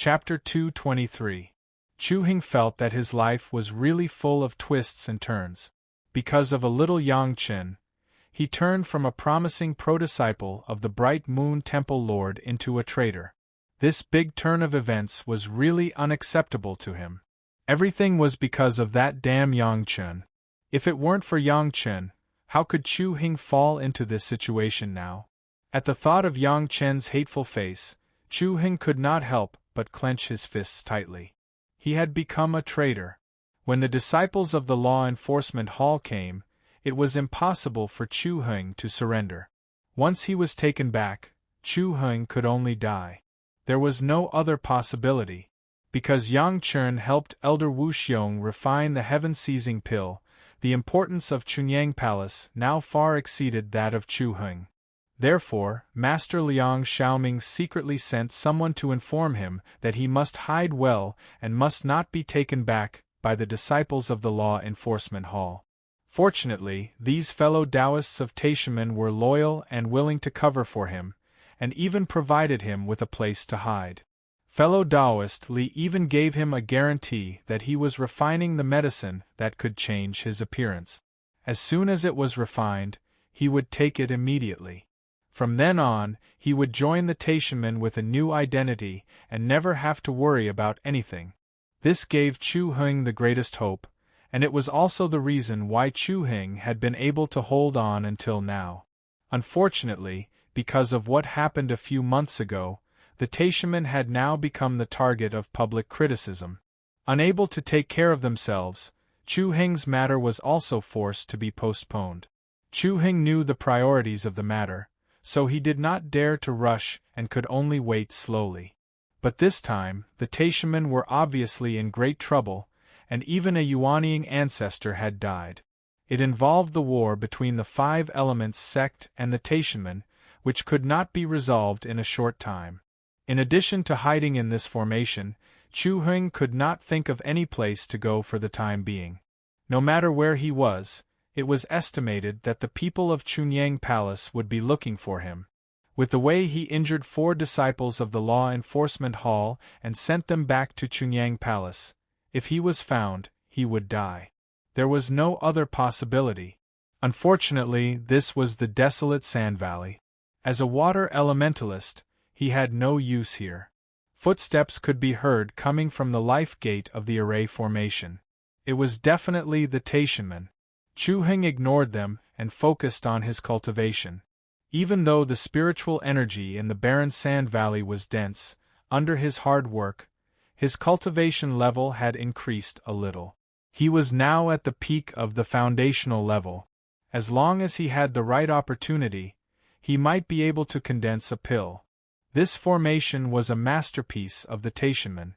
Chapter 223. Chu Hing felt that his life was really full of twists and turns. Because of a little Yang Chen, he turned from a promising pro-disciple of the Bright Moon Temple Lord into a traitor. This big turn of events was really unacceptable to him. Everything was because of that damn Yang Chen. If it weren't for Yang Chen, how could Chu Hing fall into this situation now? At the thought of Yang Chen's hateful face, Chu Hing could not help but clench his fists tightly. He had become a traitor. When the disciples of the law enforcement hall came, it was impossible for Chu Hing to surrender. Once he was taken back, Chu Hing could only die. There was no other possibility. Because Yang Chen helped Elder Wu Xiong refine the heaven-seizing pill, the importance of Chunyang Palace now far exceeded that of Chu Hing. Therefore, Master Liang Xiaoming secretly sent someone to inform him that he must hide well and must not be taken back by the disciples of the Law Enforcement Hall. Fortunately, these fellow Taoists of Taishamen were loyal and willing to cover for him, and even provided him with a place to hide. Fellow Taoist Li even gave him a guarantee that he was refining the medicine that could change his appearance. As soon as it was refined, he would take it immediately. From then on, he would join the Taishamen with a new identity and never have to worry about anything. This gave Chu Hing the greatest hope, and it was also the reason why Chu Hing had been able to hold on until now. Unfortunately, because of what happened a few months ago, the Taishamen had now become the target of public criticism. Unable to take care of themselves, Chu Hing's matter was also forced to be postponed. Chu Hing knew the priorities of the matter, so he did not dare to rush and could only wait slowly. But this time, the Taishamen were obviously in great trouble, and even a Yuanying ancestor had died. It involved the war between the Five Elements sect and the Taishamen, which could not be resolved in a short time. In addition to hiding in this formation, Chu Hing could not think of any place to go for the time being. No matter where he was, it was estimated that the people of Chunyang Palace would be looking for him. With the way he injured 4 disciples of the Law Enforcement Hall and sent them back to Chunyang Palace, if he was found, he would die. There was no other possibility. Unfortunately, this was the desolate Sand Valley. As a water elementalist, he had no use here. Footsteps could be heard coming from the life gate of the array formation. It was definitely the Taishamen. Chu Hing ignored them and focused on his cultivation. Even though the spiritual energy in the barren Sand Valley was dense, under his hard work, his cultivation level had increased a little. He was now at the peak of the foundational level. As long as he had the right opportunity, he might be able to condense a pill. This formation was a masterpiece of the Taishamen.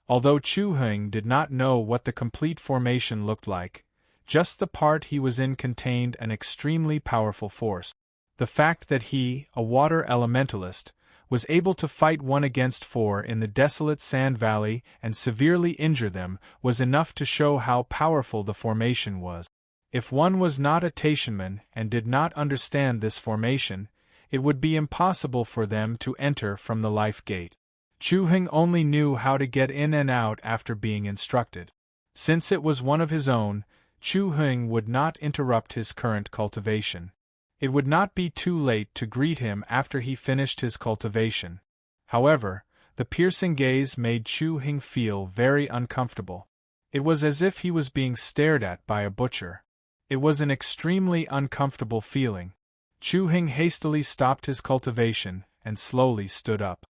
Although Chu Hing did not know what the complete formation looked like, just the part he was in contained an extremely powerful force. The fact that he, a water elementalist, was able to fight 1 against 4 in the desolate Sand Valley and severely injure them was enough to show how powerful the formation was. If one was not a Taishamen and did not understand this formation, it would be impossible for them to enter from the life gate. Chu Hing only knew how to get in and out after being instructed. Since it was one of his own, Chu Hing would not interrupt his current cultivation. It would not be too late to greet him after he finished his cultivation. However, the piercing gaze made Chu Hing feel very uncomfortable. It was as if he was being stared at by a butcher. It was an extremely uncomfortable feeling. Chu Hing hastily stopped his cultivation and slowly stood up.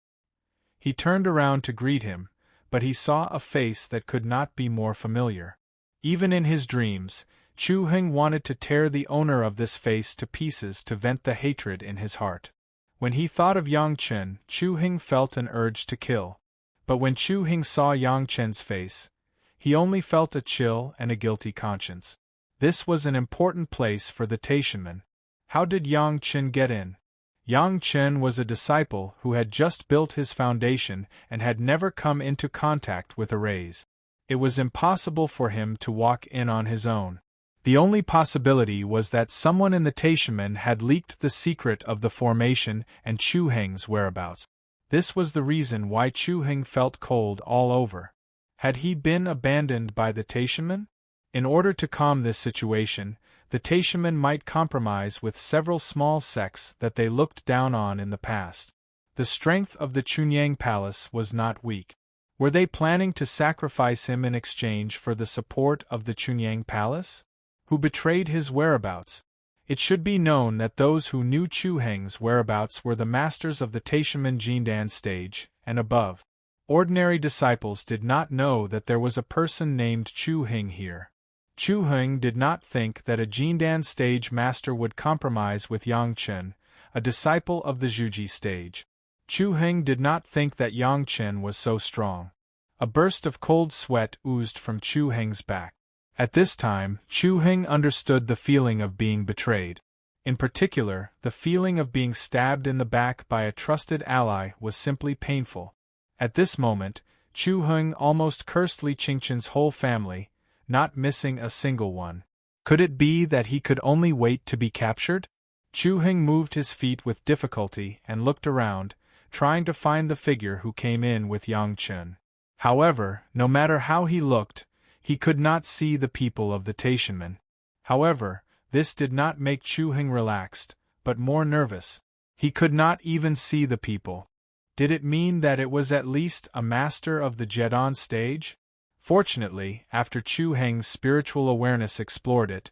He turned around to greet him, but he saw a face that could not be more familiar. Even in his dreams, Chu Hing wanted to tear the owner of this face to pieces to vent the hatred in his heart. When he thought of Yang Chen, Chu Hing felt an urge to kill. But when Chu Hing saw Yang Chen's face, he only felt a chill and a guilty conscience. This was an important place for the Taishamen. How did Yang Chen get in? Yang Chen was a disciple who had just built his foundation and had never come into contact with arrays. It was impossible for him to walk in on his own. The only possibility was that someone in the Taishamen had leaked the secret of the formation and Chu Hing's whereabouts. This was the reason why Chu Heng felt cold all over. Had he been abandoned by the Taishaman? In order to calm this situation, the Taishaman might compromise with several small sects that they looked down on in the past. The strength of the Chunyang Palace was not weak. Were they planning to sacrifice him in exchange for the support of the Chunyang Palace? Who betrayed his whereabouts? It should be known that those who knew Chu Heng's whereabouts were the masters of the Taishaman Jindan stage, and above. Ordinary disciples did not know that there was a person named Chu Heng here. Chu Heng did not think that a Jindan stage master would compromise with Yang Chen, a disciple of the Zhuji stage. Chu Heng did not think that Yang Chen was so strong. A burst of cold sweat oozed from Chu Heng's back. At this time, Chu Heng understood the feeling of being betrayed. In particular, the feeling of being stabbed in the back by a trusted ally was simply painful. At this moment, Chu Heng almost cursed Li Qingchen's whole family, not missing a single one. Could it be that he could only wait to be captured? Chu Heng moved his feet with difficulty and looked around, trying to find the figure who came in with Yang Chen. However, no matter how he looked, he could not see the people of the Taishaman. However, this did not make Chu Heng relaxed, but more nervous. He could not even see the people. Did it mean that it was at least a master of the Jedon stage? Fortunately, after Chu Heng's spiritual awareness explored it,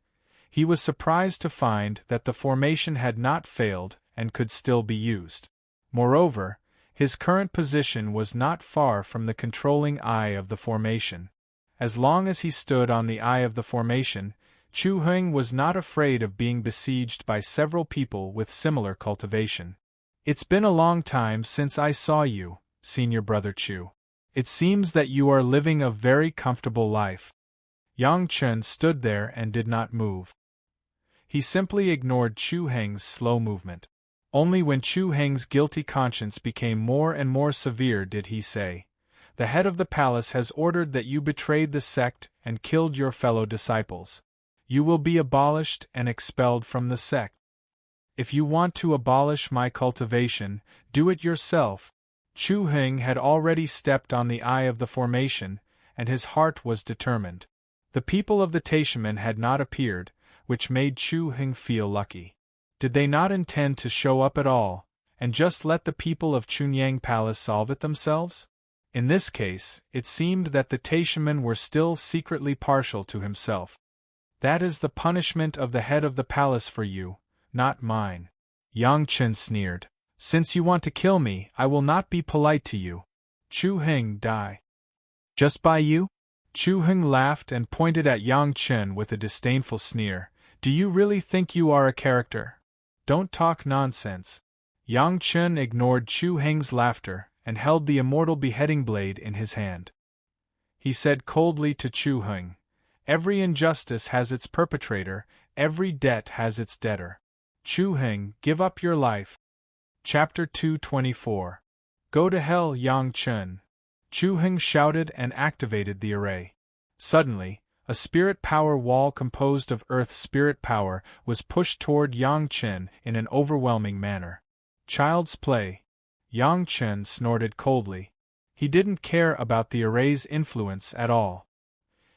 he was surprised to find that the formation had not failed and could still be used. Moreover, his current position was not far from the controlling eye of the formation. As long as he stood on the eye of the formation, Chu Heng was not afraid of being besieged by several people with similar cultivation. It's been a long time since I saw you, Senior Brother Chu. It seems that you are living a very comfortable life. Yang Chen stood there and did not move. He simply ignored Chu Heng's slow movement. Only when Chu Heng's guilty conscience became more and more severe did he say, "The head of the palace has ordered that you betrayed the sect and killed your fellow disciples. You will be abolished and expelled from the sect. If you want to abolish my cultivation, do it yourself." Chu Heng had already stepped on the eye of the formation, and his heart was determined. The people of the Taishaman had not appeared, which made Chu Heng feel lucky. Did they not intend to show up at all, and just let the people of Chunyang Palace solve it themselves? In this case, it seemed that the Taishaman were still secretly partial to himself. That is the punishment of the head of the palace for you, not mine. Yang Chen sneered. Since you want to kill me, I will not be polite to you. Chu Heng die. Just by you? Chu Heng laughed and pointed at Yang Chen with a disdainful sneer. Do you really think you are a character? Don't talk nonsense. Yang Chen ignored Chu Heng's laughter and held the immortal beheading blade in his hand. He said coldly to Chu Heng, "Every injustice has its perpetrator, every debt has its debtor. Chu Heng, give up your life." Chapter 224. Go to hell, Yang Chen. Chu Heng shouted and activated the array. Suddenly, a spirit power wall composed of earth spirit power was pushed toward Yang Chen in an overwhelming manner. Child's play. Yang Chen snorted coldly. He didn't care about the array's influence at all.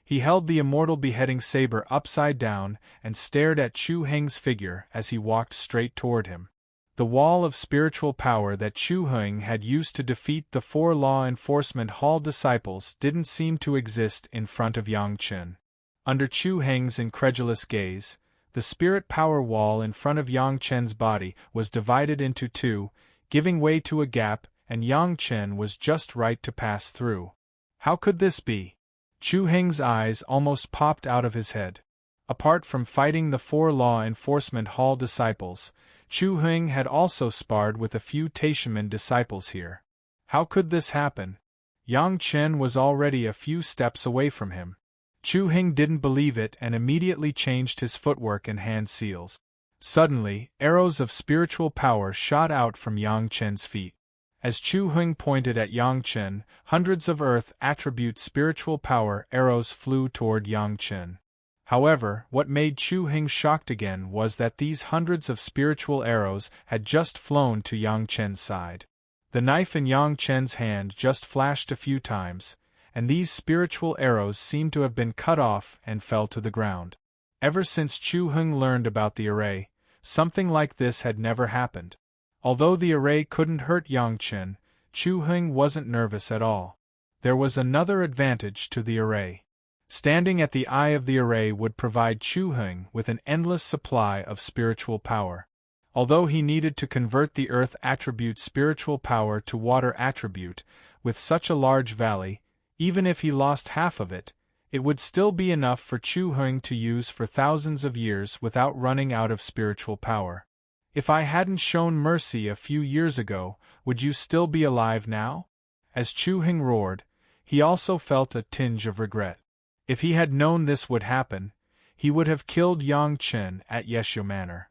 He held the immortal beheading saber upside down and stared at Chu Heng's figure as he walked straight toward him. The wall of spiritual power that Chu Heng had used to defeat the 4 law enforcement hall disciples didn't seem to exist in front of Yang Chen. Under Chu Heng's incredulous gaze, the spirit power wall in front of Yang Chen's body was divided into 2, giving way to a gap, and Yang Chen was just right to pass through. How could this be? Chu Heng's eyes almost popped out of his head. Apart from fighting the 4 law enforcement hall disciples, Chu Heng had also sparred with a few Taishaman disciples here. How could this happen? Yang Chen was already a few steps away from him. Chu Heng didn't believe it and immediately changed his footwork and hand seals. Suddenly, arrows of spiritual power shot out from Yang Chen's feet. As Chu Heng pointed at Yang Chen, hundreds of earth attribute spiritual power arrows flew toward Yang Chen. However, what made Chu Heng shocked again was that these hundreds of spiritual arrows had just flown to Yang Chen's side. The knife in Yang Chen's hand just flashed a few times, and these spiritual arrows seemed to have been cut off and fell to the ground. Ever since Chu Heng learned about the array, something like this had never happened. Although the array couldn't hurt Yang Chen, Chu Heng wasn't nervous at all. There was another advantage to the array. Standing at the eye of the array would provide Chu Heng with an endless supply of spiritual power. Although he needed to convert the earth attribute spiritual power to water attribute, with such a large valley, even if he lost half of it, it would still be enough for Chu Heng to use for thousands of years without running out of spiritual power. If I hadn't shown mercy a few years ago, would you still be alive now? As Chu Heng roared, he also felt a tinge of regret. If he had known this would happen, he would have killed Yang Chen at Yeshua Manor.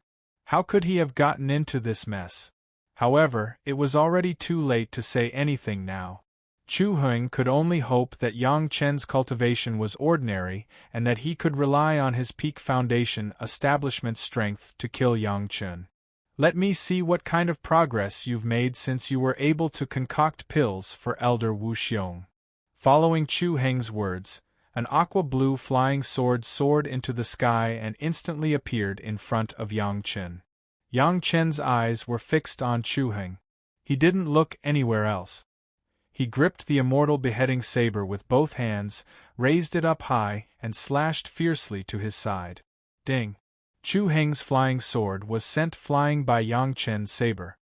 How could he have gotten into this mess? However, it was already too late to say anything now. Chu Heng could only hope that Yang Chen's cultivation was ordinary and that he could rely on his peak foundation establishment strength to kill Yang Chen. Let me see what kind of progress you've made since you were able to concoct pills for Elder Wu Xiong. Following Chu Heng's words, an aqua-blue flying sword soared into the sky and instantly appeared in front of Yang Chen. Yang Chen's eyes were fixed on Chu Heng. He didn't look anywhere else. He gripped the immortal beheading saber with both hands, raised it up high, and slashed fiercely to his side. Ding! Chu Heng's flying sword was sent flying by Yang Chen's saber.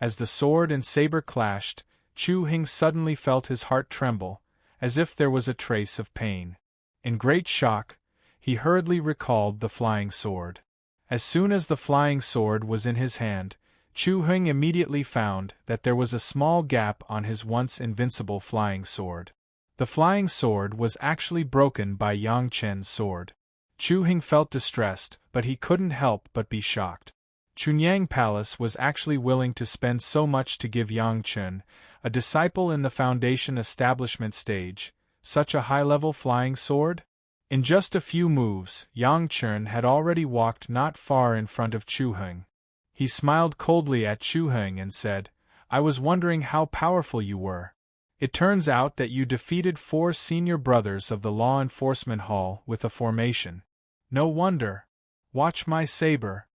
As the sword and saber clashed, Chu Heng suddenly felt his heart tremble, as if there was a trace of pain. In great shock, he hurriedly recalled the flying sword. As soon as the flying sword was in his hand, Chu Heng immediately found that there was a small gap on his once invincible flying sword. The flying sword was actually broken by Yang Chen's sword. Chu Heng felt distressed, but he couldn't help but be shocked. Chunyang Palace was actually willing to spend so much to give Yang Chen, a disciple in the Foundation establishment stage, such a high-level flying sword? In just a few moves, Yang Chen had already walked not far in front of Chu Heng. He smiled coldly at Chu Heng and said, "I was wondering how powerful you were. It turns out that you defeated 4 senior brothers of the Law Enforcement Hall with a formation. No wonder. Watch my saber."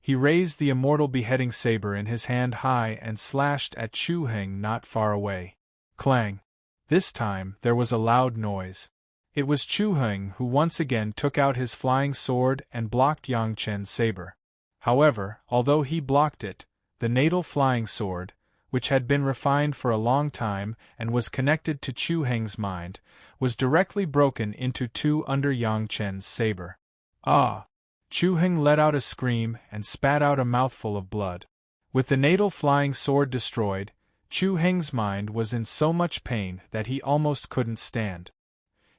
He raised the immortal beheading saber in his hand high and slashed at Chu Heng not far away. Clang! This time there was a loud noise. It was Chu Heng who once again took out his flying sword and blocked Yang Chen's saber. However, although he blocked it, the natal flying sword, which had been refined for a long time and was connected to Chu Heng's mind, was directly broken into 2 under Yang Chen's saber. Ah! Chu Heng let out a scream and spat out a mouthful of blood. With the natal flying sword destroyed, Chu Heng's mind was in so much pain that he almost couldn't stand.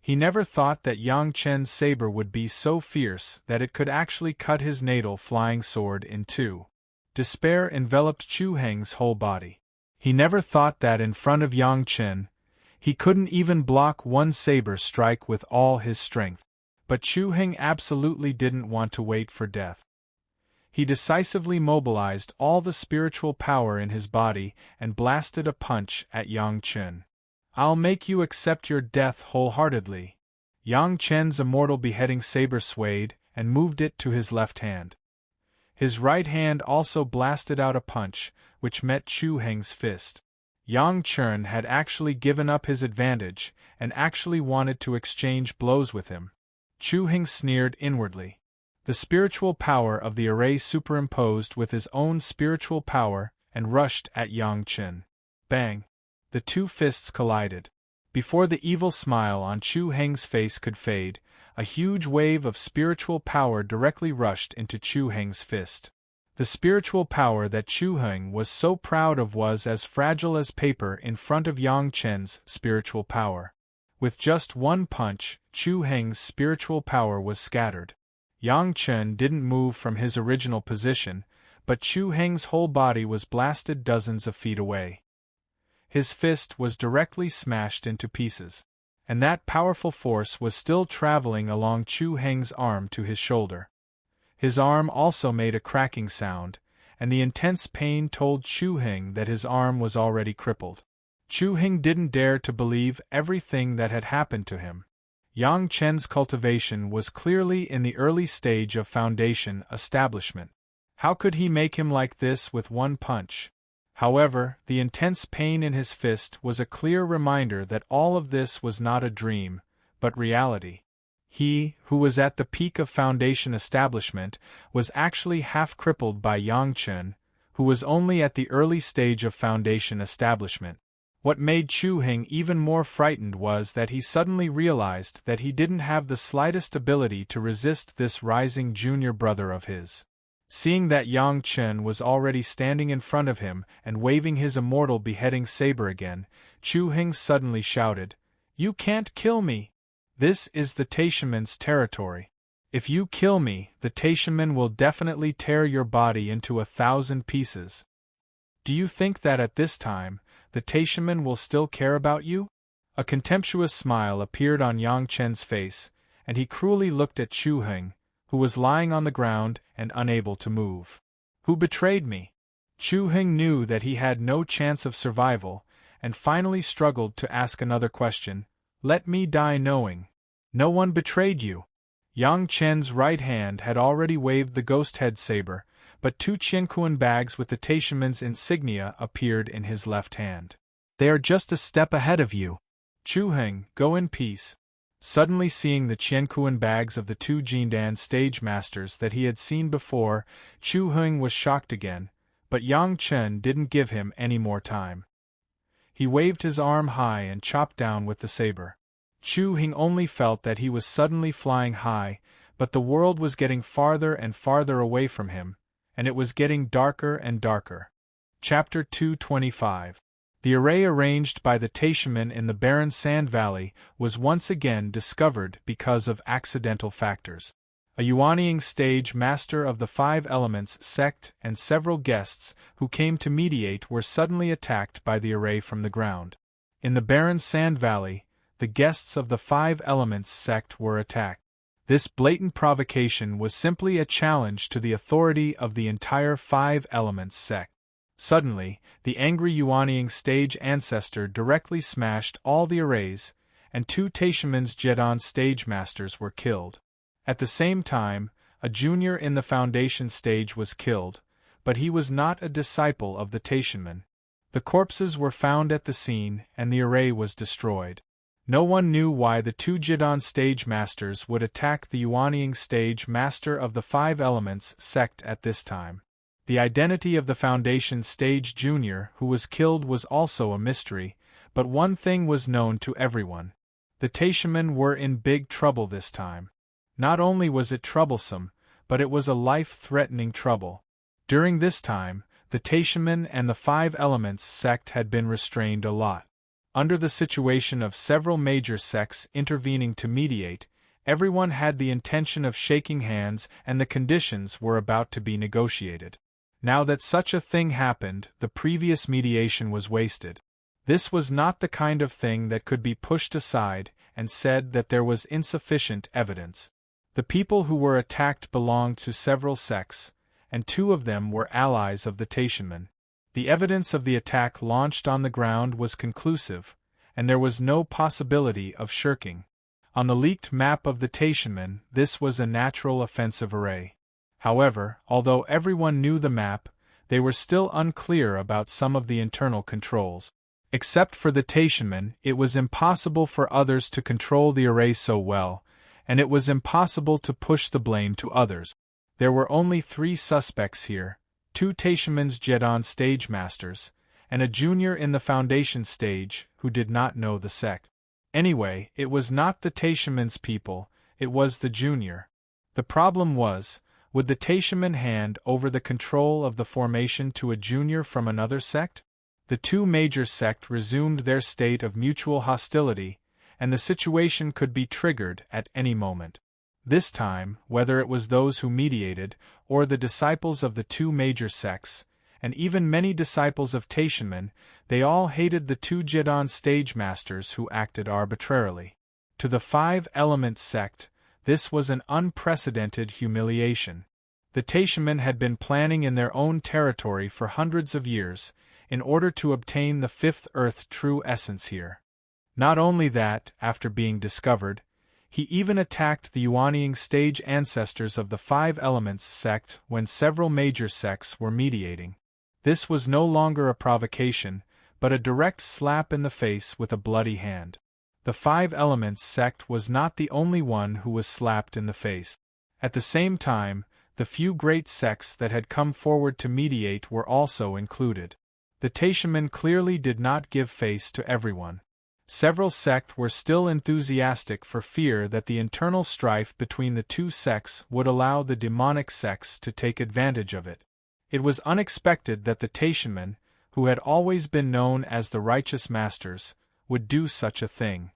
He never thought that Yang Chen's saber would be so fierce that it could actually cut his natal flying sword in 2. Despair enveloped Chu Heng's whole body. He never thought that in front of Yang Chen, he couldn't even block one saber strike with all his strength. But Chu Heng absolutely didn't want to wait for death. He decisively mobilized all the spiritual power in his body and blasted a punch at Yang Chen. "I'll make you accept your death wholeheartedly." Yang Chen's immortal beheading saber swayed and moved it to his left hand. His right hand also blasted out a punch, which met Chu Heng's fist. Yang Chen had actually given up his advantage and actually wanted to exchange blows with him. Chu Heng sneered inwardly. The spiritual power of the array superimposed with his own spiritual power and rushed at Yang Chen. Bang! The 2 fists collided. Before the evil smile on Chu Heng's face could fade, a huge wave of spiritual power directly rushed into Chu Heng's fist. The spiritual power that Chu Heng was so proud of was as fragile as paper in front of Yang Chen's spiritual power. With just one punch, Chu Heng's spiritual power was scattered. Yang Chen didn't move from his original position, but Chu Heng's whole body was blasted dozens of feet away. His fist was directly smashed into pieces, and that powerful force was still traveling along Chu Heng's arm to his shoulder. His arm also made a cracking sound, and the intense pain told Chu Hing that his arm was already crippled. Chu Hing didn't dare to believe everything that had happened to him. Yang Chen's cultivation was clearly in the early stage of foundation establishment. How could he make him like this with one punch? However, the intense pain in his fist was a clear reminder that all of this was not a dream, but reality. He, who was at the peak of foundation establishment, was actually half crippled by Yang Chen, who was only at the early stage of foundation establishment. What made Chu Hing even more frightened was that he suddenly realized that he didn't have the slightest ability to resist this rising junior brother of his. Seeing that Yang Chen was already standing in front of him and waving his immortal beheading saber again, Chu Hing suddenly shouted, "You can't kill me! This is the Taishaman's territory. If you kill me, the Taishaman will definitely tear your body into 1,000 pieces. Do you think that at this time, the Taishaman will still care about you?" A contemptuous smile appeared on Yang Chen's face, and he cruelly looked at Chu Hing, who was lying on the ground and unable to move. "Who betrayed me?" Chu Hing knew that he had no chance of survival, and finally struggled to ask another question. "Let me die knowing. No one betrayed you." Yang Chen's right hand had already waved the ghost head saber, but 2 Qianquan bags with the Taishaman's insignia appeared in his left hand. "They are just a step ahead of you. Chu Hing, go in peace." Suddenly seeing the Qianquan bags of the 2 Jindan stage masters that he had seen before, Chu Hing was shocked again, but Yang Chen didn't give him any more time. He waved his arm high and chopped down with the saber. Chu Hing only felt that he was suddenly flying high, but the world was getting farther and farther away from him, and it was getting darker and darker. Chapter 225. The array arranged by the Taishaman in the barren sand valley was once again discovered because of accidental factors. A Yuanying stage master of the 5 Elements sect and several guests who came to mediate were suddenly attacked by the array from the ground. In the barren sand valley, the guests of the 5 Elements sect were attacked. This blatant provocation was simply a challenge to the authority of the entire 5 Elements sect. Suddenly, the angry Yuanying stage ancestor directly smashed all the arrays, and 2 Taishaman's Jedon stage masters were killed. At the same time, a junior in the foundation stage was killed, but he was not a disciple of the Taishaman. The corpses were found at the scene, and the array was destroyed. No one knew why the 2 Jedon stage masters would attack the Yuanying stage master of the 5 Elements sect at this time. The identity of the Foundation Stage Junior who was killed was also a mystery, but one thing was known to everyone. The Taishaman were in big trouble this time. Not only was it troublesome, but it was a life-threatening trouble. During this time, the Taishaman and the 5 Elements sect had been restrained a lot. Under the situation of several major sects intervening to mediate, everyone had the intention of shaking hands and the conditions were about to be negotiated. Now that such a thing happened, the previous mediation was wasted. This was not the kind of thing that could be pushed aside and said that there was insufficient evidence. The people who were attacked belonged to several sects, and 2 of them were allies of the Taishaman. The evidence of the attack launched on the ground was conclusive, and there was no possibility of shirking. On the leaked map of the Taishaman, this was a natural offensive array. However, although everyone knew the map, they were still unclear about some of the internal controls. Except for the Taishaman, it was impossible for others to control the array so well, and it was impossible to push the blame to others. There were only 3 suspects here, 2 Taishaman's Jedon stage masters, and a junior in the foundation stage who did not know the sect. Anyway, it was not the Taishaman's people, it was the junior. The problem was, would the Taishaman hand over the control of the formation to a junior from another sect? The 2 major sects resumed their state of mutual hostility, and the situation could be triggered at any moment. This time, whether it was those who mediated, or the disciples of the 2 major sects, and even many disciples of Taishaman, they all hated the 2 Jedon stage masters who acted arbitrarily. To the 5 Elements sect, this was an unprecedented humiliation. The Taishamen had been planning in their own territory for hundreds of years, in order to obtain the fifth earth true essence here. Not only that, after being discovered, he even attacked the Yuanying stage ancestors of the Five Elements sect when several major sects were mediating. This was no longer a provocation, but a direct slap in the face with a bloody hand. The Five Elements sect was not the only one who was slapped in the face. At the same time, the few great sects that had come forward to mediate were also included. The Taishamen clearly did not give face to everyone. Several sects were still enthusiastic for fear that the internal strife between the two sects would allow the demonic sects to take advantage of it. It was unexpected that the Taishamen, who had always been known as the righteous masters, would do such a thing.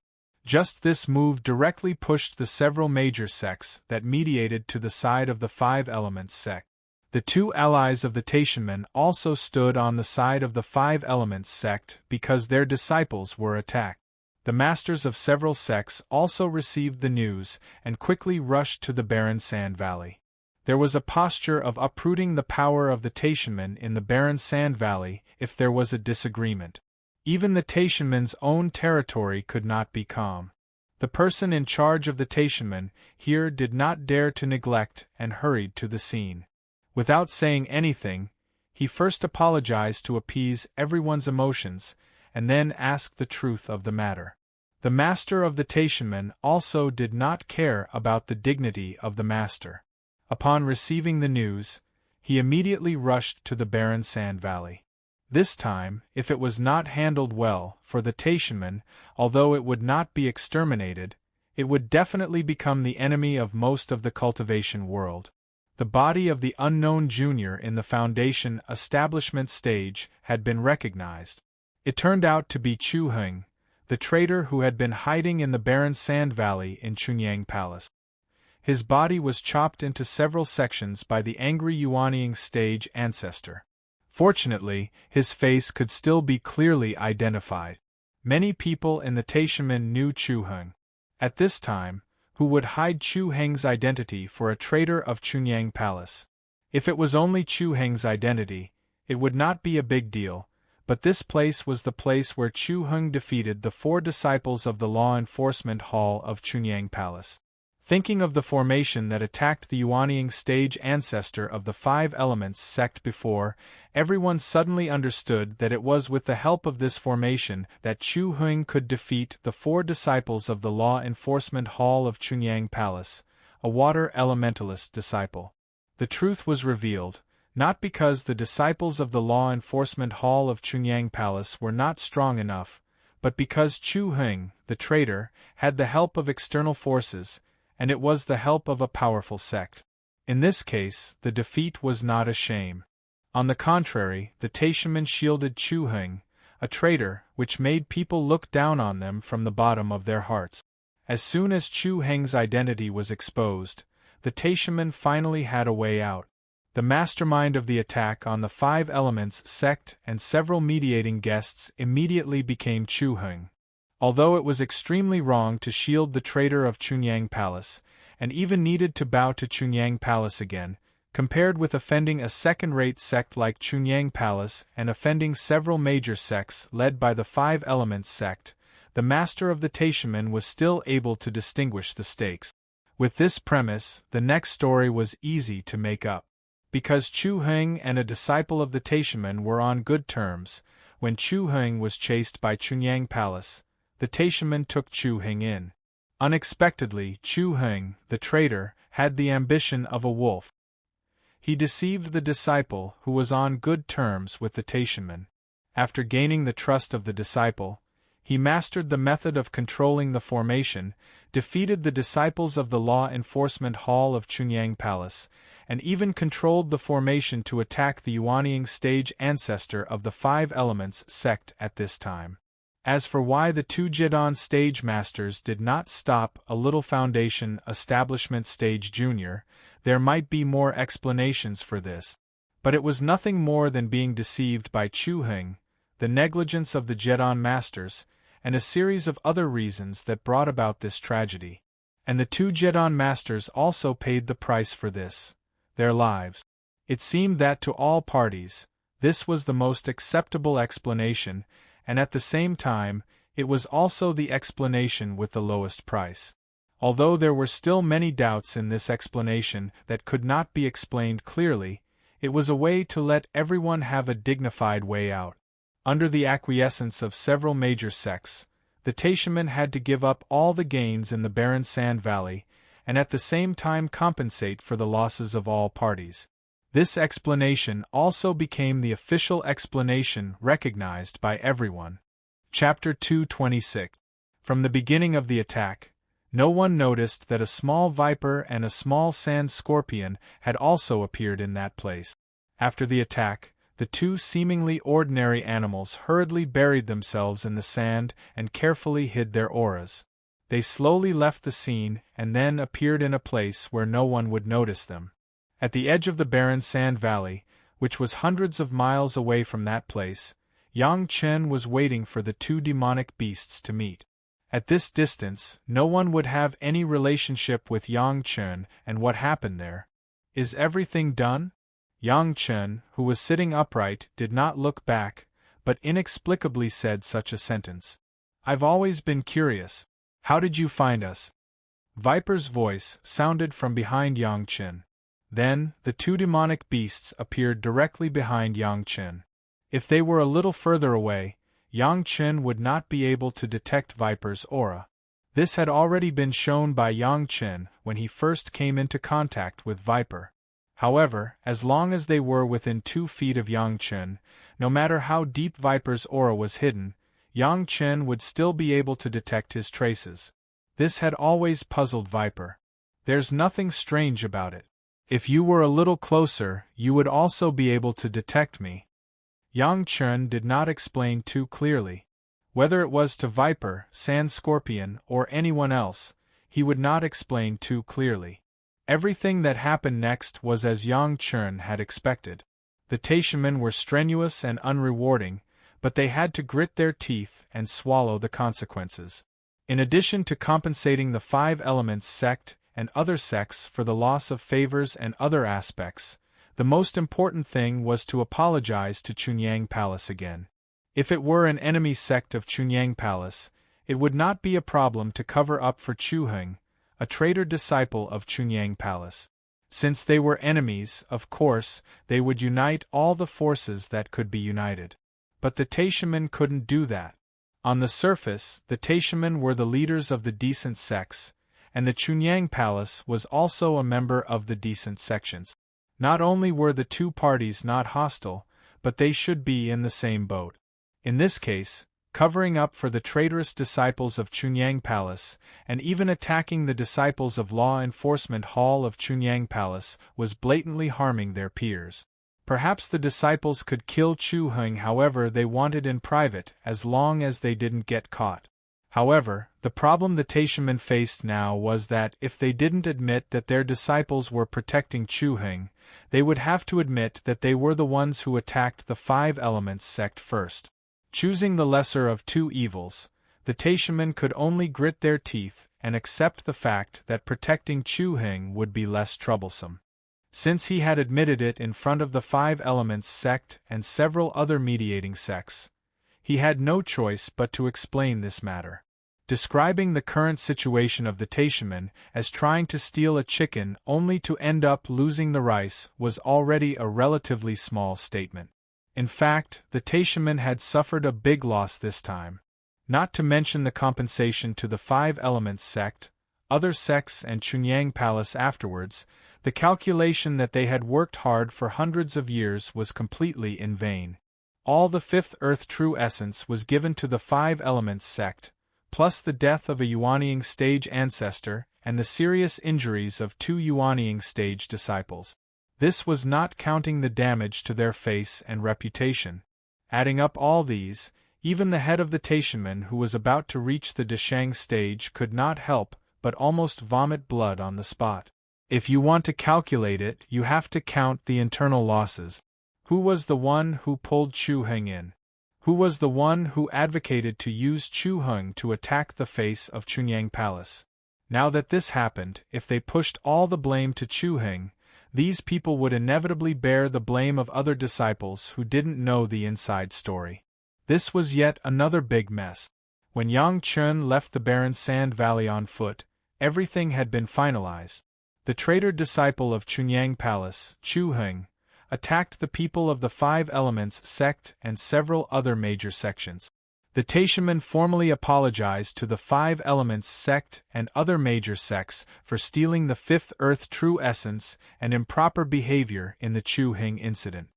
Just this move directly pushed the several major sects that mediated to the side of the Five Elements sect. The two allies of the Taishamen also stood on the side of the Five Elements sect because their disciples were attacked. The masters of several sects also received the news and quickly rushed to the barren sand valley. There was a posture of uprooting the power of the Taishamen in the barren sand valley if there was a disagreement. Even the Taishamen's own territory could not be calm. The person in charge of the Taishamen here did not dare to neglect and hurried to the scene. Without saying anything, he first apologized to appease everyone's emotions, and then asked the truth of the matter. The master of the Taishamen also did not care about the dignity of the master. Upon receiving the news, he immediately rushed to the barren sand valley. This time, if it was not handled well for the Taishamen, although it would not be exterminated, it would definitely become the enemy of most of the cultivation world. The body of the unknown junior in the Foundation establishment stage had been recognized. It turned out to be Chu Heng, the traitor who had been hiding in the barren sand valley in Chunyang Palace. His body was chopped into several sections by the angry Yuanying stage ancestor. Fortunately, his face could still be clearly identified. Many people in the Taishamen knew Chu Heng. At this time, who would hide Chu Heng's identity for a traitor of Chunyang Palace? If it was only Chu Heng's identity, it would not be a big deal, but this place was the place where Chu Heng defeated the four disciples of the law enforcement hall of Chunyang Palace. Thinking of the formation that attacked the Yuanying stage ancestor of the Five Elements sect before, everyone suddenly understood that it was with the help of this formation that Chu Heng could defeat the four disciples of the law enforcement hall of Chunyang Palace, a water elementalist disciple. The truth was revealed, not because the disciples of the law enforcement hall of Chunyang Palace were not strong enough, but because Chu Heng, the traitor, had the help of external forces, and it was the help of a powerful sect. In this case, the defeat was not a shame. On the contrary, the Taishamen shielded Chu Heng, a traitor, which made people look down on them from the bottom of their hearts. As soon as Chu Heng's identity was exposed, the Taishamen finally had a way out. The mastermind of the attack on the Five Elements sect and several mediating guests immediately became Chu Heng. Although it was extremely wrong to shield the traitor of Chunyang Palace, and even needed to bow to Chunyang Palace again, compared with offending a second-rate sect like Chunyang Palace and offending several major sects led by the Five Elements sect, the master of the Taishamen was still able to distinguish the stakes. With this premise, the next story was easy to make up. Because Chu Heng and a disciple of the Taishamen were on good terms, when Chu Heng was chased by Chunyang Palace, the Taishamen took Chu Heng in. Unexpectedly, Chu Heng, the traitor, had the ambition of a wolf. He deceived the disciple who was on good terms with the Taishamen. After gaining the trust of the disciple, he mastered the method of controlling the formation, defeated the disciples of the law enforcement hall of Chunyang Palace, and even controlled the formation to attack the Yuanying stage ancestor of the Five Elements sect at this time. As for why the two Jedon stage masters did not stop a little Foundation establishment stage junior, there might be more explanations for this. But it was nothing more than being deceived by Chu Heng, the negligence of the Jedon masters, and a series of other reasons that brought about this tragedy. And the two Jedon masters also paid the price for this. their lives. It seemed that to all parties, this was the most acceptable explanation, and at the same time, it was also the explanation with the lowest price. Although there were still many doubts in this explanation that could not be explained clearly, it was a way to let everyone have a dignified way out. Under the acquiescence of several major sects, the Taishaman had to give up all the gains in the barren sand valley, and at the same time compensate for the losses of all parties. This explanation also became the official explanation recognized by everyone. Chapter 226. From the beginning of the attack, no one noticed that a small viper and a small sand scorpion had also appeared in that place. After the attack, the two seemingly ordinary animals hurriedly buried themselves in the sand and carefully hid their auras. They slowly left the scene and then appeared in a place where no one would notice them. At the edge of the barren sand valley, which was hundreds of miles away from that place, Yang Chen was waiting for the two demonic beasts to meet. At this distance, no one would have any relationship with Yang Chen and what happened there. Is everything done? Yang Chen, who was sitting upright, did not look back, but inexplicably said such a sentence. I've always been curious. How did you find us? Viper's voice sounded from behind Yang Chen. Then, the two demonic beasts appeared directly behind Yang Chen. If they were a little further away, Yang Chen would not be able to detect Viper's aura. This had already been shown by Yang Chen when he first came into contact with Viper. However, as long as they were within 2 feet of Yang Chen, no matter how deep Viper's aura was hidden, Yang Chen would still be able to detect his traces. This had always puzzled Viper. There's nothing strange about it. If you were a little closer, you would also be able to detect me. Yang Chen did not explain too clearly. Whether it was to Viper, Sand Scorpion, or anyone else, he would not explain too clearly. Everything that happened next was as Yang Chen had expected. The Taishamen were strenuous and unrewarding, but they had to grit their teeth and swallow the consequences. In addition to compensating the 5 Elements sect and other sects for the loss of favors and other aspects, the most important thing was to apologize to Chunyang Palace again. If it were an enemy sect of Chunyang Palace, it would not be a problem to cover up for Chu Heng, a traitor disciple of Chunyang Palace. Since they were enemies, of course, they would unite all the forces that could be united. But the Taishamen couldn't do that. On the surface, the Taishamen were the leaders of the decent sects, and the Chunyang Palace was also a member of the decent sections. Not only were the two parties not hostile, but they should be in the same boat. In this case, covering up for the traitorous disciples of Chunyang Palace, and even attacking the disciples of Law Enforcement Hall of Chunyang Palace was blatantly harming their peers. Perhaps the disciples could kill Chu Heng however they wanted in private as long as they didn't get caught. However, the problem the Taishamen faced now was that if they didn't admit that their disciples were protecting Chu Heng, they would have to admit that they were the ones who attacked the 5 Elements sect first. Choosing the lesser of 2 evils, the Taishamen could only grit their teeth and accept the fact that protecting Chu Heng would be less troublesome. Since he had admitted it in front of the 5 Elements sect and several other mediating sects, he had no choice but to explain this matter. Describing the current situation of the Taishamen as trying to steal a chicken only to end up losing the rice was already a relatively small statement. In fact, the Taishamen had suffered a big loss this time. Not to mention the compensation to the 5 Elements sect, other sects and Chunyang Palace afterwards, the calculation that they had worked hard for hundreds of years was completely in vain. All the 5th Earth True Essence was given to the 5 Elements sect, plus the death of a Yuanying stage ancestor and the serious injuries of 2 Yuanying stage disciples. This was not counting the damage to their face and reputation. Adding up all these, even the head of the Taishamen who was about to reach the Deshang stage could not help but almost vomit blood on the spot. If you want to calculate it, you have to count the internal losses. Who was the one who pulled Chu Heng in? Who was the one who advocated to use Chu Heng to attack the face of Chunyang Palace? Now that this happened, if they pushed all the blame to Chu Heng, These people would inevitably bear the blame of other disciples who didn't know the inside story. This was yet another big mess. When Yang Chen left the barren sand valley on foot, everything had been finalized. The traitor disciple of Chunyang Palace, Chu Heng, attacked the people of the Five Elements sect and several other major sections. The Taishaman formally apologized to the Five Elements sect and other major sects for stealing the Fifth Earth True Essence and improper behavior in the Chu Heng incident.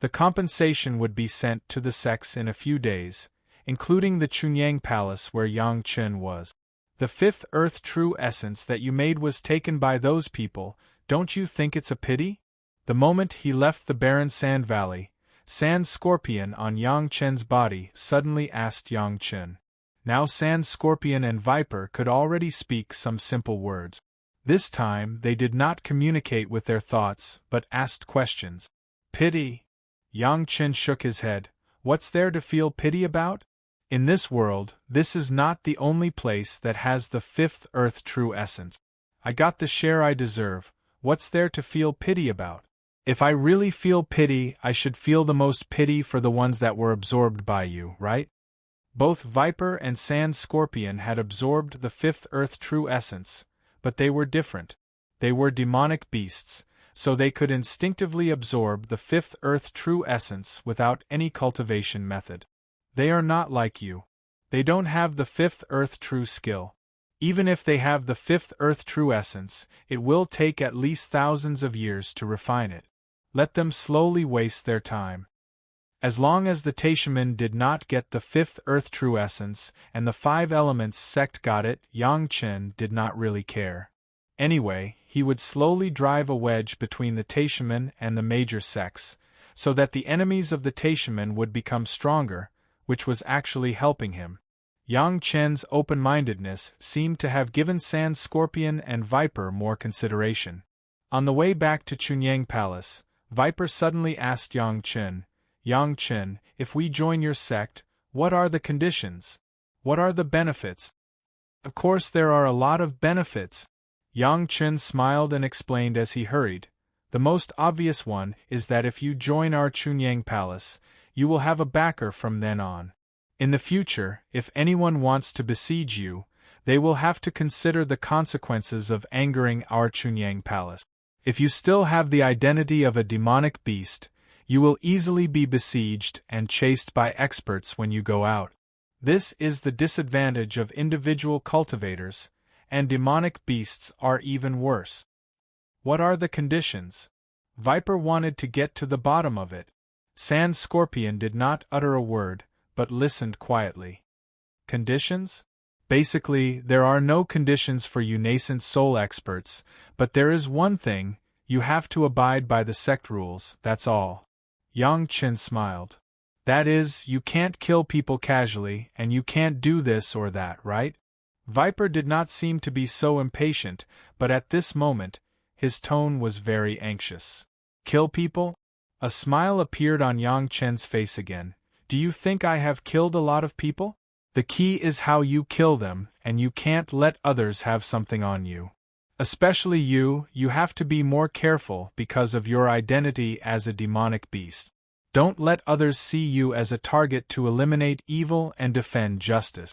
The compensation would be sent to the sects in a few days, including the Chunyang Palace where Yang Chen was. The Fifth Earth True Essence that you made was taken by those people, don't you think it's a pity? The moment he left the barren sand valley, Sand Scorpion on Yang Chen's body suddenly asked Yang Chen. Now Sand Scorpion and Viper could already speak some simple words. This time they did not communicate with their thoughts but asked questions. Pity? Yang Chen shook his head. What's there to feel pity about? In this world, this is not the only place that has the Fifth Earth True Essence. I got the share I deserve. What's there to feel pity about? If I really feel pity, I should feel the most pity for the ones that were absorbed by you, right? Both Viper and Sand Scorpion had absorbed the Fifth Earth True Essence, but they were different. They were demonic beasts, so they could instinctively absorb the Fifth Earth True Essence without any cultivation method. They are not like you. They don't have the Fifth Earth True skill. Even if they have the Fifth Earth True Essence, it will take at least thousands of years to refine it. Let them slowly waste their time. As long as the Taishaman did not get the Fifth Earth True Essence and the Five Elements sect got it, Yang Chen did not really care. Anyway, he would slowly drive a wedge between the Taishaman and the major sects, so that the enemies of the Taishaman would become stronger, which was actually helping him. Yang Chen's open-mindedness seemed to have given Sand Scorpion and Viper more consideration. On the way back to Chunyang Palace, Viper suddenly asked Yang Chen, if we join your sect, what are the conditions? What are the benefits? Of course there are a lot of benefits. Yang Chen smiled and explained as he hurried. The most obvious one is that if you join our Chunyang Palace, you will have a backer from then on. In the future, if anyone wants to besiege you, they will have to consider the consequences of angering our Chunyang Palace. If you still have the identity of a demonic beast, you will easily be besieged and chased by experts when you go out. This is the disadvantage of individual cultivators, and demonic beasts are even worse. What are the conditions? Viper wanted to get to the bottom of it. Sand Scorpion did not utter a word, but listened quietly. Conditions? Basically, there are no conditions for you nascent soul experts, but there is one thing, you have to abide by the sect rules, that's all. Yang Chen smiled. That is, you can't kill people casually, and you can't do this or that, right? Viper did not seem to be so impatient, but at this moment, his tone was very anxious. Kill people? A smile appeared on Yang Chen's face again. Do you think I have killed a lot of people? The key is how you kill them, and you can't let others have something on you. Especially you have to be more careful because of your identity as a demonic beast. Don't let others see you as a target to eliminate evil and defend justice.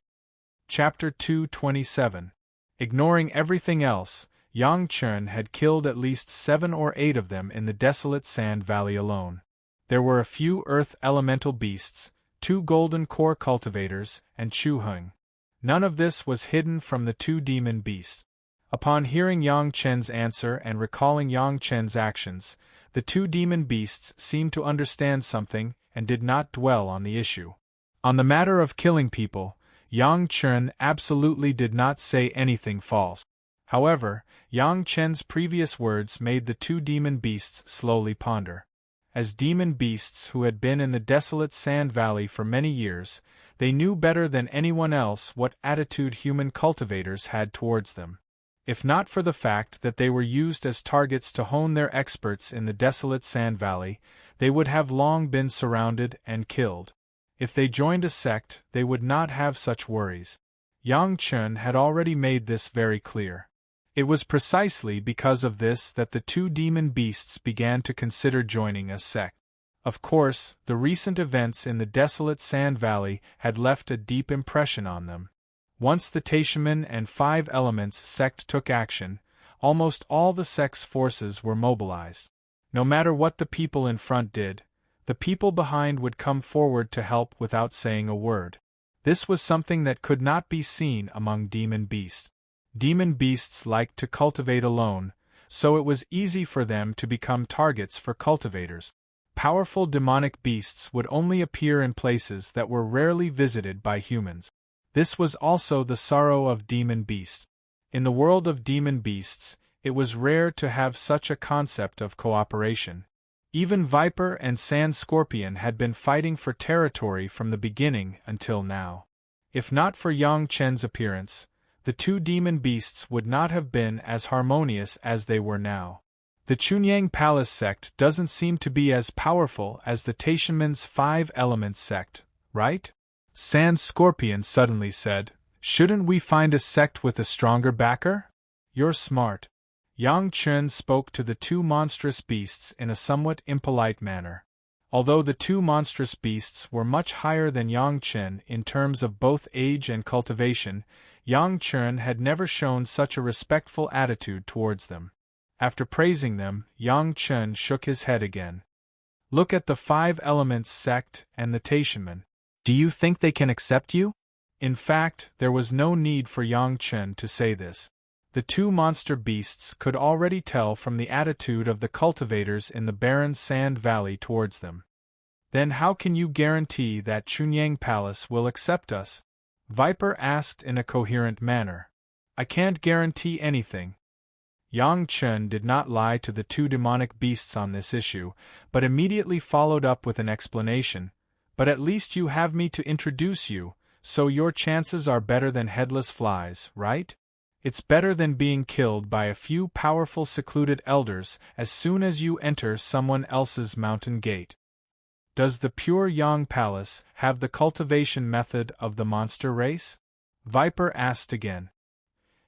Chapter 227. Ignoring everything else, Yang Chen had killed at least 7 or 8 of them in the desolate sand valley alone. There were a few earth elemental beasts, 2 golden core cultivators, and Chu Heng. None of this was hidden from the 2 demon beasts. Upon hearing Yang Chen's answer and recalling Yang Chen's actions, the 2 demon beasts seemed to understand something and did not dwell on the issue. On the matter of killing people, Yang Chen absolutely did not say anything false. However, Yang Chen's previous words made the 2 demon beasts slowly ponder. As demon beasts who had been in the desolate sand valley for many years, they knew better than anyone else what attitude human cultivators had towards them. If not for the fact that they were used as targets to hone their experts in the desolate sand valley, they would have long been surrounded and killed. If they joined a sect, they would not have such worries. Yang Chen had already made this very clear. It was precisely because of this that the two demon beasts began to consider joining a sect. Of course, the recent events in the desolate Sand Valley had left a deep impression on them. Once the Taishaman and Five Elements sect took action, almost all the sect's forces were mobilized. No matter what the people in front did, the people behind would come forward to help without saying a word. This was something that could not be seen among demon beasts. Demon beasts liked to cultivate alone, so it was easy for them to become targets for cultivators. Powerful demonic beasts would only appear in places that were rarely visited by humans. This was also the sorrow of demon beasts. In the world of demon beasts, it was rare to have such a concept of cooperation. Even Viper and Sand Scorpion had been fighting for territory from the beginning until now. If not for Yang Chen's appearance, the two demon beasts would not have been as harmonious as they were now. The Chunyang Palace sect doesn't seem to be as powerful as the Taishaman's Five Elements sect, right? Sand Scorpion suddenly said, "Shouldn't we find a sect with a stronger backer?" "You're smart." Yang Chen spoke to the two monstrous beasts in a somewhat impolite manner. Although the two monstrous beasts were much higher than Yang Chen in terms of both age and cultivation, Yang Chen had never shown such a respectful attitude towards them. After praising them, Yang Chen shook his head again. "Look at the Five Elements sect and the Taishaman. Do you think they can accept you?" In fact, there was no need for Yang Chen to say this. The two monster beasts could already tell from the attitude of the cultivators in the barren Sand Valley towards them. "Then how can you guarantee that Chunyang Palace will accept us?" Viper asked in a coherent manner. "I can't guarantee anything." Yang Chen did not lie to the two demonic beasts on this issue, but immediately followed up with an explanation. "But at least you have me to introduce you, so your chances are better than headless flies, right? It's better than being killed by a few powerful secluded elders as soon as you enter someone else's mountain gate." "Does the pure Yang Palace have the cultivation method of the monster race?" Viper asked again.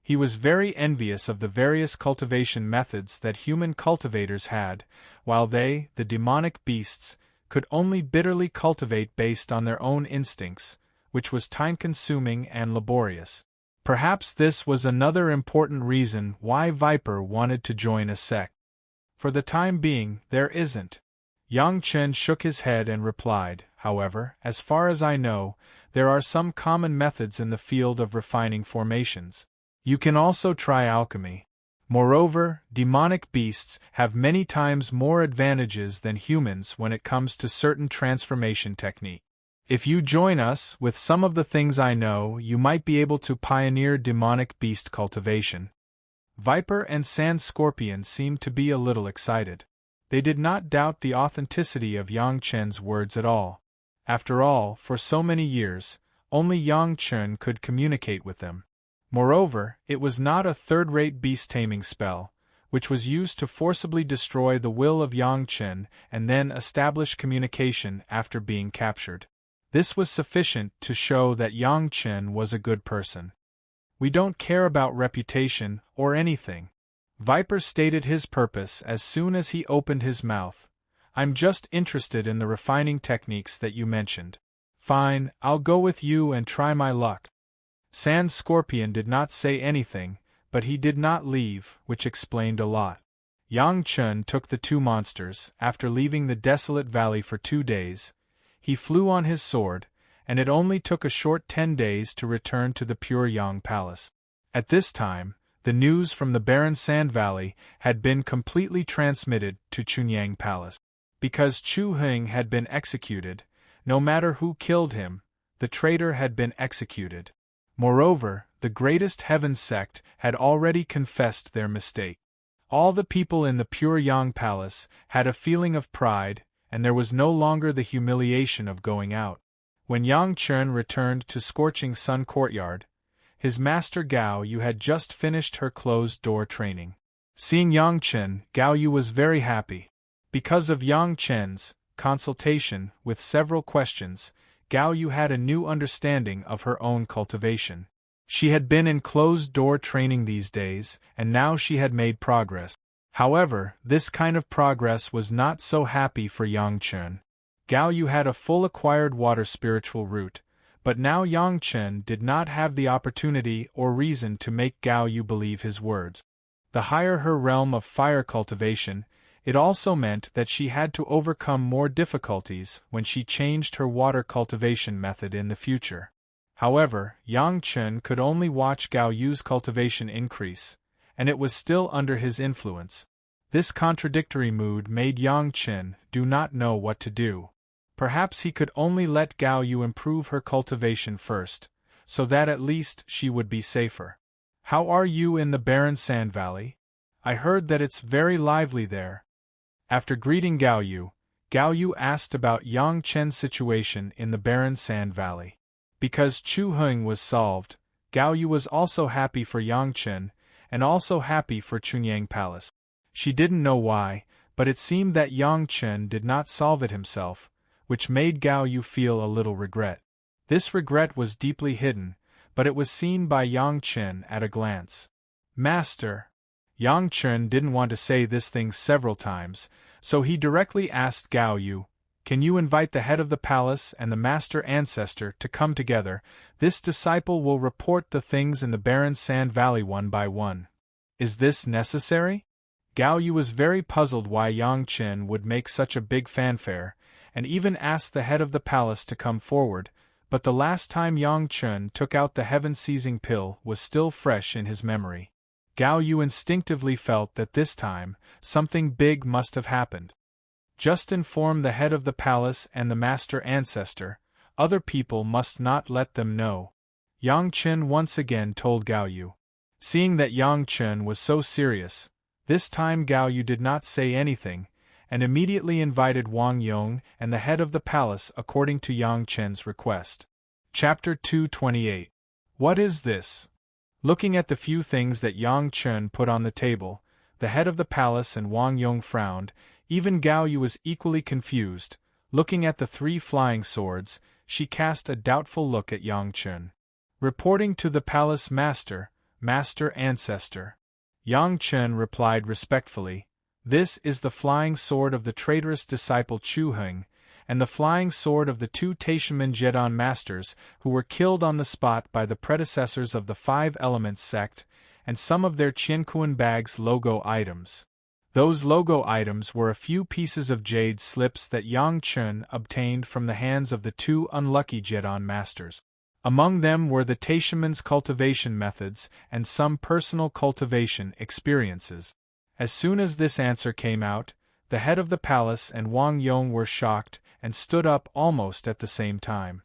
He was very envious of the various cultivation methods that human cultivators had, while they, the demonic beasts, could only bitterly cultivate based on their own instincts, which was time-consuming and laborious. Perhaps this was another important reason why Viper wanted to join a sect. "For the time being, there isn't." Yang Chen shook his head and replied, "However, as far as I know, there are some common methods in the field of refining formations. You can also try alchemy. Moreover, demonic beasts have many times more advantages than humans when it comes to certain transformation technique. If you join us with some of the things I know, you might be able to pioneer demonic beast cultivation." Viper and Sand Scorpion seemed to be a little excited. They did not doubt the authenticity of Yang Chen's words at all. After all, for so many years, only Yang Chen could communicate with them. Moreover, it was not a third-rate beast-taming spell, which was used to forcibly destroy the will of Yang Chen and then establish communication after being captured. This was sufficient to show that Yang Chen was a good person. "We don't care about reputation or anything." Viper stated his purpose as soon as he opened his mouth. "I'm just interested in the refining techniques that you mentioned." "Fine, I'll go with you and try my luck." Sand Scorpion did not say anything, but he did not leave, which explained a lot. Yang Chen took the two monsters. After leaving the desolate valley for 2 days, he flew on his sword, and it only took a short 10 days to return to the pure Yang Palace. At this time, the news from the barren Sand Valley had been completely transmitted to Chunyang Palace. Because Chu Heng had been executed, no matter who killed him, the traitor had been executed. Moreover, the greatest heaven sect had already confessed their mistake. All the people in the pure Yang Palace had a feeling of pride, and there was no longer the humiliation of going out. When Yang Chen returned to Scorching Sun Courtyard, his master Gao Yu had just finished her closed-door training. Seeing Yang Chen, Gao Yu was very happy. Because of Yang Chen's consultation with several questions, Gao Yu had a new understanding of her own cultivation. She had been in closed-door training these days, and now she had made progress. However, this kind of progress was not so happy for Yang Chen. Gao Yu had a full acquired water spiritual root, but now Yang Chen did not have the opportunity or reason to make Gao Yu believe his words. The higher her realm of fire cultivation, it also meant that she had to overcome more difficulties when she changed her water cultivation method in the future. However, Yang Chen could only watch Gao Yu's cultivation increase, and it was still under his influence. This contradictory mood made Yang Chen do not know what to do. Perhaps he could only let Gao Yu improve her cultivation first, so that at least she would be safer. How are you in the barren sand valley? I heard that it's very lively there. After greeting Gao Yu asked about Yang Chen's situation in the barren sand valley. Because Chu Heng was solved, Gao Yu was also happy for Yang Chen, and also happy for Chunyang Palace. She didn't know why, but it seemed that Yang Chen did not solve it himself, which made Gao Yu feel a little regret. This regret was deeply hidden, but it was seen by Yang Chen at a glance. Master! Yang Chen didn't want to say this thing several times, so he directly asked Gao Yu, "Can you invite the head of the palace and the master ancestor to come together? This disciple will report the things in the barren sand valley one by one." Is this necessary? Gao Yu was very puzzled why Yang Chen would make such a big fanfare, and even asked the head of the palace to come forward, but the last time Yang Chen took out the heaven-seizing pill was still fresh in his memory. Gao Yu instinctively felt that this time, something big must have happened. Just inform the head of the palace and the master ancestor, other people must not let them know. Yang Chen once again told Gao Yu. Seeing that Yang Chen was so serious, this time Gao Yu did not say anything, and immediately invited Wang Yong and the head of the palace according to Yang Chen's request. Chapter 228. What is this? Looking at the few things that Yang Chen put on the table, the head of the palace and Wang Yong frowned. Even Gao Yu was equally confused. Looking at the 3 flying swords, she cast a doubtful look at Yang Chen. Reporting to the palace master ancestor. Yang Chen replied respectfully, "This is the flying sword of the traitorous disciple Chu Heng, and the flying sword of the 2 Taishaman Jedon masters who were killed on the spot by the predecessors of the 5 Elements sect, and some of their Qiankuan bag's logo items." Those logo items were a few pieces of jade slips that Yang Chen obtained from the hands of the 2 unlucky Jedon masters. Among them were the Taishaman's cultivation methods and some personal cultivation experiences. As soon as this answer came out, the head of the palace and Wang Yong were shocked and stood up almost at the same time.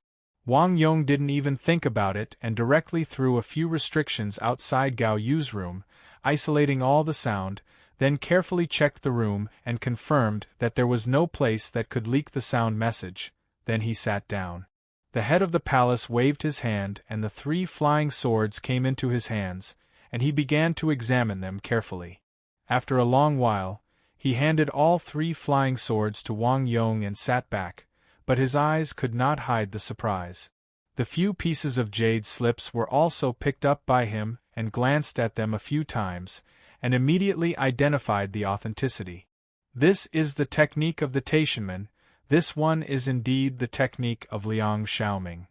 Wang Yong didn't even think about it and directly threw a few restrictions outside Gao Yu's room, isolating all the sound, then carefully checked the room and confirmed that there was no place that could leak the sound message. Then he sat down. The head of the palace waved his hand and the 3 flying swords came into his hands, and he began to examine them carefully. After a long while, he handed all 3 flying swords to Wang Yong and sat back, but his eyes could not hide the surprise. The few pieces of jade slips were also picked up by him and glanced at them a few times, and immediately identified the authenticity. This is the technique of the Taishaman. This one is indeed the technique of Liang Xiaoming.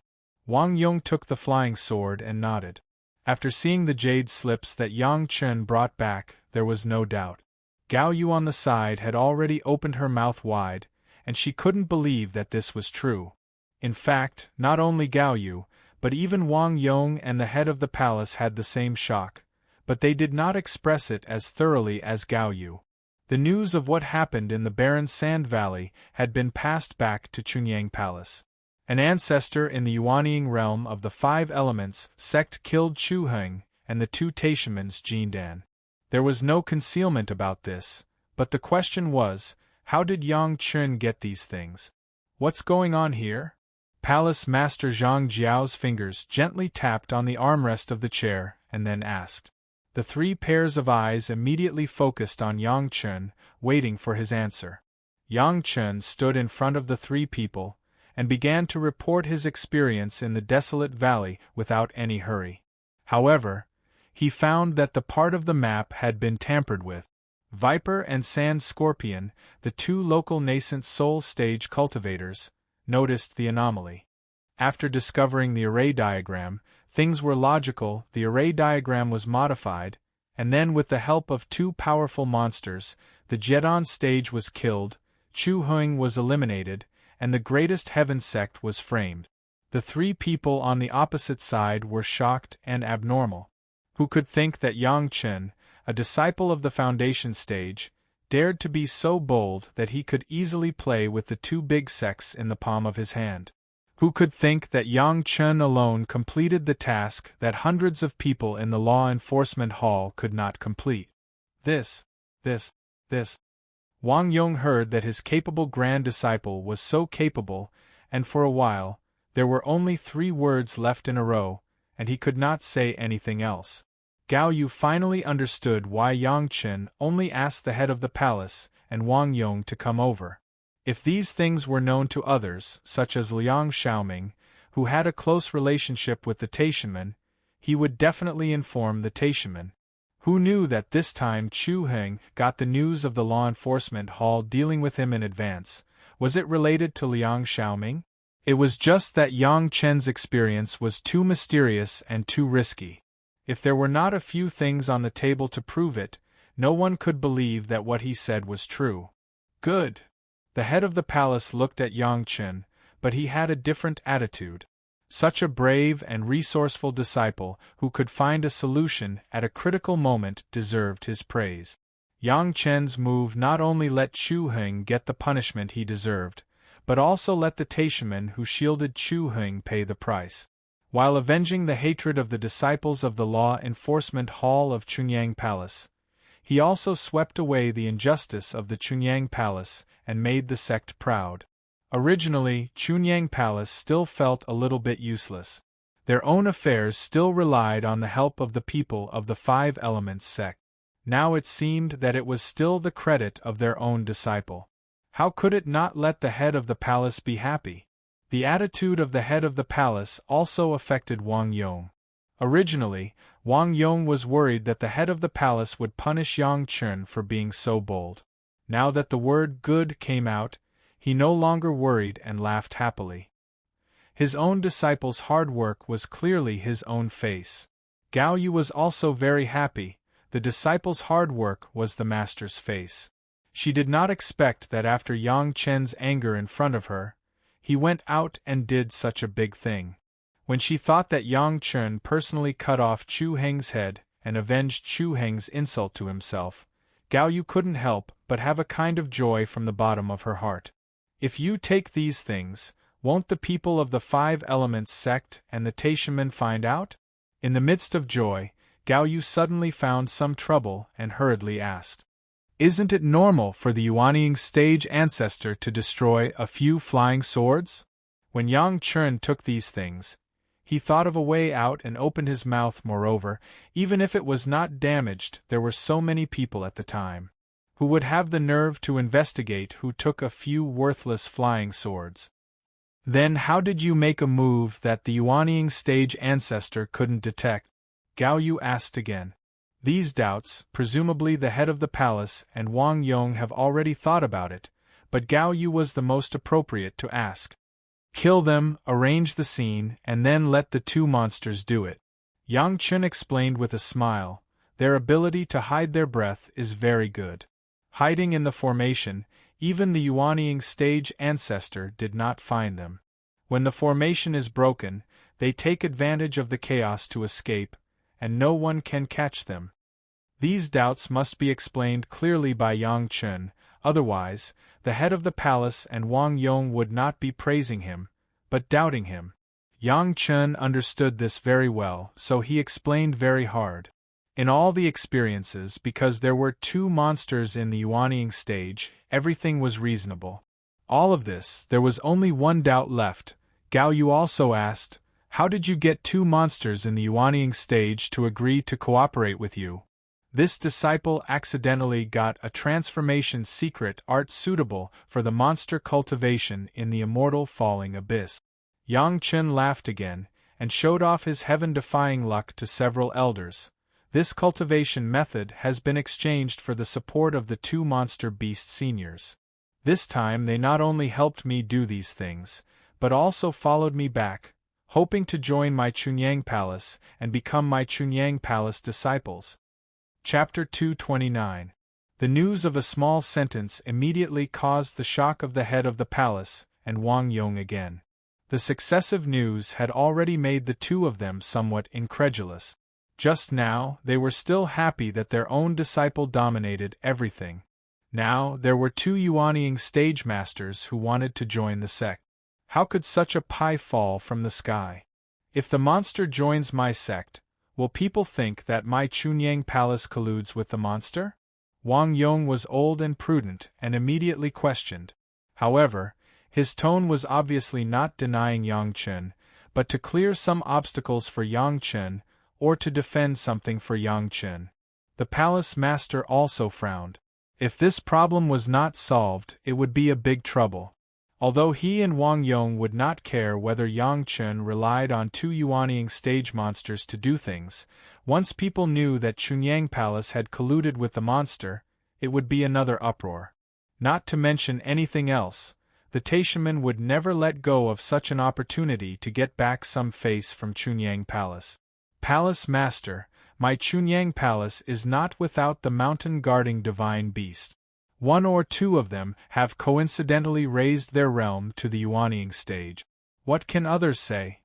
Wang Yong took the flying sword and nodded. After seeing the jade slips that Yang Chen brought back, there was no doubt. Gao Yu on the side had already opened her mouth wide, and she couldn't believe that this was true. In fact, not only Gao Yu, but even Wang Yong and the head of the palace had the same shock, but they did not express it as thoroughly as Gao Yu. The news of what happened in the barren sand valley had been passed back to Chunyang Palace. An ancestor in the Yuanying realm of the 5 Elements sect killed Chu Heng and the 2 Taishamans Jindan. There was no concealment about this, but the question was, how did Yang Chen get these things? What's going on here? Palace Master Zhang Jiao's fingers gently tapped on the armrest of the chair and then asked. The 3 pairs of eyes immediately focused on Yang Chen, waiting for his answer. Yang Chen stood in front of the 3 people, and began to report his experience in the desolate valley without any hurry. However, he found that the part of the map had been tampered with. Viper and Sand Scorpion, the two local nascent soul stage cultivators, noticed the anomaly. After discovering the array diagram, things were logical. The array diagram was modified, and then with the help of two powerful monsters, the Jedon stage was killed, Chu Huang was eliminated, and the Greatest Heaven sect was framed. The three people on the opposite side were shocked and abnormal. Who could think that Yang Chen, a disciple of the Foundation stage, dared to be so bold that he could easily play with the two big sects in the palm of his hand? Who could think that Yang Chen alone completed the task that hundreds of people in the law enforcement hall could not complete? This. Wang Yong heard that his capable grand disciple was so capable, and for a while, there were only 3 words left in a row, and he could not say anything else. Gao Yu finally understood why Yang Chen only asked the head of the palace and Wang Yong to come over. If these things were known to others, such as Liang Xiaoming, who had a close relationship with the Taishanmen, he would definitely inform the Taishanmen. Who knew that this time Chu Heng got the news of the law enforcement hall dealing with him in advance? Was it related to Liang Xiaoming? It was just that Yang Chen's experience was too mysterious and too risky. If there were not a few things on the table to prove it, no one could believe that what he said was true. Good. The head of the palace looked at Yang Chen, but he had a different attitude. Such a brave and resourceful disciple who could find a solution at a critical moment deserved his praise. Yang Chen's move not only let Chu Heng get the punishment he deserved, but also let the Taishanmen who shielded Chu Heng pay the price. While avenging the hatred of the disciples of the Law Enforcement Hall of Chunyang Palace, he also swept away the injustice of the Chunyang Palace and made the sect proud. Originally, Chunyang Palace still felt a little bit useless. Their own affairs still relied on the help of the people of the Five Elements sect. Now it seemed that it was still the credit of their own disciple. How could it not let the head of the palace be happy? The attitude of the head of the palace also affected Wang Yong. Originally, Wang Yong was worried that the head of the palace would punish Yang Chen for being so bold. Now that the word good came out, he no longer worried and laughed happily. His own disciple's hard work was clearly his own face. Gao Yu was also very happy. The disciple's hard work was the master's face. She did not expect that after Yang Chen's anger in front of her, he went out and did such a big thing. When she thought that Yang Chen personally cut off Chu Heng's head and avenged Chu Heng's insult to himself, Gao Yu couldn't help but have a kind of joy from the bottom of her heart. If you take these things, won't the people of the Five Elements sect and the Taishanmen find out? In the midst of joy, Gao Yu suddenly found some trouble and hurriedly asked, "Isn't it normal for the Yuanying stage ancestor to destroy a few flying swords?" When Yang Chen took these things, he thought of a way out and opened his mouth. Moreover, even if it was not damaged, there were so many people at the time who would have the nerve to investigate who took a few worthless flying swords. Then how did you make a move that the Yuanying stage ancestor couldn't detect? Gao Yu asked again. These doubts, presumably the head of the palace and Wang Yong have already thought about it, but Gao Yu was the most appropriate to ask. Kill them, arrange the scene, and then let the two monsters do it. Yang Chen explained with a smile. Their ability to hide their breath is very good. Hiding in the formation, even the Yuanying stage ancestor did not find them. When the formation is broken, they take advantage of the chaos to escape, and no one can catch them. These doubts must be explained clearly by Yang Chen, otherwise, the head of the palace and Wang Yong would not be praising him, but doubting him. Yang Chen understood this very well, so he explained very hard. In all the experiences, because there were two monsters in the Yuanying stage, everything was reasonable. All of this, there was only one doubt left. Gao Yu also asked, how did you get two monsters in the Yuanying stage to agree to cooperate with you? This disciple accidentally got a transformation secret art suitable for the monster cultivation in the Immortal Falling Abyss. Yang Chen laughed again, and showed off his heaven-defying luck to several elders. This cultivation method has been exchanged for the support of the two monster beast seniors. This time they not only helped me do these things, but also followed me back, hoping to join my Chunyang Palace and become my Chunyang Palace disciples. Chapter 229. The news of a small sentence immediately caused the shock of the head of the palace, and Wang Yong again. The successive news had already made the two of them somewhat incredulous. Just now, they were still happy that their own disciple dominated everything. Now, there were two Yuanying stage masters who wanted to join the sect. How could such a pie fall from the sky? If the monster joins my sect, will people think that my Chunyang Palace colludes with the monster? Wang Yong was old and prudent and immediately questioned. However, his tone was obviously not denying Yang Chen, but to clear some obstacles for Yang Chen, or to defend something for Yang Chen. The palace master also frowned. If this problem was not solved, it would be a big trouble. Although he and Wang Yong would not care whether Yang Chen relied on two Yuanying stage monsters to do things, once people knew that Chunyang Palace had colluded with the monster, it would be another uproar. Not to mention anything else, the Taishaman would never let go of such an opportunity to get back some face from Chunyang Palace. Palace Master, my Chunyang Palace is not without the mountain-guarding divine beast. One or two of them have coincidentally raised their realm to the Yuanying stage. What can others say?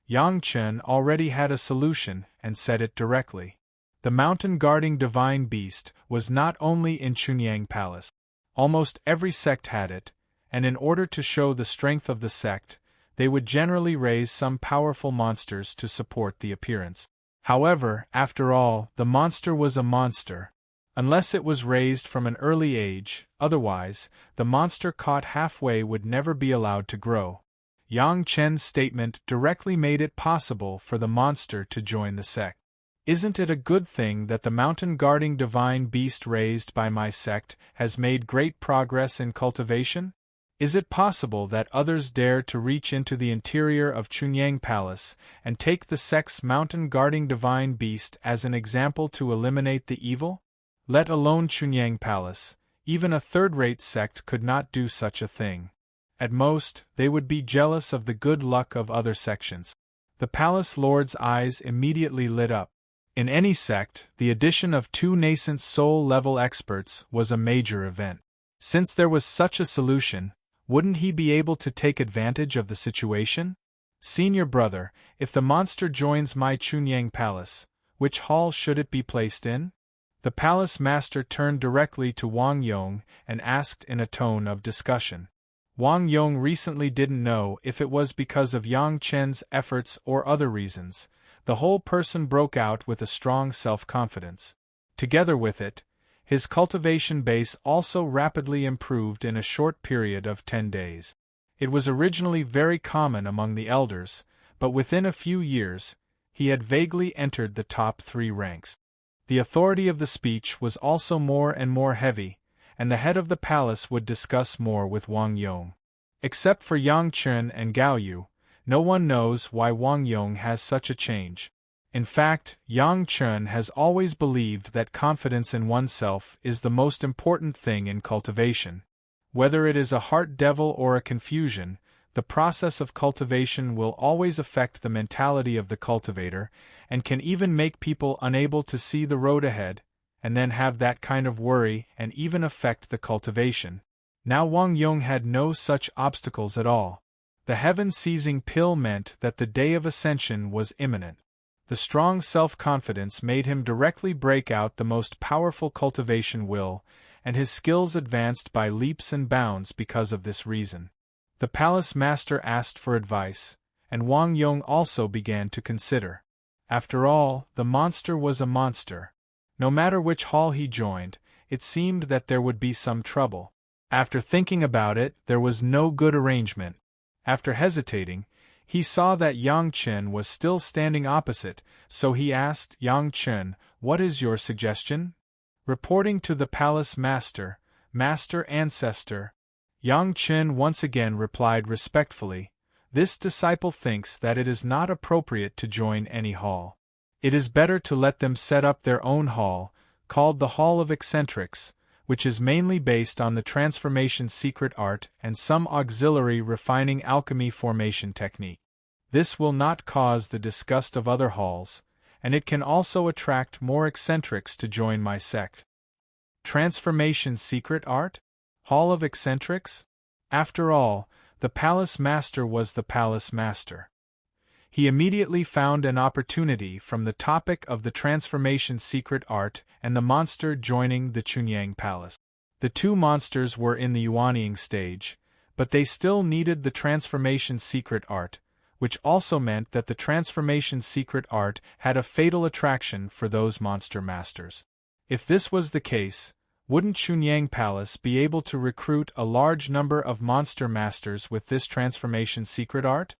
Yang Chen already had a solution and said it directly. The mountain-guarding divine beast was not only in Chunyang Palace. Almost every sect had it, and in order to show the strength of the sect, they would generally raise some powerful monsters to support the appearance. However, after all, the monster was a monster. Unless it was raised from an early age, otherwise, the monster caught halfway would never be allowed to grow. Yang Chen's statement directly made it possible for the monster to join the sect. Isn't it a good thing that the mountain-guarding divine beast raised by my sect has made great progress in cultivation? Is it possible that others dare to reach into the interior of Chunyang Palace and take the sect's mountain-guarding divine beast as an example to eliminate the evil? Let alone Chunyang Palace, even a third-rate sect could not do such a thing. At most, they would be jealous of the good luck of other sections. The palace lord's eyes immediately lit up. In any sect, the addition of two nascent soul-level experts was a major event. Since there was such a solution, wouldn't he be able to take advantage of the situation? Senior brother, if the monster joins my Chunyang Palace, which hall should it be placed in? The palace master turned directly to Wang Yong and asked in a tone of discussion. Wang Yong recently didn't know if it was because of Yang Chen's efforts or other reasons. The whole person broke out with a strong self-confidence. Together with it, his cultivation base also rapidly improved in a short period of 10 days. It was originally very common among the elders, but within a few years, he had vaguely entered the top 3 ranks. The authority of the speech was also more and more heavy, and the head of the palace would discuss more with Wang Yong. Except for Yang Chen and Gao Yu, no one knows why Wang Yong has such a change. In fact, Yang Chen has always believed that confidence in oneself is the most important thing in cultivation. Whether it is a heart devil or a confusion, the process of cultivation will always affect the mentality of the cultivator, and can even make people unable to see the road ahead, and then have that kind of worry and even affect the cultivation. Now Wang Yong had no such obstacles at all. The heaven-seizing pill meant that the day of ascension was imminent. The strong self-confidence made him directly break out the most powerful cultivation will, and his skills advanced by leaps and bounds because of this reason. The palace master asked for advice, and Wang Yong also began to consider. After all, the monster was a monster. No matter which hall he joined, it seemed that there would be some trouble. After thinking about it, there was no good arrangement. After hesitating, he saw that Yang Chen was still standing opposite, so he asked Yang Chen, "What is your suggestion?" Reporting to the palace master, "Master Ancestor," Yang Chen once again replied respectfully, This disciple thinks that it is not appropriate to join any hall. It is better to let them set up their own hall, called the Hall of Eccentrics, which is mainly based on the transformation secret art and some auxiliary refining alchemy formation technique. This will not cause the disgust of other halls, and it can also attract more eccentrics to join my sect. Transformation secret art? Hall of Eccentrics? After all, the Palace Master was the Palace Master. He immediately found an opportunity from the topic of the transformation secret art and the monster joining the Chunyang Palace. The two monsters were in the Yuanying stage, but they still needed the transformation secret art, which also meant that the transformation secret art had a fatal attraction for those monster masters. If this was the case, wouldn't Chunyang Palace be able to recruit a large number of monster masters with this transformation secret art?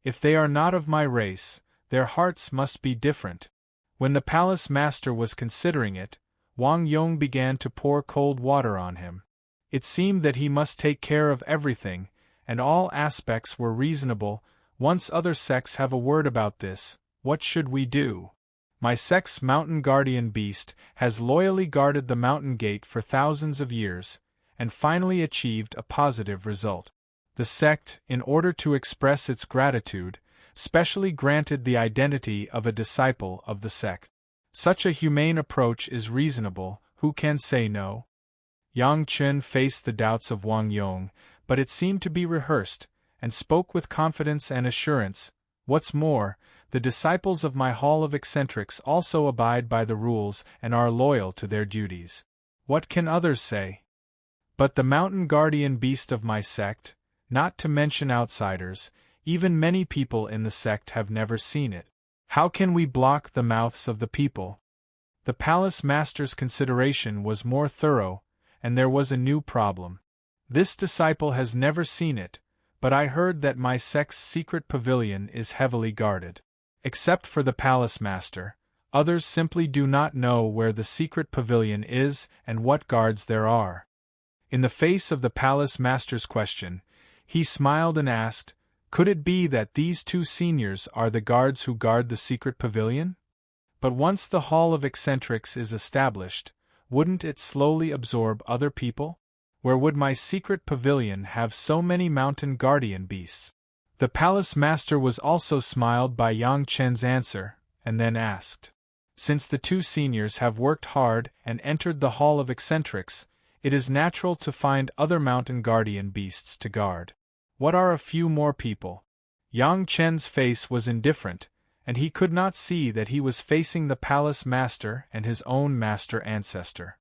If they are not of my race, their hearts must be different. When the palace master was considering it, Wang Yong began to pour cold water on him. It seemed that he must take care of everything, and all aspects were reasonable. Once other sects have a word about this, what should we do? My sect's mountain guardian beast has loyally guarded the mountain gate for thousands of years, and finally achieved a positive result. The sect, in order to express its gratitude, specially granted the identity of a disciple of the sect. Such a humane approach is reasonable, who can say no? Yang Chen faced the doubts of Wang Yong, but it seemed to be rehearsed, and spoke with confidence and assurance. What's more, the disciples of my Hall of Eccentrics also abide by the rules and are loyal to their duties. What can others say? But the mountain guardian beast of my sect, not to mention outsiders, even many people in the sect have never seen it. How can we block the mouths of the people? The palace master's consideration was more thorough, and there was a new problem. This disciple has never seen it, but I heard that my sect's secret pavilion is heavily guarded. Except for the palace master, others simply do not know where the secret pavilion is and what guards there are. In the face of the palace master's question, he smiled and asked, could it be that these two seniors are the guards who guard the secret pavilion? But once the Hall of Eccentrics is established, wouldn't it slowly absorb other people? Where would my secret pavilion have so many mountain guardian beasts? The palace master was also smiled by Yang Chen's answer, and then asked, since the two seniors have worked hard and entered the Hall of Eccentrics, it is natural to find other mountain guardian beasts to guard. What are a few more people? Yang Chen's face was indifferent, and he could not see that he was facing the palace master and his own master ancestor.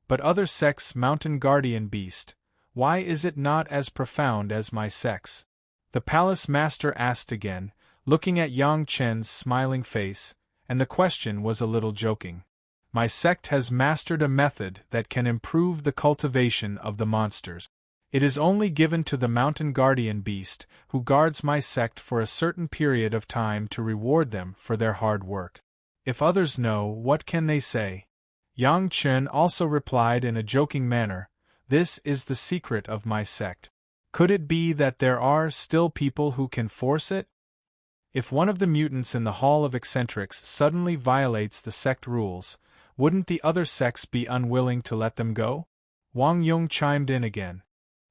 But other sects' mountain guardian beast, why is it not as profound as my sect's? The palace master asked again, looking at Yang Chen's smiling face, and the question was a little joking. My sect has mastered a method that can improve the cultivation of the monsters. It is only given to the mountain guardian beast, who guards my sect for a certain period of time to reward them for their hard work. If others know, what can they say? Yang Chen also replied in a joking manner, this is the secret of my sect. Could it be that there are still people who can force it? If one of the mutants in the Hall of Eccentrics suddenly violates the sect rules, wouldn't the other sects be unwilling to let them go? Wang Yong chimed in again.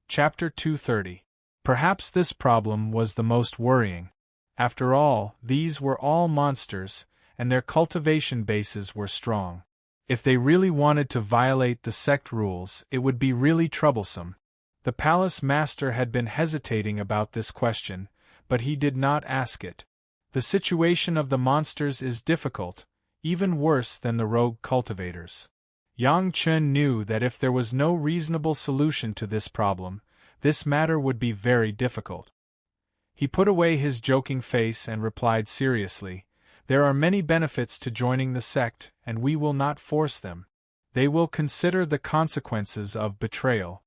Chapter 230. Perhaps this problem was the most worrying. After all, these were all monsters, and their cultivation bases were strong. If they really wanted to violate the sect rules, it would be really troublesome. The palace master had been hesitating about this question, but he did not ask it. The situation of the monsters is difficult, even worse than the rogue cultivators. Yang Chen knew that if there was no reasonable solution to this problem, this matter would be very difficult. He put away his joking face and replied seriously, there are many benefits to joining the sect, and we will not force them. They will consider the consequences of betrayal.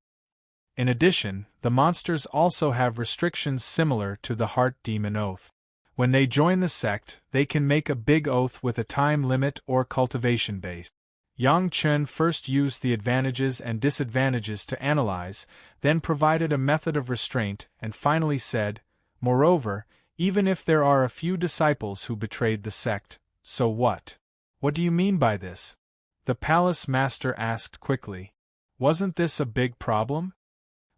In addition, the monsters also have restrictions similar to the heart demon oath. When they join the sect, they can make a big oath with a time limit or cultivation base. Yang Chen first used the advantages and disadvantages to analyze, then provided a method of restraint, and finally said, Moreover, even if there are a few disciples who betrayed the sect, so what? What do you mean by this? The palace master asked quickly. Wasn't this a big problem?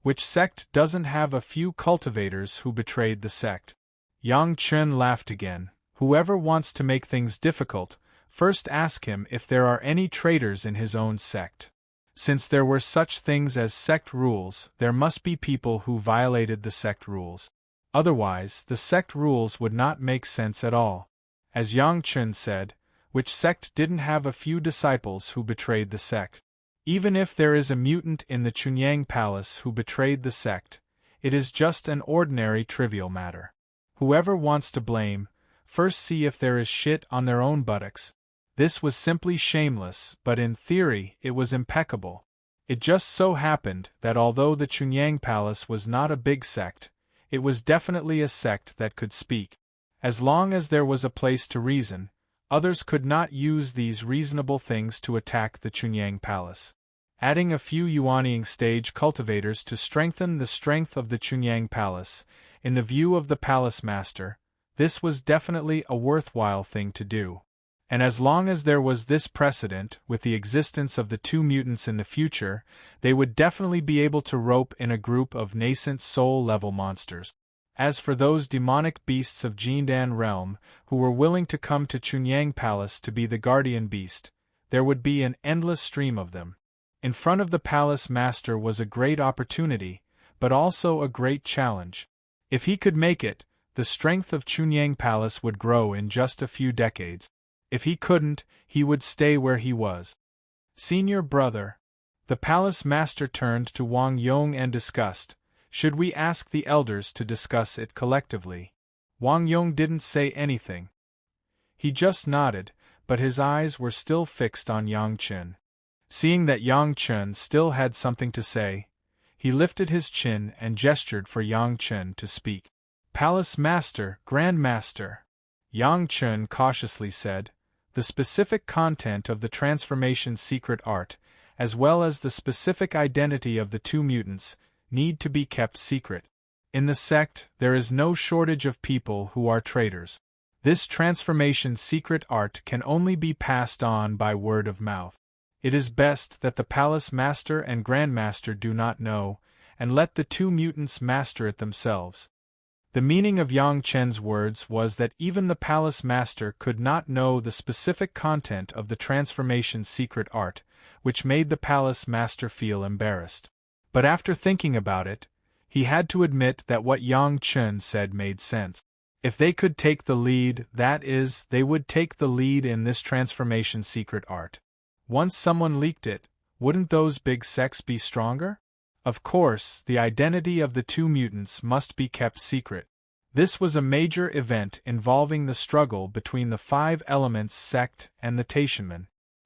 Which sect doesn't have a few cultivators who betrayed the sect? Yang Chen laughed again. Whoever wants to make things difficult, first ask him if there are any traitors in his own sect. Since there were such things as sect rules, there must be people who violated the sect rules. Otherwise, the sect rules would not make sense at all. As Yang Chen said, which sect didn't have a few disciples who betrayed the sect? Even if there is a mutant in the Chunyang Palace who betrayed the sect, it is just an ordinary trivial matter. Whoever wants to blame, first see if there is shit on their own buttocks. This was simply shameless, but in theory it was impeccable. It just so happened that although the Chunyang Palace was not a big sect, it was definitely a sect that could speak. As long as there was a place to reason, others could not use these reasonable things to attack the Chunyang Palace. Adding a few Yuanying stage cultivators to strengthen the strength of the Chunyang Palace, in the view of the palace master, this was definitely a worthwhile thing to do. And as long as there was this precedent, with the existence of the two mutants in the future, they would definitely be able to rope in a group of nascent soul-level monsters. As for those demonic beasts of Jindan realm, who were willing to come to Chunyang Palace to be the guardian beast, there would be an endless stream of them. In front of the palace master was a great opportunity, but also a great challenge. If he could make it, the strength of Chunyang Palace would grow in just a few decades. If he couldn't, he would stay where he was. Senior brother. The palace master turned to Wang Yong and discussed, should we ask the elders to discuss it collectively? Wang Yong didn't say anything. He just nodded, but his eyes were still fixed on Yang Chen. Seeing that Yang Chen still had something to say, he lifted his chin and gestured for Yang Chen to speak. Palace Master, Grand Master, Yang Chen cautiously said, the specific content of the transformation secret art, as well as the specific identity of the two mutants, need to be kept secret. In the sect, there is no shortage of people who are traitors. This transformation secret art can only be passed on by word of mouth. It is best that the Palace Master and Grandmaster do not know, and let the two mutants master it themselves. The meaning of Yang Chen's words was that even the Palace Master could not know the specific content of the transformation secret art, which made the Palace Master feel embarrassed. But after thinking about it, he had to admit that what Yang Chen said made sense. If they could take the lead, that is, they would take the lead in this transformation secret art. Once someone leaked it, wouldn't those big sects be stronger? Of course, the identity of the two mutants must be kept secret. This was a major event involving the struggle between the Five Elements sect and the Taishanmen.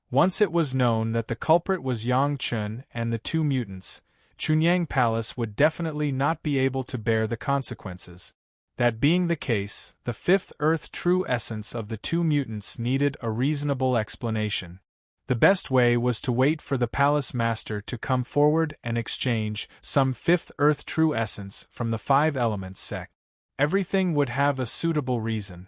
Once it was known that the culprit was Yang Chen and the two mutants, Chunyang Palace would definitely not be able to bear the consequences. That being the case, the fifth Earth true essence of the two mutants needed a reasonable explanation. The best way was to wait for the Palace Master to come forward and exchange some fifth Earth true essence from the Five Elements sect. Everything would have a suitable reason.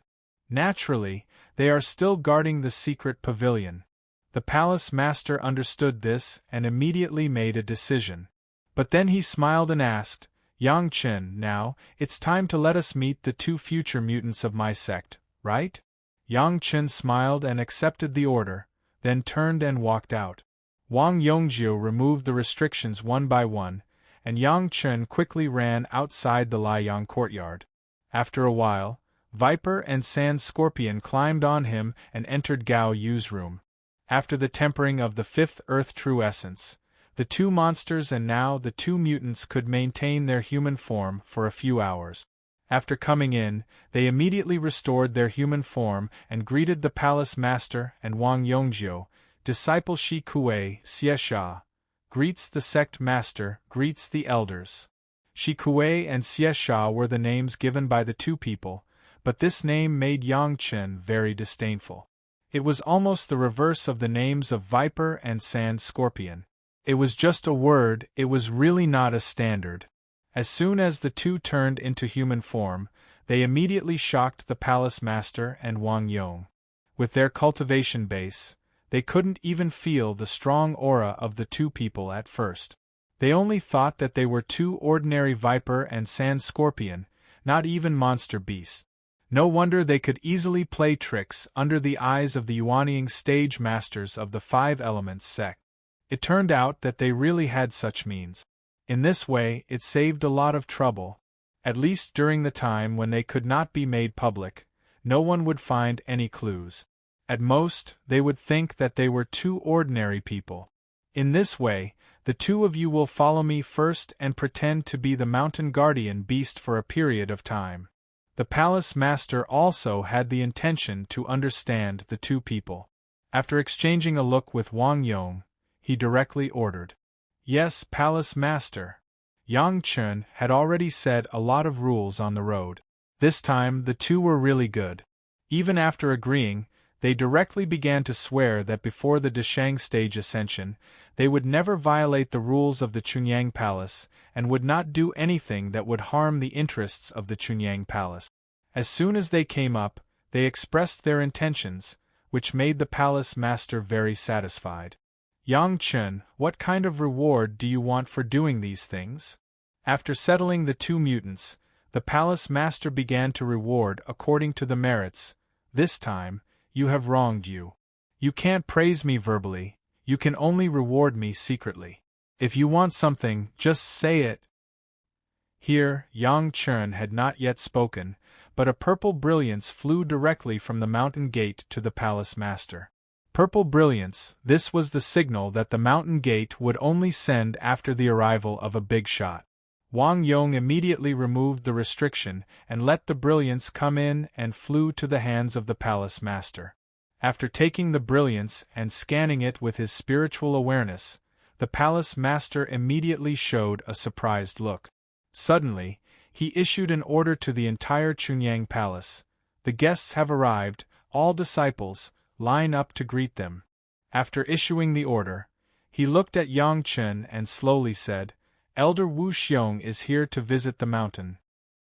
Naturally, they are still guarding the secret pavilion. The Palace Master understood this and immediately made a decision. But then he smiled and asked, Yang Chen, now, it's time to let us meet the two future mutants of my sect, right? Yang Chen smiled and accepted the order, then turned and walked out. Wang Yongjiu removed the restrictions one by one, and Yang Chen quickly ran outside the Liang courtyard. After a while, Viper and Sand Scorpion climbed on him and entered Gao Yu's room. After the tempering of the fifth Earth true essence, the two monsters and now the two mutants could maintain their human form for a few hours. After coming in, they immediately restored their human form and greeted the Palace Master and Wang Yongjiu. Disciple Shi Kuei, Xiesha, greets the sect master, greets the elders. Shi Kuei and Xiesha were the names given by the two people, but this name made Yang Chen very disdainful. It was almost the reverse of the names of Viper and Sand Scorpion. It was just a word, it was really not a standard. As soon as the two turned into human form, they immediately shocked the palace master and Wang Yong. With their cultivation base, they couldn't even feel the strong aura of the two people at first. They only thought that they were two ordinary viper and sand scorpion, not even monster beasts. No wonder they could easily play tricks under the eyes of the Yuanying stage masters of the Five Elements sect. It turned out that they really had such means. In this way, it saved a lot of trouble. At least during the time when they could not be made public, no one would find any clues. At most, they would think that they were two ordinary people. In this way, the two of you will follow me first and pretend to be the mountain guardian beast for a period of time. The palace master also had the intention to understand the two people. After exchanging a look with Wang Yong, he directly ordered, "Yes, palace master." Yang Chun had already said a lot of rules on the road. This time the two were really good. Even after agreeing, they directly began to swear that before the Deshang stage ascension, they would never violate the rules of the Chunyang Palace, and would not do anything that would harm the interests of the Chunyang Palace. As soon as they came up, they expressed their intentions, which made the palace master very satisfied. "Yang Chun, what kind of reward do you want for doing these things?" After settling the two mutants, the palace master began to reward according to the merits. "This time, you have wronged you. You can't praise me verbally, you can only reward me secretly. If you want something, just say it." Here, Yang Chun had not yet spoken, but a purple brilliance flew directly from the mountain gate to the palace master. Purple brilliance, this was the signal that the mountain gate would only send after the arrival of a big shot. Wang Yong immediately removed the restriction and let the brilliance come in and flew to the hands of the palace master. After taking the brilliance and scanning it with his spiritual awareness, the palace master immediately showed a surprised look. Suddenly, he issued an order to the entire Chunyang Palace. "The guests have arrived, all disciples, line up to greet them." After issuing the order, he looked at Yang Chun and slowly said, "Elder Wu Xiong is here to visit the mountain."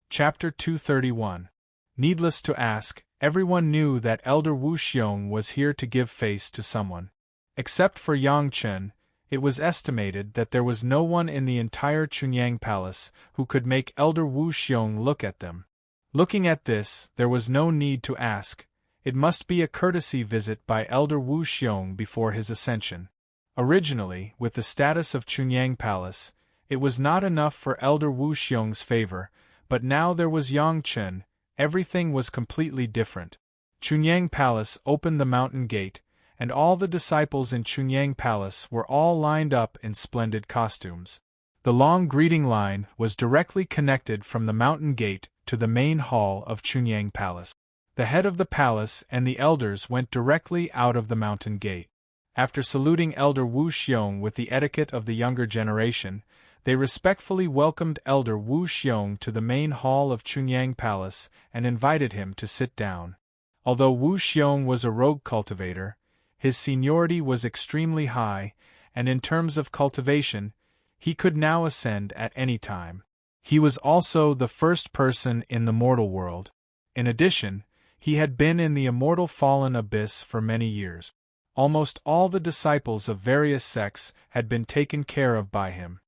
Chapter 231. Needless to ask, everyone knew that Elder Wu Xiong was here to give face to someone. Except for Yang Chun, it was estimated that there was no one in the entire Chunyang Palace who could make Elder Wu Xiong look at them. Looking at this, there was no need to ask. It must be a courtesy visit by Elder Wu Xiong before his ascension. Originally, with the status of Chunyang Palace, it was not enough for Elder Wu Xiong's favor, but now there was Yang Chun, everything was completely different. Chunyang Palace opened the mountain gate, and all the disciples in Chunyang Palace were all lined up in splendid costumes. The long greeting line was directly connected from the mountain gate to the main hall of Chunyang Palace. The head of the palace and the elders went directly out of the mountain gate. After saluting Elder Wu Xiong with the etiquette of the younger generation, they respectfully welcomed Elder Wu Xiong to the main hall of Chunyang Palace and invited him to sit down. Although Wu Xiong was a rogue cultivator, his seniority was extremely high, and in terms of cultivation, he could now ascend at any time. He was also the first person in the mortal world. In addition, he had been in the immortal fallen abyss for many years. Almost all the disciples of various sects had been taken care of by him.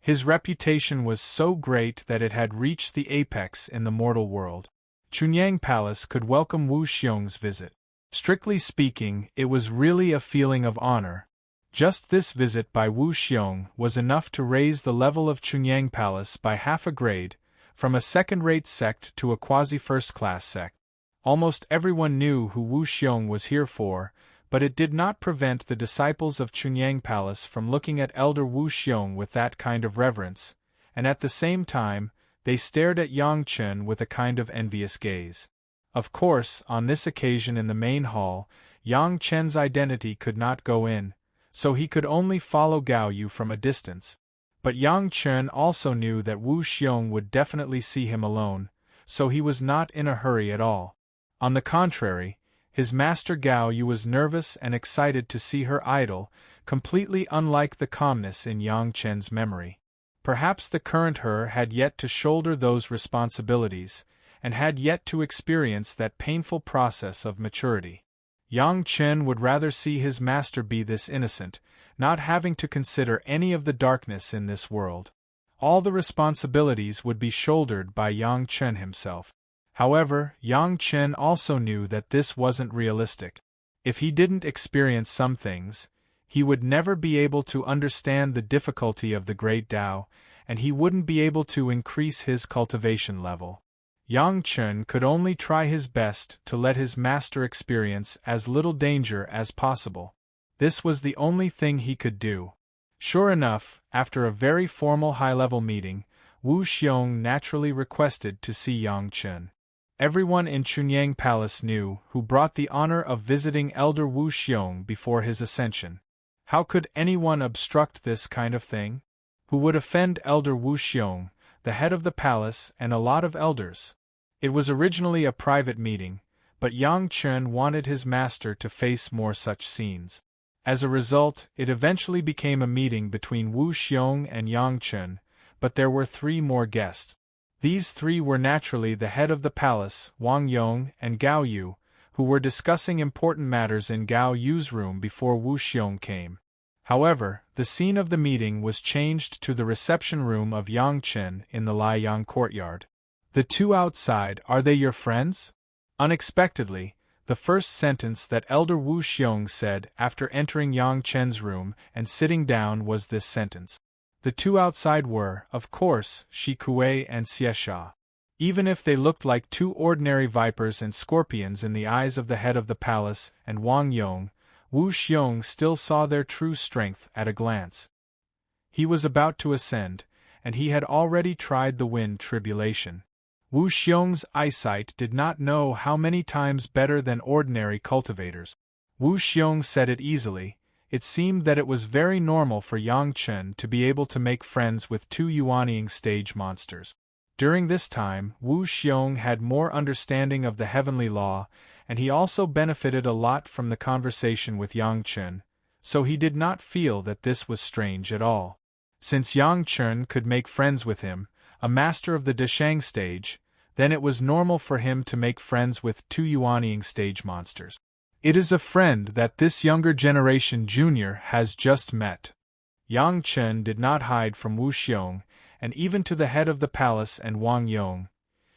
His reputation was so great that it had reached the apex in the mortal world. Chunyang Palace could welcome Wu Xiong's visit. Strictly speaking, it was really a feeling of honor. Just this visit by Wu Xiong was enough to raise the level of Chunyang Palace by half a grade, from a second-rate sect to a quasi-first-class sect. Almost everyone knew who Wu Xiong was here for, but it did not prevent the disciples of Chunyang Palace from looking at Elder Wu Xiong with that kind of reverence, and at the same time, they stared at Yang Chun with a kind of envious gaze. Of course, on this occasion in the main hall, Yang Chen's identity could not go in, so he could only follow Gao Yu from a distance. But Yang Chun also knew that Wu Xiong would definitely see him alone, so he was not in a hurry at all. On the contrary, his master Gao Yu was nervous and excited to see her idol, completely unlike the calmness in Yang Chen's memory. Perhaps the current her had yet to shoulder those responsibilities, and had yet to experience that painful process of maturity. Yang Chen would rather see his master be this innocent, not having to consider any of the darkness in this world. All the responsibilities would be shouldered by Yang Chen himself. However, Yang Chen also knew that this wasn't realistic. If he didn't experience some things, he would never be able to understand the difficulty of the Great Tao, and he wouldn't be able to increase his cultivation level. Yang Chen could only try his best to let his master experience as little danger as possible. This was the only thing he could do. Sure enough, after a very formal high-level meeting, Wu Xiong naturally requested to see Yang Chen. Everyone in Chunyang Palace knew who brought the honor of visiting Elder Wu Xiong before his ascension. How could anyone obstruct this kind of thing? Who would offend Elder Wu Xiong, the head of the palace, and a lot of elders? It was originally a private meeting, but Yang Chen wanted his master to face more such scenes. As a result, it eventually became a meeting between Wu Xiong and Yang Chen, but there were 3 more guests. These 3 were naturally the head of the palace, Wang Yong, and Gao Yu, who were discussing important matters in Gao Yu's room before Wu Xiong came. However, the scene of the meeting was changed to the reception room of Yang Chen in the Liang courtyard. The 2 outside, are they your friends? Unexpectedly, the first sentence that Elder Wu Xiong said after entering Yang Chen's room and sitting down was this sentence. The 2 outside were, of course, Shi Kuei and Xie Sha. Even if they looked like 2 ordinary vipers and scorpions in the eyes of the head of the palace and Wang Yong, Wu Xiong still saw their true strength at a glance. He was about to ascend, and he had already tried the wind tribulation. Wu Xiong's eyesight did not know how many times better than ordinary cultivators. Wu Xiong said it easily. It seemed that it was very normal for Yang Chen to be able to make friends with 2 Yuanying stage monsters. During this time, Wu Xiong had more understanding of the heavenly law, and he also benefited a lot from the conversation with Yang Chen, so he did not feel that this was strange at all. Since Yang Chen could make friends with him, a master of the Deshang stage, then it was normal for him to make friends with 2 Yuanying stage monsters. It is a friend that this younger generation junior has just met. Yang Chen did not hide from Wu Xiong, and even to the head of the palace and Wang Yong.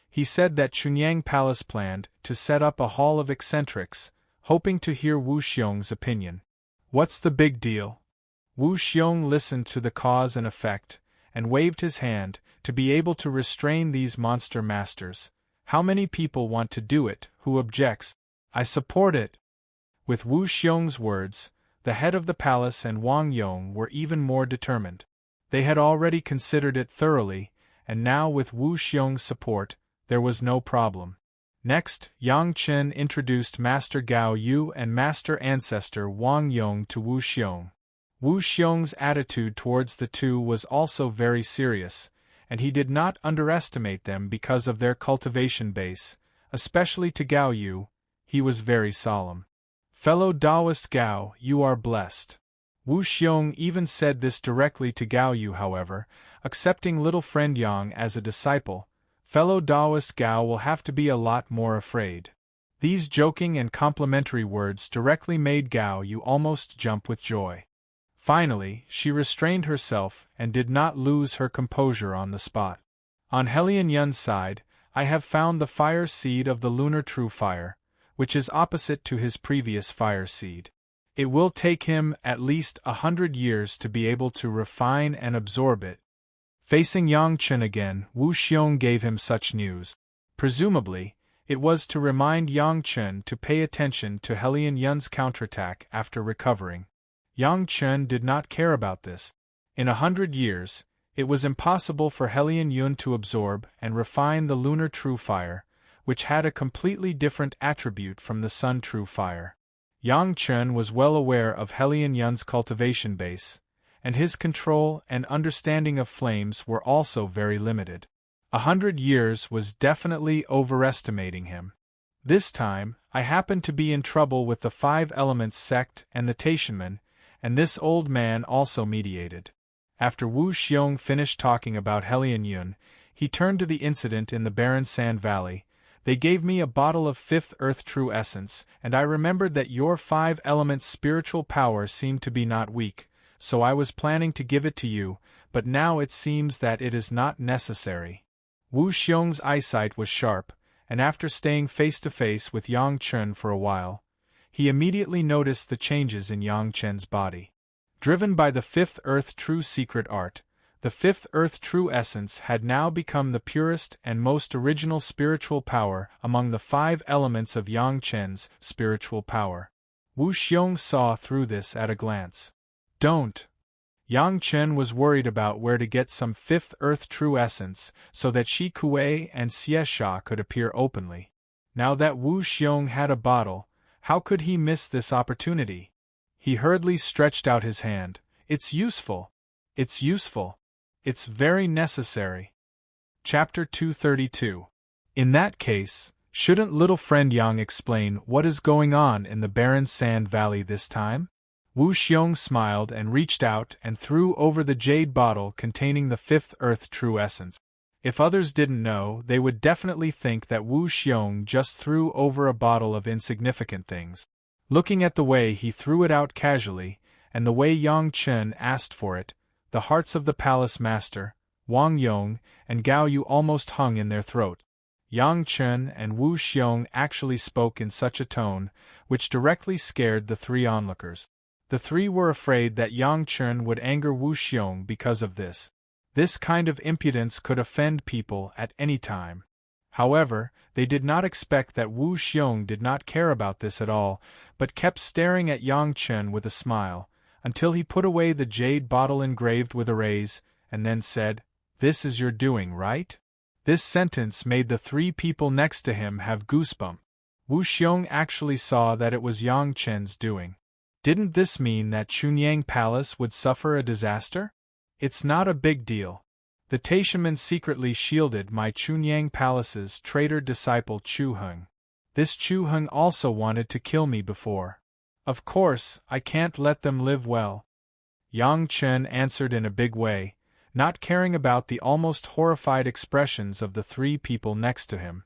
He said that Chunyang Palace planned to set up a hall of eccentrics, hoping to hear Wu Xiong's opinion. What's the big deal? Wu Xiong listened to the cause and effect, and waved his hand, to be able to restrain these monster masters. How many people want to do it? Who objects? I support it. With Wu Xiong's words, the head of the palace and Wang Yong were even more determined. They had already considered it thoroughly, and now with Wu Xiong's support, there was no problem. Next, Yang Chen introduced Master Gao Yu and Master Ancestor Wang Yong to Wu Xiong. Wu Xiong's attitude towards the 2 was also very serious, and he did not underestimate them because of their cultivation base, especially to Gao Yu. He was very solemn. Fellow Taoist Gao, you are blessed. Wu Xiong even said this directly to Gao Yu. However, accepting little friend Yang as a disciple, fellow Taoist Gao will have to be a lot more afraid. These joking and complimentary words directly made Gao Yu almost jump with joy. Finally, she restrained herself and did not lose her composure on the spot. On Helian Yun's side, I have found the fire seed of the lunar true fire, which is opposite to his previous fire seed. It will take him at least 100 years to be able to refine and absorb it. Facing Yang Chen again, Wu Xiong gave him such news. Presumably, it was to remind Yang Chen to pay attention to Helian Yun's counterattack after recovering. Yang Chen did not care about this. In 100 years, it was impossible for Helian Yun to absorb and refine the lunar true fire, which had a completely different attribute from the sun true fire. Yang Chen was well aware of Helian Yun's cultivation base, and his control and understanding of flames were also very limited. 100 years was definitely overestimating him. This time, I happened to be in trouble with the 5 Elements sect and the Taishanmen, and this old man also mediated. After Wu Xiong finished talking about Helian Yun, he turned to the incident in the barren sand valley. They gave me a bottle of fifth earth true essence, and I remembered that your 5 elements spiritual power seemed to be not weak, so I was planning to give it to you, but now it seems that it is not necessary. Wu Xiong's eyesight was sharp, and after staying face to face with Yang Chen for a while, he immediately noticed the changes in Yang Chen's body. Driven by the fifth earth true secret art, the fifth earth true essence had now become the purest and most original spiritual power among the 5 elements of Yang Chen's spiritual power. Wu Xiong saw through this at a glance. Don't. Yang Chen was worried about where to get some fifth earth true essence so that Shi Kuei and Xie Sha could appear openly. Now that Wu Xiong had a bottle, how could he miss this opportunity? He hurriedly stretched out his hand. It's useful. It's useful. It's very necessary. Chapter 232. In that case, shouldn't little friend Yang explain what is going on in the barren sand valley this time? Wu Xiong smiled and reached out and threw over the jade bottle containing the fifth earth true essence. If others didn't know, they would definitely think that Wu Xiong just threw over a bottle of insignificant things. Looking at the way he threw it out casually, and the way Yang Chen asked for it, the hearts of the palace master, Wang Yong, and Gao Yu almost hung in their throat. Yang Chen and Wu Xiong actually spoke in such a tone, which directly scared the 3 onlookers. The 3 were afraid that Yang Chen would anger Wu Xiong because of this. This kind of impudence could offend people at any time. However, they did not expect that Wu Xiong did not care about this at all, but kept staring at Yang Chen with a smile, until he put away the jade bottle engraved with arrays, and then said, "This is your doing, right?" This sentence made the 3 people next to him have goosebumps. Wu Xiong actually saw that it was Yang Chen's doing. Didn't this mean that Chunyang Palace would suffer a disaster? It's not a big deal. The Taishaman secretly shielded my Chunyang Palace's traitor disciple Chu Heng. This Chu Heng also wanted to kill me before. Of course, I can't let them live well. Yang Chen answered in a big way, not caring about the almost horrified expressions of the 3 people next to him.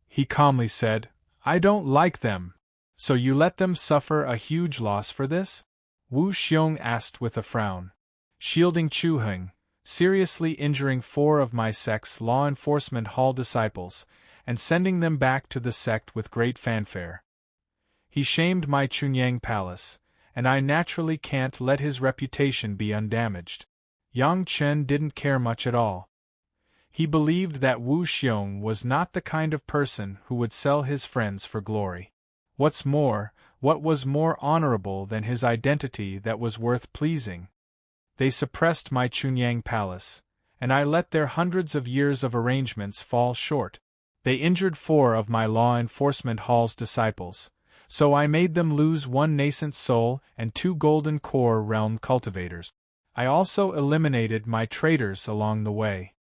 He calmly said, "I don't like them. So you let them suffer a huge loss for this?" Wu Xiong asked with a frown. "Shielding Chu Heng, seriously injuring 4 of my sect's law enforcement hall disciples, and sending them back to the sect with great fanfare. He shamed my Chunyang Palace, and I naturally can't let his reputation be undamaged." Yang Chen didn't care much at all. He believed that Wu Xiong was not the kind of person who would sell his friends for glory. What's more, what was more honorable than his identity that was worth pleasing? They suppressed my Chunyang Palace, and I let their hundreds of years of arrangements fall short. They injured 4 of my law enforcement hall's disciples, so I made them lose 1 nascent soul and 2 golden core realm cultivators. I also eliminated my traitors along the way.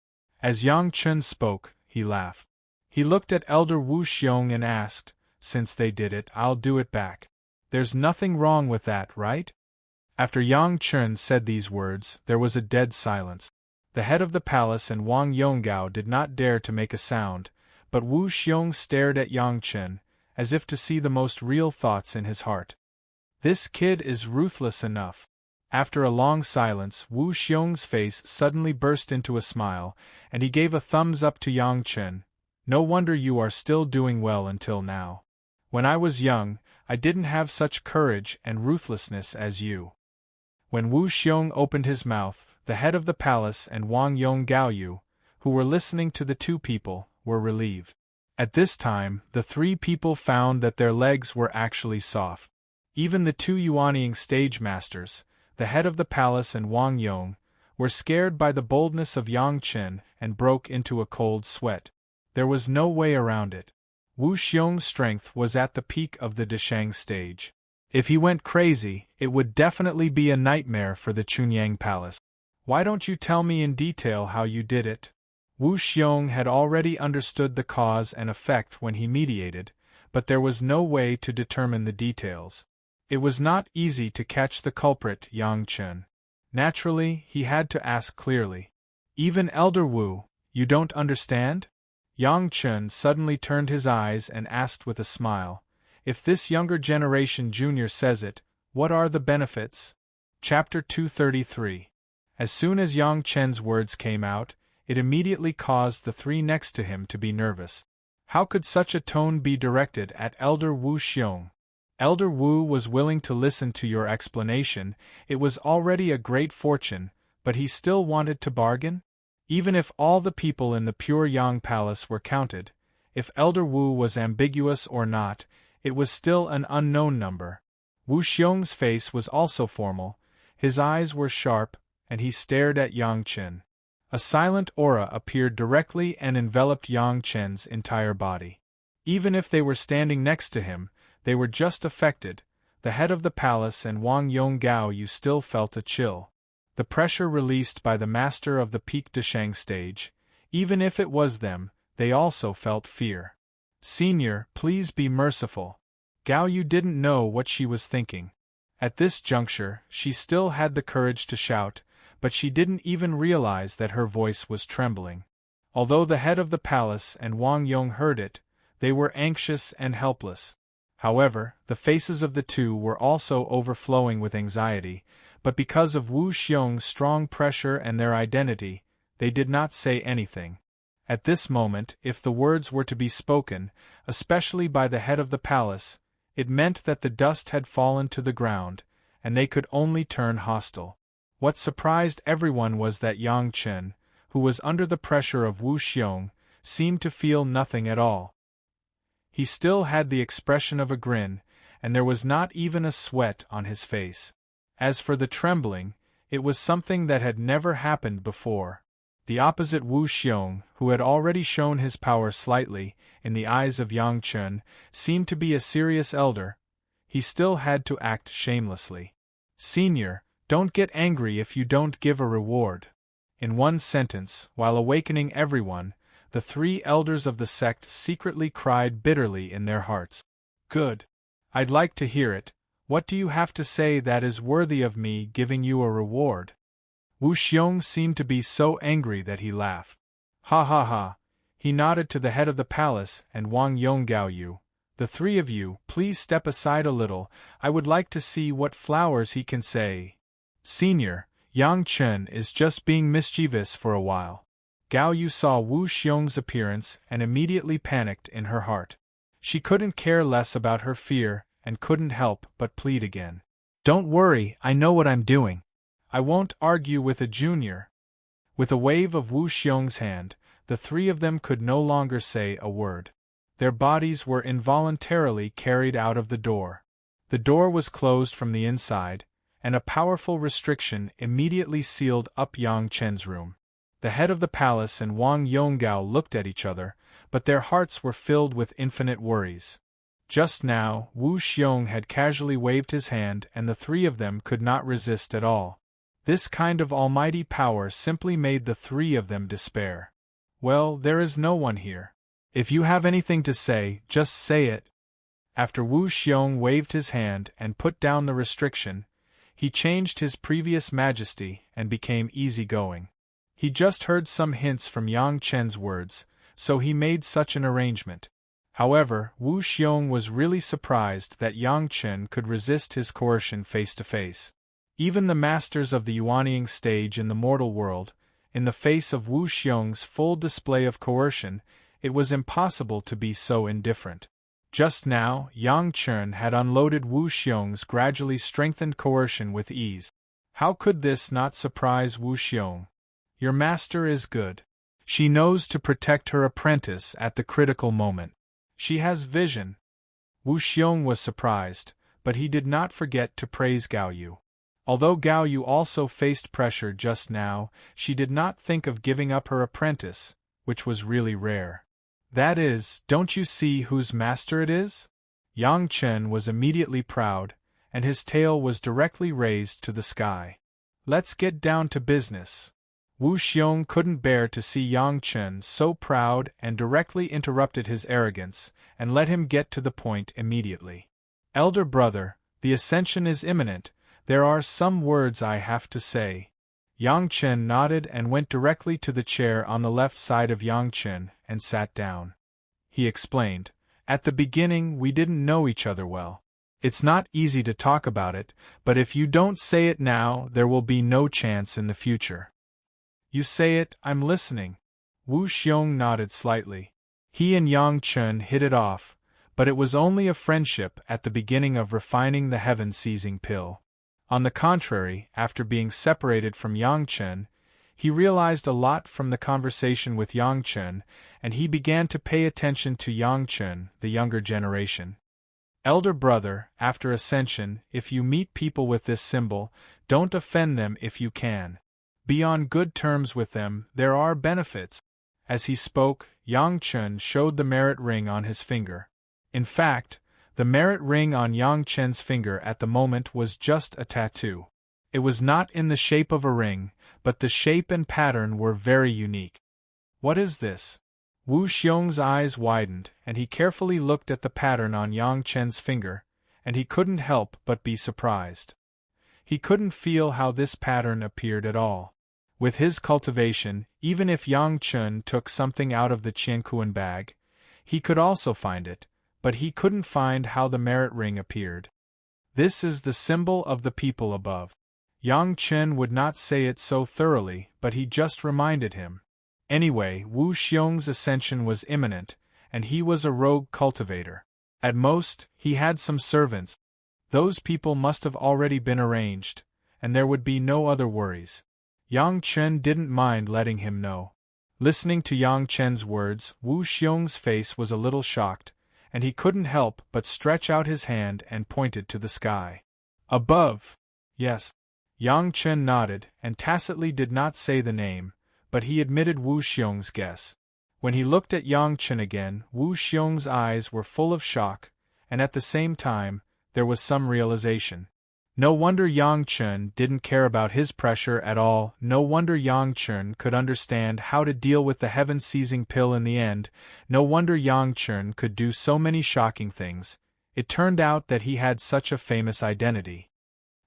As Yang Chen spoke, he laughed. He looked at Elder Wu Xiong and asked, "Since they did it, I'll do it back. There's nothing wrong with that, right?" After Yang Chen said these words, there was a dead silence. The head of the palace and Wang Yonggao did not dare to make a sound, but Wu Xiong stared at Yang Chen, as if to see the most real thoughts in his heart. This kid is ruthless enough. After a long silence, Wu Xiong's face suddenly burst into a smile, and he gave a thumbs up to Yang Chen. "No wonder you are still doing well until now. When I was young, I didn't have such courage and ruthlessness as you." When Wu Xiong opened his mouth, the head of the palace and Wang Yonggao, who were listening to the 2 people, were relieved. At this time, the 3 people found that their legs were actually soft. Even the 2 Yuanying stage masters, the head of the palace and Wang Yong, were scared by the boldness of Yang Chen and broke into a cold sweat. There was no way around it. Wu Xiong's strength was at the peak of the Deshang stage. If he went crazy, it would definitely be a nightmare for the Chunyang Palace. "Why don't you tell me in detail how you did it?" Wu Xiong had already understood the cause and effect when he mediated, but there was no way to determine the details. It was not easy to catch the culprit, Yang Chen. Naturally, he had to ask clearly. Even Elder Wu, you don't understand? Yang Chen suddenly turned his eyes and asked with a smile, if this younger generation junior says it, what are the benefits? Chapter 233. As soon as Yang Chen's words came out, it immediately caused the three next to him to be nervous. How could such a tone be directed at Elder Wu Xiong? Elder Wu was willing to listen to your explanation, it was already a great fortune, but he still wanted to bargain? Even if all the people in the Pure Yang Palace were counted, if Elder Wu was ambiguous or not, it was still an unknown number. Wu Xiong's face was also formal, his eyes were sharp, and he stared at Yang Chen. A silent aura appeared directly and enveloped Yang Chen's entire body. Even if they were standing next to him, they were just affected. The head of the palace and Wang Yonggao you still felt a chill. The pressure released by the master of the Peak Desheng stage, even if it was them, they also felt fear. Senior, please be merciful. Gao Yu didn't know what she was thinking. At this juncture, she still had the courage to shout, but she didn't even realize that her voice was trembling. Although the head of the palace and Wang Yong heard it, they were anxious and helpless. However, the faces of the two were also overflowing with anxiety, but because of Wu Xiong's strong pressure and their identity, they did not say anything. At this moment, if the words were to be spoken, especially by the head of the palace, it meant that the dust had fallen to the ground, and they could only turn hostile. What surprised everyone was that Yang Chen, who was under the pressure of Wu Xiong, seemed to feel nothing at all. He still had the expression of a grin, and there was not even a sweat on his face. As for the trembling, it was something that had never happened before. The opposite Wu Xiong, who had already shown his power slightly, in the eyes of Yang Chen, seemed to be a serious elder. He still had to act shamelessly. Senior, don't get angry if you don't give a reward. In one sentence, while awakening everyone, the three elders of the sect secretly cried bitterly in their hearts. Good. I'd like to hear it. What do you have to say that is worthy of me giving you a reward? Wu Xiong seemed to be so angry that he laughed. Ha ha ha. He nodded to the head of the palace and Wang Yonggao Yu. The three of you, please step aside a little, I would like to see what flowers he can say. Senior, Yang Chen is just being mischievous for a while. Gao Yu saw Wu Xiong's appearance and immediately panicked in her heart. She couldn't care less about her fear and couldn't help but plead again. Don't worry, I know what I'm doing. I won't argue with a junior. With a wave of Wu Xiong's hand, the three of them could no longer say a word. Their bodies were involuntarily carried out of the door. The door was closed from the inside, and a powerful restriction immediately sealed up Yang Chen's room. The head of the palace and Wang Yonggao looked at each other, but their hearts were filled with infinite worries. Just now, Wu Xiong had casually waved his hand and the three of them could not resist at all. This kind of almighty power simply made the three of them despair. Well, there is no one here. If you have anything to say, just say it. After Wu Xiong waved his hand and put down the restriction, he changed his previous majesty and became easygoing. He just heard some hints from Yang Chen's words, so he made such an arrangement. However, Wu Xiong was really surprised that Yang Chen could resist his coercion face to face. Even the masters of the Yuanying stage in the mortal world, in the face of Wu Xiong's full display of coercion, it was impossible to be so indifferent. Just now, Yang Chen had unloaded Wu Xiong's gradually strengthened coercion with ease. How could this not surprise Wu Xiong? Your master is good. She knows to protect her apprentice at the critical moment. She has vision. Wu Xiong was surprised, but he did not forget to praise Gao Yu. Although Gao Yu also faced pressure just now, she did not think of giving up her apprentice, which was really rare. That is, don't you see whose master it is? Yang Chen was immediately proud, and his tail was directly raised to the sky. Let's get down to business. Wu Xiong couldn't bear to see Yang Chen so proud and directly interrupted his arrogance, and let him get to the point immediately. Elder brother, the ascension is imminent, there are some words I have to say. Yang Chen nodded and went directly to the chair on the left side of Yang Chen and sat down. He explained, "At the beginning we didn't know each other well. It's not easy to talk about it, but if you don't say it now, there will be no chance in the future." "You say it, I'm listening." Wu Xiong nodded slightly. He and Yang Chen hit it off, but it was only a friendship at the beginning of refining the heaven-seizing pill. On the contrary, after being separated from Yang Chen, he realized a lot from the conversation with Yang Chen, and he began to pay attention to Yang Chen, the younger generation. "Elder brother, after ascension, if you meet people with this symbol, don't offend them if you can. Be on good terms with them, there are benefits." As he spoke, Yang Chen showed the merit ring on his finger. In fact, the merit ring on Yang Chen's finger at the moment was just a tattoo. It was not in the shape of a ring, but the shape and pattern were very unique. "What is this?" Wu Xiong's eyes widened, and he carefully looked at the pattern on Yang Chen's finger, and he couldn't help but be surprised. He couldn't feel how this pattern appeared at all. With his cultivation, even if Yang Chen took something out of the Qiankuan bag, he could also find it, but he couldn't find how the merit ring appeared. "This is the symbol of the people above." Yang Chen would not say it so thoroughly, but he just reminded him. Anyway, Wu Xiong's ascension was imminent, and he was a rogue cultivator. At most, he had some servants. Those people must have already been arranged, and there would be no other worries. Yang Chen didn't mind letting him know. Listening to Yang Chen's words, Wu Xiong's face was a little shocked, and he couldn't help but stretch out his hand and pointed to the sky. "Above." "Yes." Yang Chen nodded, and tacitly did not say the name, but he admitted Wu Xiong's guess. When he looked at Yang Chen again, Wu Xiong's eyes were full of shock, and at the same time, there was some realization. No wonder Yang Chen didn't care about his pressure at all, no wonder Yang Chen could understand how to deal with the heaven-seizing pill in the end, no wonder Yang Chen could do so many shocking things. It turned out that he had such a famous identity.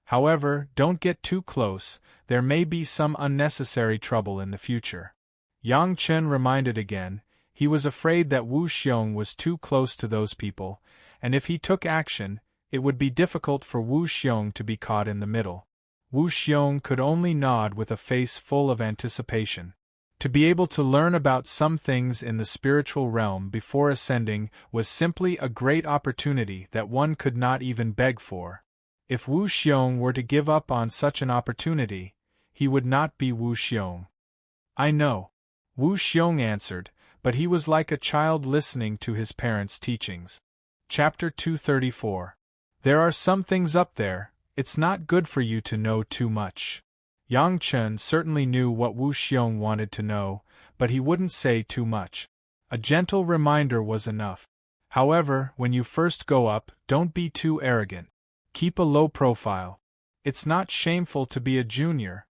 However, don't get too close, there may be some unnecessary trouble in the future. Yang Chen reminded again, he was afraid that Wu Xiong was too close to those people, and if he took action, it would be difficult for Wu Xiong to be caught in the middle. Wu Xiong could only nod with a face full of anticipation. To be able to learn about some things in the spiritual realm before ascending was simply a great opportunity that one could not even beg for. If Wu Xiong were to give up on such an opportunity, he would not be Wu Xiong. "I know," Wu Xiong answered, but he was like a child listening to his parents' teachings. Chapter 234. There are some things up there, it's not good for you to know too much. Yang Chen certainly knew what Wu Xiong wanted to know, but he wouldn't say too much. A gentle reminder was enough. However, when you first go up, don't be too arrogant. Keep a low profile. It's not shameful to be a junior.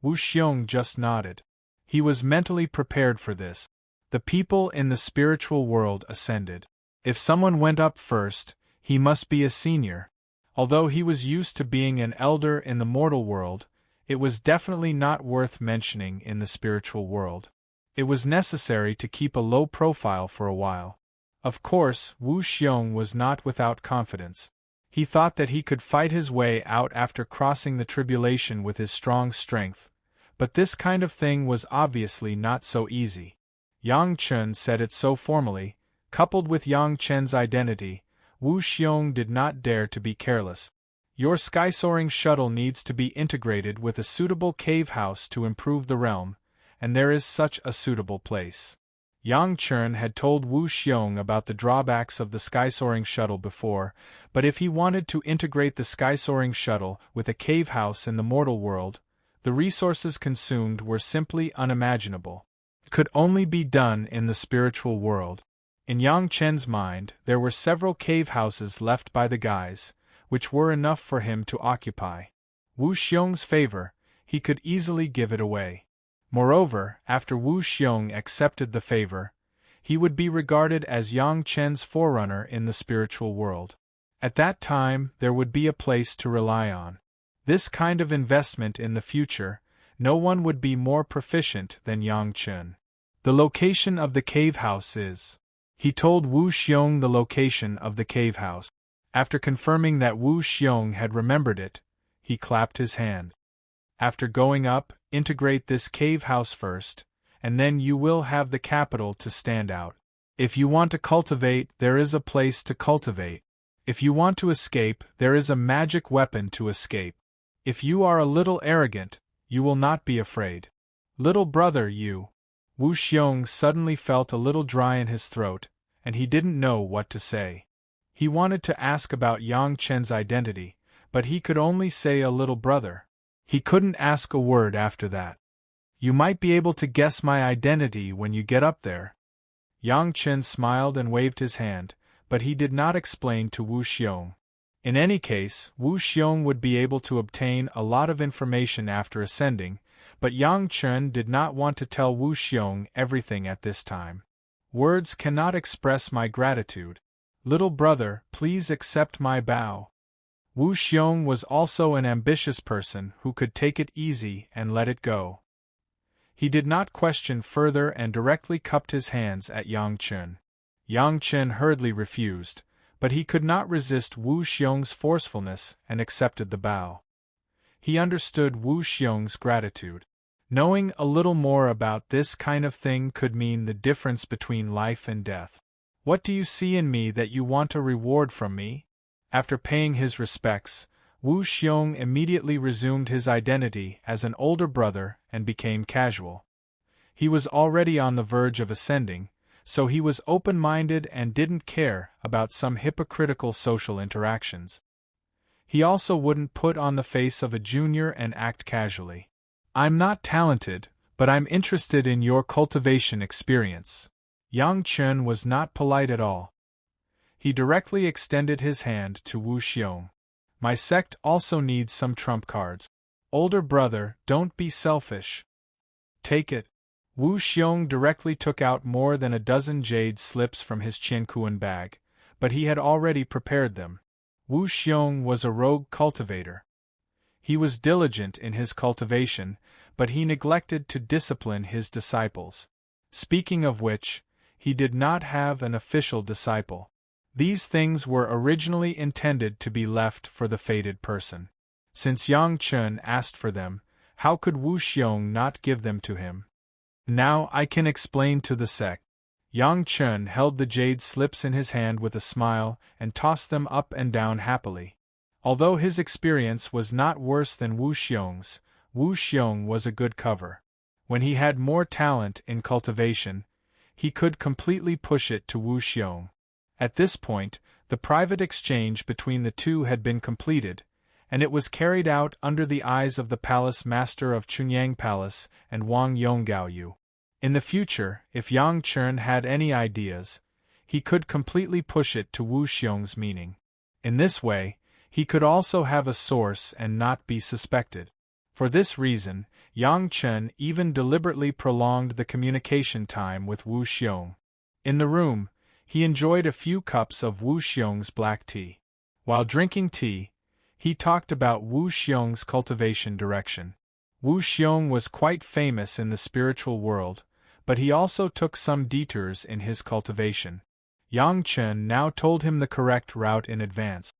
Wu Xiong just nodded. He was mentally prepared for this. The people in the spiritual world ascended. If someone went up first, he must be a senior. Although he was used to being an elder in the mortal world, it was definitely not worth mentioning in the spiritual world. It was necessary to keep a low profile for a while. Of course, Wu Xiong was not without confidence. He thought that he could fight his way out after crossing the tribulation with his strong strength, but this kind of thing was obviously not so easy. Yang Chen said it so formally, coupled with Yang Chen's identity, Wu Xiong did not dare to be careless. Your sky-soaring shuttle needs to be integrated with a suitable cave house to improve the realm, and there is such a suitable place. Yang Chen had told Wu Xiong about the drawbacks of the sky-soaring shuttle before, but if he wanted to integrate the sky-soaring shuttle with a cave house in the mortal world, the resources consumed were simply unimaginable. It could only be done in the spiritual world. In Yang Chen's mind, there were several cave houses left by the guys, which were enough for him to occupy. Wu Xiong's favor, he could easily give it away. Moreover, after Wu Xiong accepted the favor, he would be regarded as Yang Chen's forerunner in the spiritual world. At that time, there would be a place to rely on. This kind of investment in the future, no one would be more proficient than Yang Chun. The location of the cave house is. He told Wu Xiong the location of the cave house. After confirming that Wu Xiong had remembered it, he clapped his hand. After going up, integrate this cave house first, and then you will have the capital to stand out. If you want to cultivate, there is a place to cultivate. If you want to escape, there is a magic weapon to escape. If you are a little arrogant, you will not be afraid. Little brother, you. Wu Xiong suddenly felt a little dry in his throat, and he didn't know what to say. He wanted to ask about Yang Chen's identity, but he could only say a little brother. He couldn't ask a word after that. You might be able to guess my identity when you get up there. Yang Chen smiled and waved his hand, but he did not explain to Wu Xiong. In any case, Wu Xiong would be able to obtain a lot of information after ascending, but Yang Chen did not want to tell Wu Xiong everything at this time. Words cannot express my gratitude. Little brother, please accept my bow. Wu Xiong was also an ambitious person who could take it easy and let it go. He did not question further and directly cupped his hands at Yang Chen. Yang Chen hurriedly refused, but he could not resist Wu Xiong's forcefulness and accepted the bow. He understood Wu Xiong's gratitude. Knowing a little more about this kind of thing could mean the difference between life and death. What do you see in me that you want a reward from me? After paying his respects, Wu Xiong immediately resumed his identity as an older brother and became casual. He was already on the verge of ascending, so he was open-minded and didn't care about some hypocritical social interactions. He also wouldn't put on the face of a junior and act casually. I'm not talented, but I'm interested in your cultivation experience. Yang Chen was not polite at all. He directly extended his hand to Wu Xiong. My sect also needs some trump cards. Older brother, don't be selfish. Take it. Wu Xiong directly took out more than a dozen jade slips from his Qiankuan bag, but he had already prepared them. Wu Xiong was a rogue cultivator. He was diligent in his cultivation, but he neglected to discipline his disciples. Speaking of which, he did not have an official disciple. These things were originally intended to be left for the fated person. Since Yang Chen asked for them, how could Wu Xiong not give them to him? Now I can explain to the sect. Yang Chen held the jade slips in his hand with a smile and tossed them up and down happily. Although his experience was not worse than Wu Xiong's, Wu Xiong was a good cover. When he had more talent in cultivation, he could completely push it to Wu Xiong. At this point, the private exchange between the two had been completed, and it was carried out under the eyes of the palace master of Chunyang Palace and Wang Yonggaoyu. In the future, if Yang Chen had any ideas, he could completely push it to Wu Xiong's meaning. In this way, he could also have a source and not be suspected. For this reason, Yang Chen even deliberately prolonged the communication time with Wu Xiong. In the room, he enjoyed a few cups of Wu Xiong's black tea. While drinking tea, he talked about Wu Xiong's cultivation direction. Wu Xiong was quite famous in the spiritual world, but he also took some detours in his cultivation. Yang Chen now told him the correct route in advance.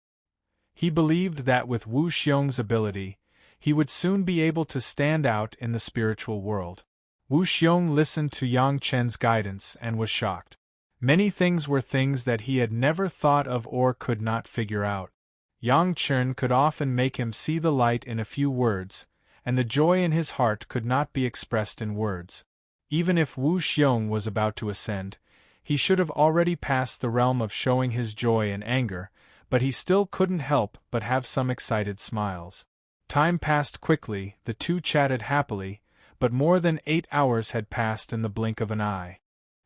He believed that with Wu Xiong's ability, he would soon be able to stand out in the spiritual world. Wu Xiong listened to Yang Chen's guidance and was shocked. Many things were things that he had never thought of or could not figure out. Yang Chen could often make him see the light in a few words, and the joy in his heart could not be expressed in words. Even if Wu Xiong was about to ascend, he should have already passed the realm of showing his joy and anger, but he still couldn't help but have some excited smiles. Time passed quickly, the two chatted happily, but more than 8 hours had passed in the blink of an eye.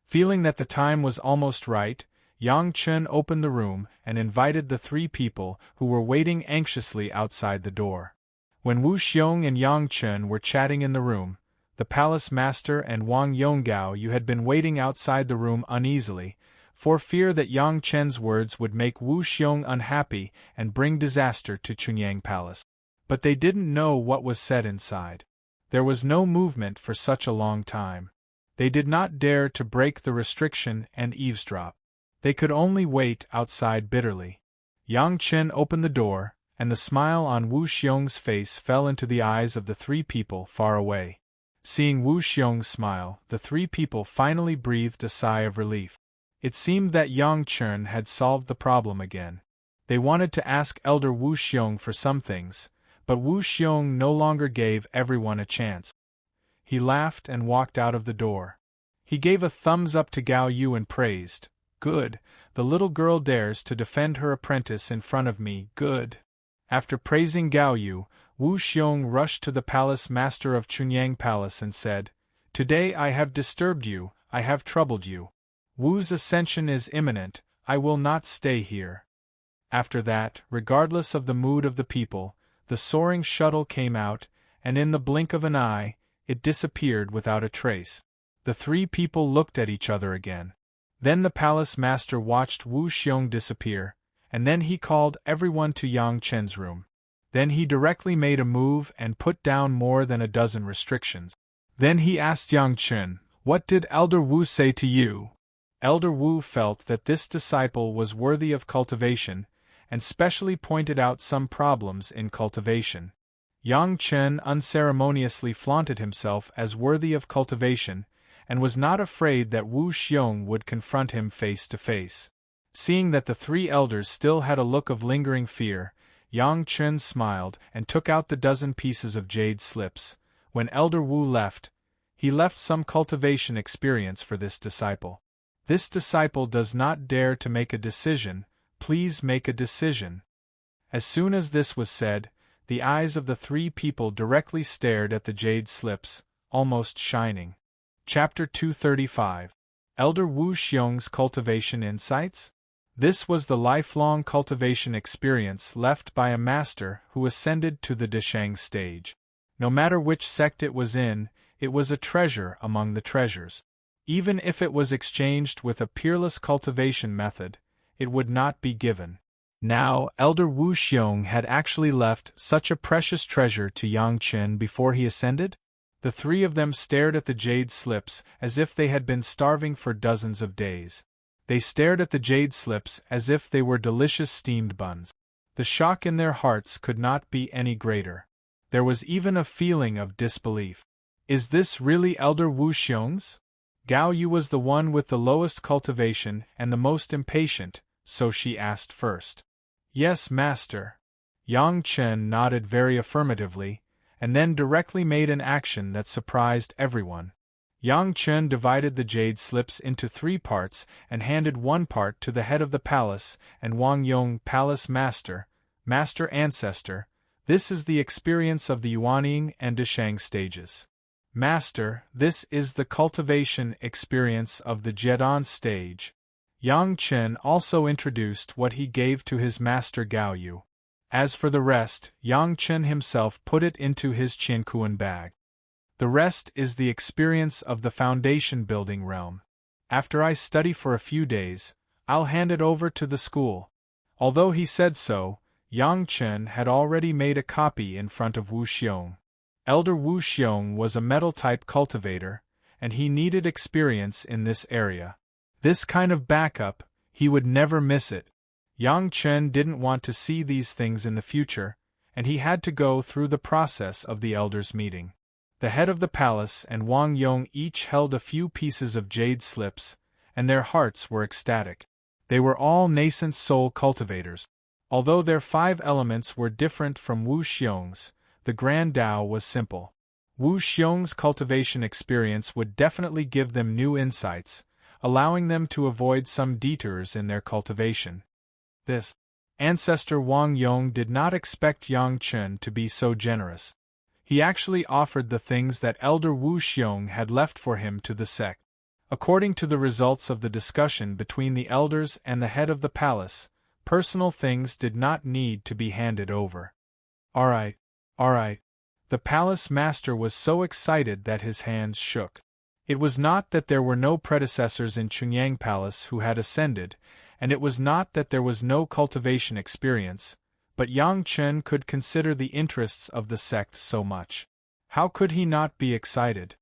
Feeling that the time was almost right, Yang Chen opened the room and invited the 3 people who were waiting anxiously outside the door. When Wu Xiong and Yang Chen were chatting in the room, the palace master and Wang Yonggaoyu had been waiting outside the room uneasily, for fear that Yang Chen's words would make Wu Xiong unhappy and bring disaster to Chunyang Palace. but they didn't know what was said inside. There was no movement for such a long time. They did not dare to break the restriction and eavesdrop. They could only wait outside bitterly. Yang Chen opened the door, and the smile on Wu Xiong's face fell into the eyes of the three people far away. Seeing Wu Xiong's smile, the three people finally breathed a sigh of relief. It seemed that Yang Chen had solved the problem again. They wanted to ask Elder Wu Xiong for some things, but Wu Xiong no longer gave everyone a chance. He laughed and walked out of the door. He gave a thumbs up to Gao Yu and praised, "Good, the little girl dares to defend her apprentice in front of me, good." After praising Gao Yu, Wu Xiong rushed to the palace master of Chunyang Palace and said, "Today I have disturbed you, I have troubled you. Wu's ascension is imminent, I will not stay here." After that, regardless of the mood of the people, the soaring shuttle came out, and in the blink of an eye, it disappeared without a trace. The three people looked at each other again. Then the palace master watched Wu Xiong disappear, and then he called everyone to Yang Chen's room. Then he directly made a move and put down more than a dozen restrictions. Then he asked Yang Chen, "What did Elder Wu say to you?" Elder Wu felt that this disciple was worthy of cultivation, and specially pointed out some problems in cultivation. Yang Chen unceremoniously flaunted himself as worthy of cultivation, and was not afraid that Wu Xiong would confront him face to face. Seeing that the three elders still had a look of lingering fear, Yang Chen smiled and took out the dozen pieces of jade slips. When Elder Wu left, he left some cultivation experience for this disciple. This disciple does not dare to make a decision, please make a decision. As soon as this was said, the eyes of the three people directly stared at the jade slips, almost shining. Chapter 235. Elder Wu Xiong's Cultivation Insights? This was the lifelong cultivation experience left by a master who ascended to the Deshang stage. No matter which sect it was in, it was a treasure among the treasures. Even if it was exchanged with a peerless cultivation method, it would not be given. Now, Elder Wu Xiong had actually left such a precious treasure to Yang Chen before he ascended? The three of them stared at the jade slips as if they had been starving for dozens of days. They stared at the jade slips as if they were delicious steamed buns. The shock in their hearts could not be any greater. There was even a feeling of disbelief. Is this really Elder Wu Xiong's? Gao Yu was the one with the lowest cultivation and the most impatient, so she asked first. Yes, master. Yang Chen nodded very affirmatively, and then directly made an action that surprised everyone. Yang Chen divided the jade slips into 3 parts and handed one part to the head of the palace and Wang Yong, palace master, master ancestor. This is the experience of the Yuanying and Deshang stages. Master, this is the cultivation experience of the Zhedan stage. Yang Chen also introduced what he gave to his master Gao Yu. As for the rest, Yang Chen himself put it into his Qiankuan bag. The rest is the experience of the foundation building realm. After I study for a few days, I'll hand it over to the school. Although he said so, Yang Chen had already made a copy in front of Wu Xiong. Elder Wu Xiong was a metal-type cultivator, and he needed experience in this area. This kind of backup, he would never miss it. Yang Chen didn't want to see these things in the future, and he had to go through the process of the elders' meeting. The head of the palace and Wang Yong each held a few pieces of jade slips, and their hearts were ecstatic. They were all nascent soul cultivators. Although their 5 elements were different from Wu Xiong's, the Grand Tao was simple. Wu Xiong's cultivation experience would definitely give them new insights, allowing them to avoid some detours in their cultivation. This ancestor Wang Yong did not expect Yang Chen to be so generous. He actually offered the things that Elder Wu Xiong had left for him to the sect. According to the results of the discussion between the elders and the head of the palace, personal things did not need to be handed over. All right. The palace master was so excited that his hands shook. It was not that there were no predecessors in Chunyang Palace who had ascended, and it was not that there was no cultivation experience, but Yang Chen could consider the interests of the sect so much. How could he not be excited?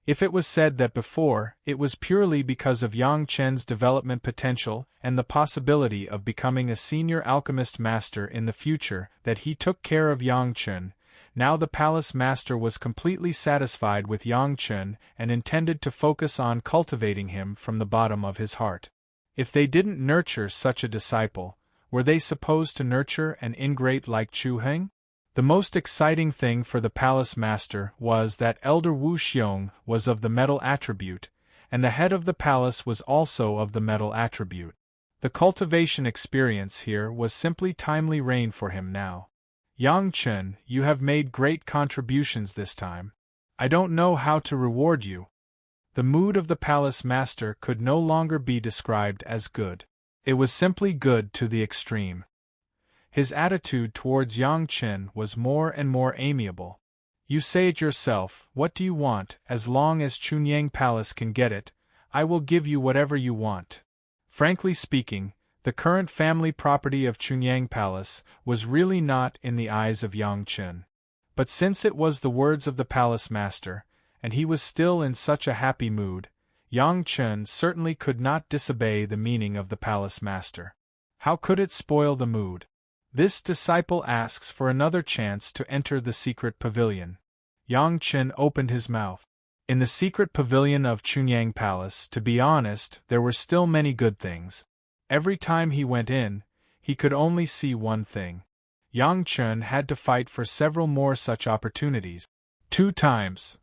If it was said that before, it was purely because of Yang Chen's development potential and the possibility of becoming a senior alchemist master in the future that he took care of Yang Chen, now the palace master was completely satisfied with Yang Chen and intended to focus on cultivating him from the bottom of his heart. If they didn't nurture such a disciple, were they supposed to nurture an ingrate like Chu Heng? The most exciting thing for the palace master was that Elder Wu Xiong was of the metal attribute, and the head of the palace was also of the metal attribute. The cultivation experience here was simply timely rain for him now. Yang Chen, you have made great contributions this time. I don't know how to reward you. The mood of the palace master could no longer be described as good. It was simply good to the extreme. His attitude towards Yang Chen was more and more amiable. You say it yourself, what do you want? As long as Chunyang Palace can get it, I will give you whatever you want. Frankly speaking, the current family property of Chunyang Palace was really not in the eyes of Yang Chen. But since it was the words of the palace master, and he was still in such a happy mood, Yang Chen certainly could not disobey the meaning of the palace master. How could it spoil the mood? This disciple asks for another chance to enter the secret pavilion. Yang Chen opened his mouth. In the secret pavilion of Chunyang Palace, to be honest, there were still many good things. Every time he went in, he could only see one thing. Yang Chen had to fight for several more such opportunities. 2 times.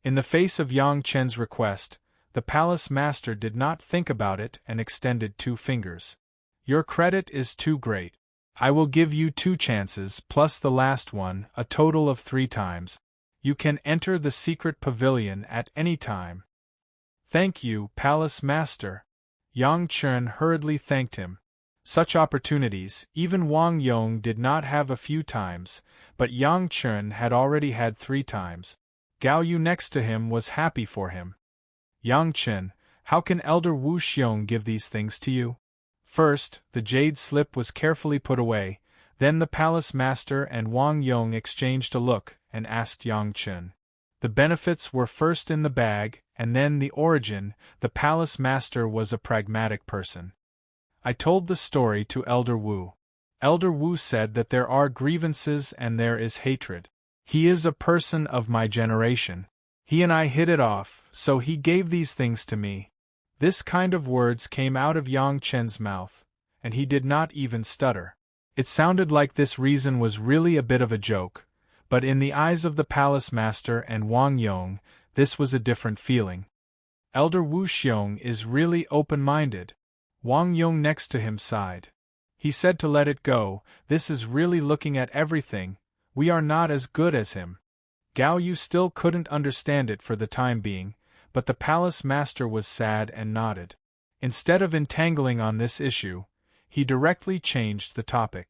In the face of Yang Chen's request, the palace master did not think about it and extended 2 fingers. Your credit is too great. I will give you 2 chances plus the last one, a total of 3 times. You can enter the secret pavilion at any time. Thank you, Palace Master. Yang Chen hurriedly thanked him. Such opportunities, even Wang Yong did not have a few times, but Yang Chen had already had 3 times. Gao Yu next to him was happy for him. Yang Chen, how can Elder Wu Xiong give these things to you? First, the jade slip was carefully put away, then the palace master and Wang Yong exchanged a look and asked Yang Chen. The benefits were first in the bag, and then the origin. The palace master was a pragmatic person. I told the story to Elder Wu. Elder Wu said that there are grievances and there is hatred. He is a person of my generation. He and I hit it off, so he gave these things to me. This kind of words came out of Yang Chen's mouth, and he did not even stutter. It sounded like this reason was really a bit of a joke, but in the eyes of the palace master and Wang Yong, this was a different feeling. Elder Wu Xiong is really open-minded. Wang Yong next to him sighed. He said to let it go, this is really looking at everything, we are not as good as him. Gao Yu still couldn't understand it for the time being, but the palace master was sad and nodded. Instead of entangling on this issue, he directly changed the topic.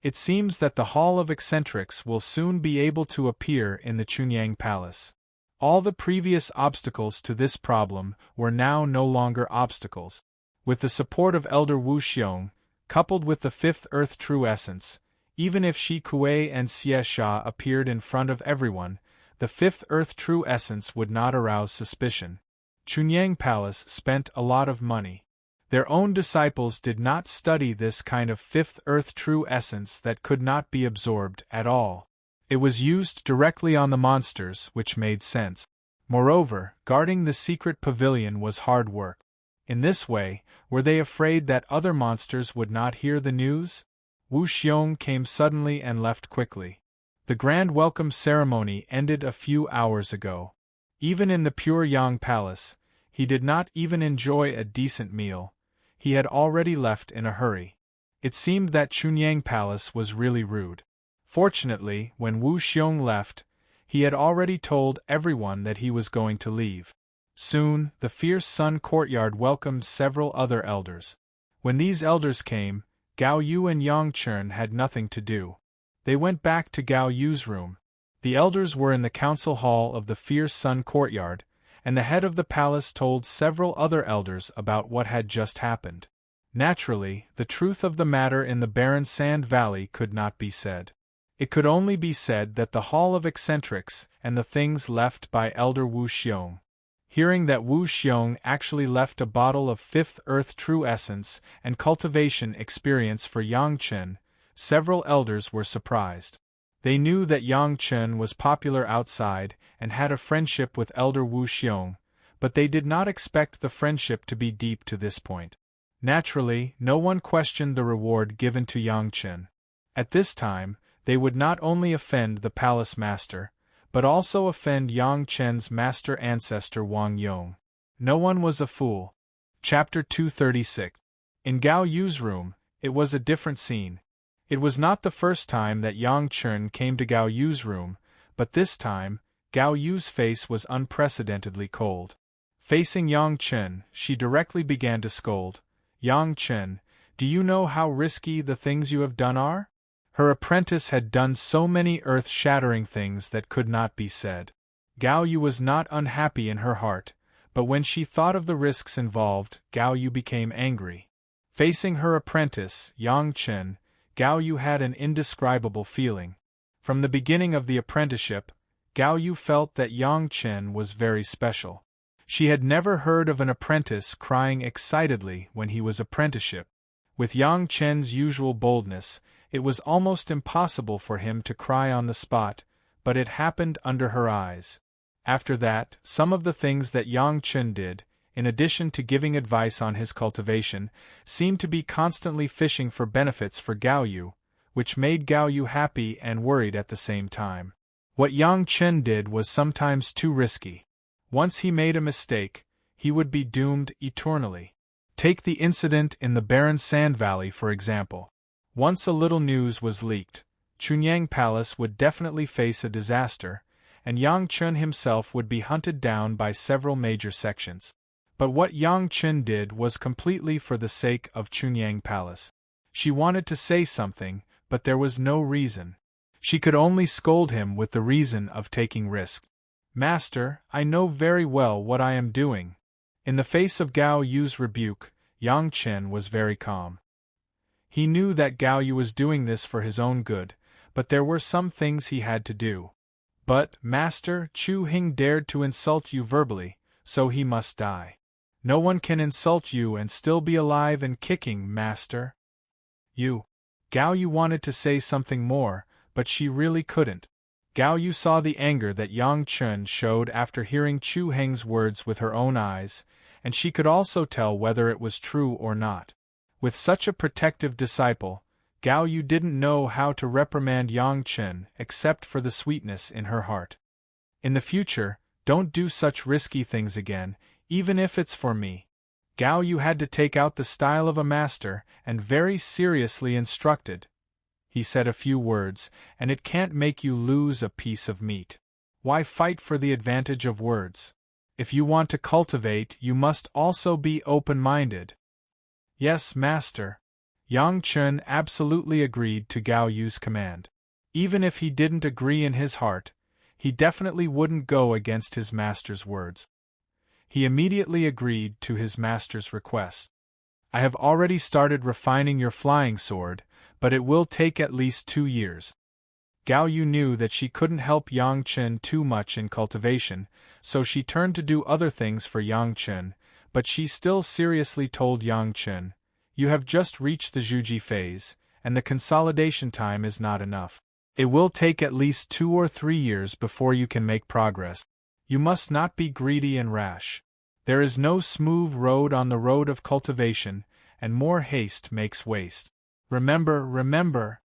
It seems that the Hall of Eccentrics will soon be able to appear in the Chunyang Palace. All the previous obstacles to this problem were now no longer obstacles. With the support of Elder Wu Xiong, coupled with the 5th Earth True Essence, even if Shi Kuei and Xie Sha appeared in front of everyone, the 5th Earth True Essence would not arouse suspicion. Chunyang Palace spent a lot of money. Their own disciples did not study this kind of 5th Earth True Essence that could not be absorbed at all. It was used directly on the monsters, which made sense. Moreover, guarding the secret pavilion was hard work. In this way, were they afraid that other monsters would not hear the news? Wu Xiong came suddenly and left quickly. The grand welcome ceremony ended a few hours ago. Even in the Pure Yang Palace, he did not even enjoy a decent meal. He had already left in a hurry. It seemed that Chunyang Palace was really rude. Fortunately, when Wu Xiong left, he had already told everyone that he was going to leave. Soon, the Fierce Sun Courtyard welcomed several other elders. When these elders came, Gao Yu and Yang Chen had nothing to do. They went back to Gao Yu's room. The elders were in the council hall of the Fierce Sun Courtyard, and the head of the palace told several other elders about what had just happened. Naturally, the truth of the matter in the barren sand valley could not be said. It could only be said that the Hall of Eccentrics and the things left by Elder Wu Xiong. Hearing that Wu Xiong actually left a bottle of Fifth Earth True Essence and cultivation experience for Yang Chen, several elders were surprised. They knew that Yang Chen was popular outside and had a friendship with Elder Wu Xiong, but they did not expect the friendship to be deep to this point. Naturally, no one questioned the reward given to Yang Chen. At this time, they would not only offend the palace master, but also offend Yang Chen's master ancestor Wang Yong. No one was a fool. Chapter 236. In Gao Yu's room, it was a different scene. It was not the first time that Yang Chen came to Gao Yu's room, but this time, Gao Yu's face was unprecedentedly cold. Facing Yang Chen, she directly began to scold. Yang Chen, do you know how risky the things you have done are? Her apprentice had done so many earth-shattering things that could not be said. Gao Yu was not unhappy in her heart, but when she thought of the risks involved, Gao Yu became angry. Facing her apprentice, Yang Chen, Gao Yu had an indescribable feeling. From the beginning of the apprenticeship, Gao Yu felt that Yang Chen was very special. She had never heard of an apprentice crying excitedly when he was apprenticeship. With Yang Chen's usual boldness, it was almost impossible for him to cry on the spot, but it happened under her eyes. After that, some of the things that Yang Chen did, in addition to giving advice on his cultivation, seemed to be constantly fishing for benefits for Gao Yu, which made Gao Yu happy and worried at the same time. What Yang Chen did was sometimes too risky. Once he made a mistake, he would be doomed eternally. Take the incident in the barren sand valley for example. Once a little news was leaked, Chunyang Palace would definitely face a disaster, and Yang Chen himself would be hunted down by several major sections. But what Yang Chen did was completely for the sake of Chunyang Palace. She wanted to say something, but there was no reason. She could only scold him with the reason of taking risk. Master, I know very well what I am doing. In the face of Gao Yu's rebuke, Yang Chen was very calm. He knew that Gao Yu was doing this for his own good, but there were some things he had to do. But, Master, Chu Hing dared to insult you verbally, so he must die. No one can insult you and still be alive and kicking, Master. Gao Yu wanted to say something more, but she really couldn't. Gao Yu saw the anger that Yang Chen showed after hearing Chu Heng's words with her own eyes, and she could also tell whether it was true or not. With such a protective disciple, Gao Yu didn't know how to reprimand Yang Chen except for the sweetness in her heart. In the future, don't do such risky things again, even if it's for me. Gao Yu had to take out the style of a master and very seriously instructed. He said a few words, and it can't make you lose a piece of meat. Why fight for the advantage of words? If you want to cultivate, you must also be open-minded. Yes, Master. Yang Chen absolutely agreed to Gao Yu's command. Even if he didn't agree in his heart, he definitely wouldn't go against his master's words. He immediately agreed to his master's request. I have already started refining your flying sword, but it will take at least 2 years. Gao Yu knew that she couldn't help Yang Chen too much in cultivation, so she turned to do other things for Yang Chen, but she still seriously told Yang Chen, you have just reached the Zhuji phase, and the consolidation time is not enough. It will take at least 2 or 3 years before you can make progress. You must not be greedy and rash. There is no smooth road on the road of cultivation, and more haste makes waste. Remember.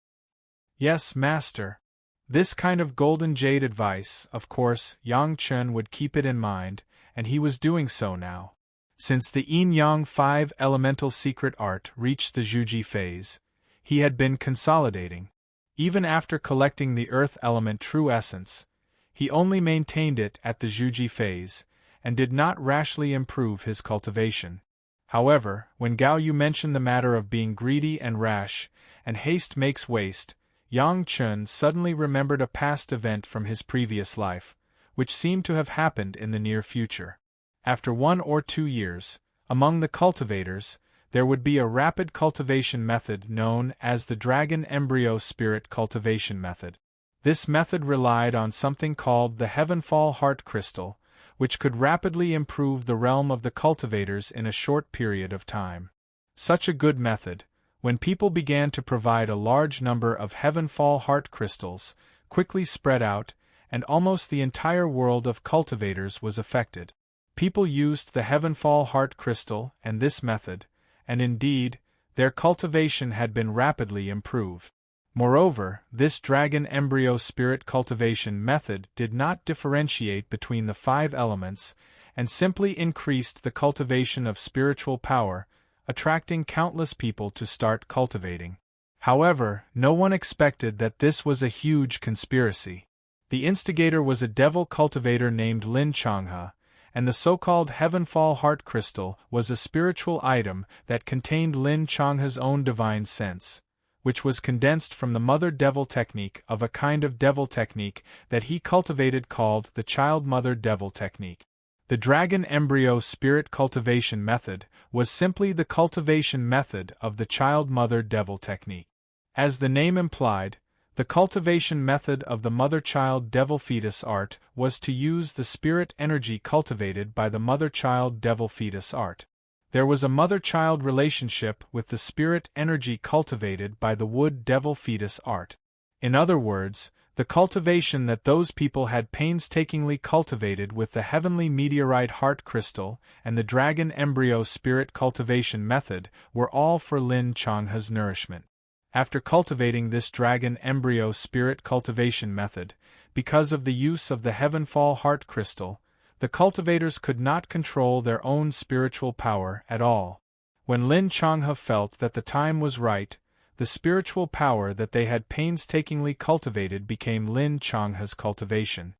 Yes, Master. This kind of golden jade advice, of course, Yang Chen would keep it in mind, and he was doing so now. Since the Yin-Yang 5 elemental secret art reached the Zhuji phase, he had been consolidating. Even after collecting the earth element true essence, he only maintained it at the Zhuji phase, and did not rashly improve his cultivation. However, when Gao Yu mentioned the matter of being greedy and rash, and haste makes waste, Yang Chen suddenly remembered a past event from his previous life, which seemed to have happened in the near future. After 1 or 2 years, among the cultivators, there would be a rapid cultivation method known as the dragon embryo spirit cultivation method. This method relied on something called the Heavenfall heart crystal, which could rapidly improve the realm of the cultivators in a short period of time. Such a good method, when people began to provide a large number of Heavenfall heart crystals, quickly spread out, and almost the entire world of cultivators was affected. People used the Heavenfall heart crystal and this method, and indeed, their cultivation had been rapidly improved. Moreover, this dragon embryo spirit cultivation method did not differentiate between the 5 elements, and simply increased the cultivation of spiritual power, attracting countless people to start cultivating. However, no one expected that this was a huge conspiracy. The instigator was a devil cultivator named Lin Changhe, and the so-called Heavenfall heart crystal was a spiritual item that contained Lin Changhe's own divine sense, which was condensed from the mother devil technique of a kind of devil technique that he cultivated called the child-mother devil technique. The dragon embryo spirit cultivation method was simply the cultivation method of the child-mother devil technique. As the name implied, the cultivation method of the mother-child devil fetus art was to use the spirit energy cultivated by the mother-child devil fetus art. There was a mother-child relationship with the spirit energy cultivated by the wood devil fetus art. In other words, the cultivation that those people had painstakingly cultivated with the heavenly meteorite heart crystal and the dragon embryo spirit cultivation method were all for Lin Changhe's nourishment. After cultivating this dragon embryo spirit cultivation method, because of the use of the Heavenfall heart crystal, the cultivators could not control their own spiritual power at all. When Lin Changhe felt that the time was right, the spiritual power that they had painstakingly cultivated became Lin Changhe's cultivation.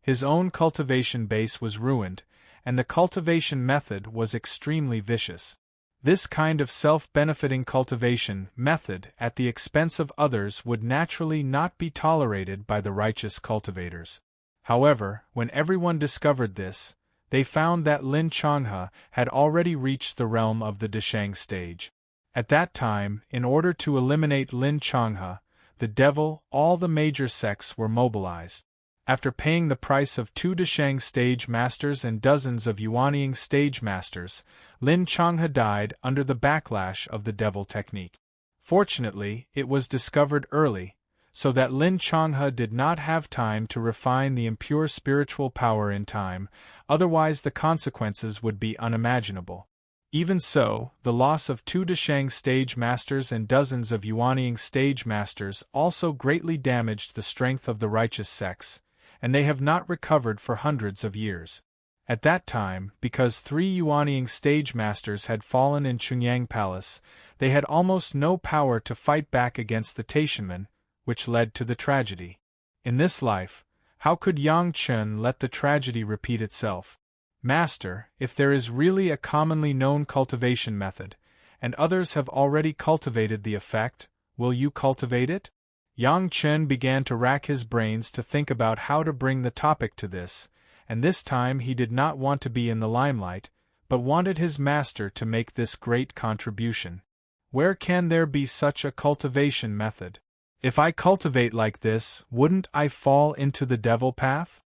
His own cultivation base was ruined, and the cultivation method was extremely vicious. This kind of self-benefiting cultivation method at the expense of others would naturally not be tolerated by the righteous cultivators. However, when everyone discovered this, they found that Lin Changhe had already reached the realm of the Deshang stage. At that time, in order to eliminate Lin Changhe, the devil, all the major sects were mobilized. After paying the price of 2 Deshang stage masters and dozens of Yuanying stage masters, Lin Changhe died under the backlash of the devil technique. Fortunately, it was discovered early, so that Lin Changhe did not have time to refine the impure spiritual power in time, otherwise the consequences would be unimaginable. Even so, the loss of 2 Deshang stage masters and dozens of Yuanying stage masters also greatly damaged the strength of the righteous sects, and they have not recovered for hundreds of years. At that time, because 3 Yuanying stage masters had fallen in Chunyang Palace, they had almost no power to fight back against the Taishanmen, which led to the tragedy. In this life, how could Yang Chen let the tragedy repeat itself? Master, if there is really a commonly known cultivation method, and others have already cultivated the effect, will you cultivate it? Yang Chen began to rack his brains to think about how to bring the topic to this, and this time he did not want to be in the limelight, but wanted his master to make this great contribution. Where can there be such a cultivation method? If I cultivate like this, wouldn't I fall into the devil path?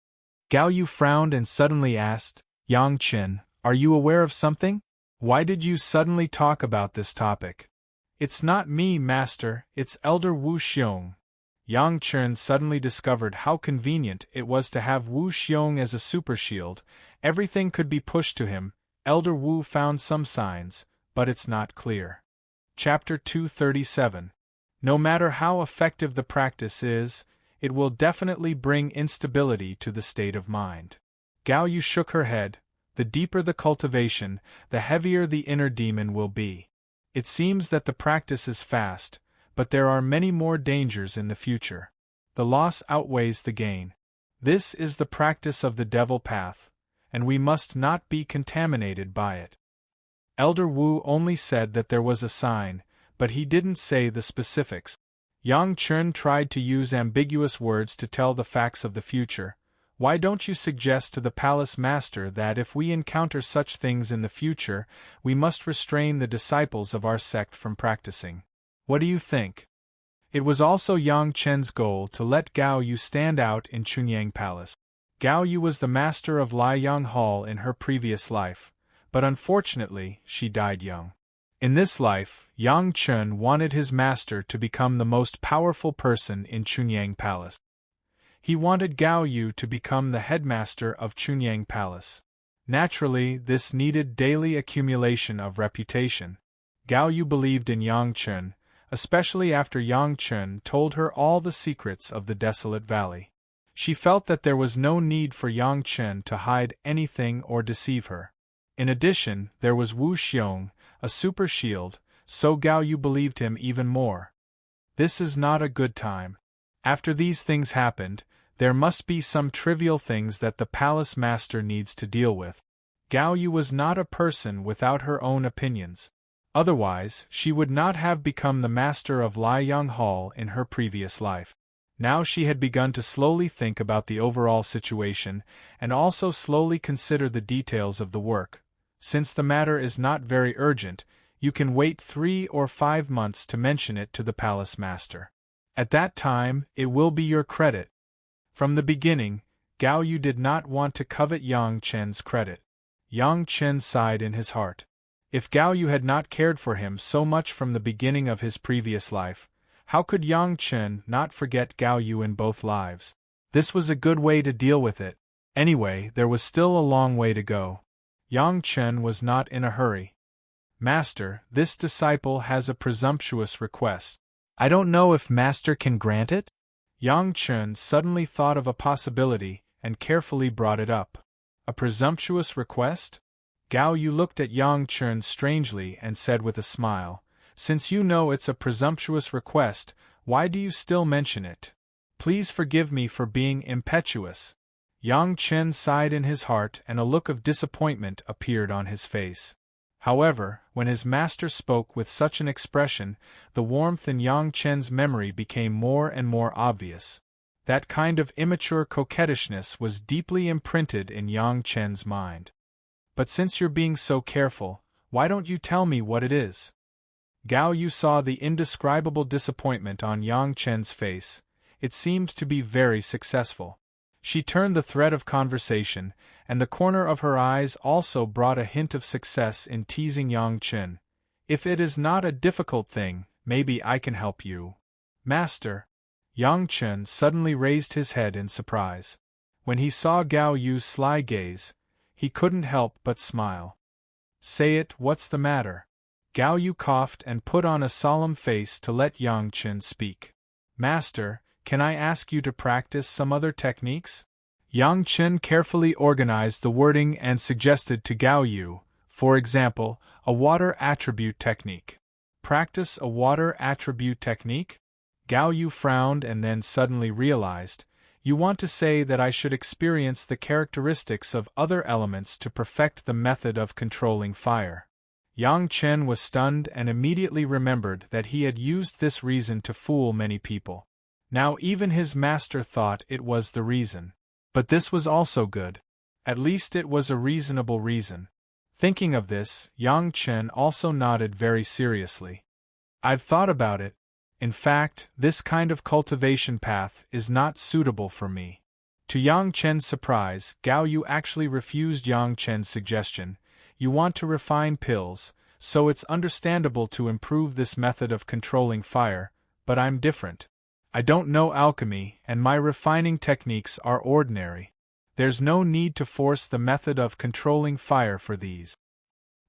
Gao Yu frowned and suddenly asked, Yang Chen, are you aware of something? Why did you suddenly talk about this topic? It's not me, Master, it's Elder Wu Xiong. Yang Chen suddenly discovered how convenient it was to have Wu Xiong as a super shield. Everything could be pushed to him. Elder Wu found some signs, but it's not clear. Chapter 237. No matter how effective the practice is, it will definitely bring instability to the state of mind. Gao Yu shook her head. The deeper the cultivation, the heavier the inner demon will be. It seems that the practice is fast, but there are many more dangers in the future. The loss outweighs the gain. This is the practice of the devil path, and we must not be contaminated by it. Elder Wu only said that there was a sign, but he didn't say the specifics. Yang Chen tried to use ambiguous words to tell the facts of the future, Why don't you suggest to the palace master that if we encounter such things in the future, we must restrain the disciples of our sect from practicing? What do you think? It was also Yang Chen's goal to let Gao Yu stand out in Chunyang Palace. Gao Yu was the master of Liang Hall in her previous life, but unfortunately, she died young. In this life, Yang Chen wanted his master to become the most powerful person in Chunyang Palace. He wanted Gao Yu to become the headmaster of Chunyang Palace. Naturally, this needed daily accumulation of reputation. Gao Yu believed in Yang Chen, especially after Yang Chen told her all the secrets of the desolate valley. She felt that there was no need for Yang Chen to hide anything or deceive her. In addition, there was Wu Xiong, a super shield, so Gao Yu believed him even more. This is not a good time. After these things happened, there must be some trivial things that the palace master needs to deal with. Gao Yu was not a person without her own opinions. Otherwise, she would not have become the master of Liang Hall in her previous life. Now she had begun to slowly think about the overall situation, and also slowly consider the details of the work. Since the matter is not very urgent, you can wait 3 or 5 months to mention it to the palace master. At that time, it will be your credit. From the beginning, Gao Yu did not want to covet Yang Chen's credit. Yang Chen sighed in his heart. If Gao Yu had not cared for him so much from the beginning of his previous life, how could Yang Chen not forget Gao Yu in both lives? This was a good way to deal with it. Anyway, there was still a long way to go. Yang Chen was not in a hurry. Master, this disciple has a presumptuous request. I don't know if Master can grant it? Yang Chen suddenly thought of a possibility and carefully brought it up. A presumptuous request? Gao Yu looked at Yang Chen strangely and said with a smile, "Since you know it's a presumptuous request, why do you still mention it? Please forgive me for being impetuous." Yang Chen sighed in his heart and a look of disappointment appeared on his face. However, when his master spoke with such an expression, the warmth in Yang Chen's memory became more and more obvious. That kind of immature coquettishness was deeply imprinted in Yang Chen's mind. But since you're being so careful, why don't you tell me what it is? Gao Yu saw the indescribable disappointment on Yang Chen's face. It seemed to be very successful. She turned the thread of conversation, and the corner of her eyes also brought a hint of success in teasing Yang Chen. If it is not a difficult thing, maybe I can help you. Master. Yang Chen suddenly raised his head in surprise. When he saw Gao Yu's sly gaze, he couldn't help but smile. Say it, what's the matter? Gao Yu coughed and put on a solemn face to let Yang Chen speak. Master, can I ask you to practice some other techniques? Yang Chen carefully organized the wording and suggested to Gao Yu, for example, a water attribute technique. Practice a water attribute technique? Gao Yu frowned and then suddenly realized, you want to say that I should experience the characteristics of other elements to perfect the method of controlling fire. Yang Chen was stunned and immediately remembered that he had used this reason to fool many people. Now even his master thought it was the reason. But this was also good. At least it was a reasonable reason. Thinking of this, Yang Chen also nodded very seriously. I've thought about it. In fact, this kind of cultivation path is not suitable for me. To Yang Chen's surprise, Gao Yu actually refused Yang Chen's suggestion. You want to refine pills, so it's understandable to improve this method of controlling fire, but I'm different. I don't know alchemy, and my refining techniques are ordinary. There's no need to force the method of controlling fire for these.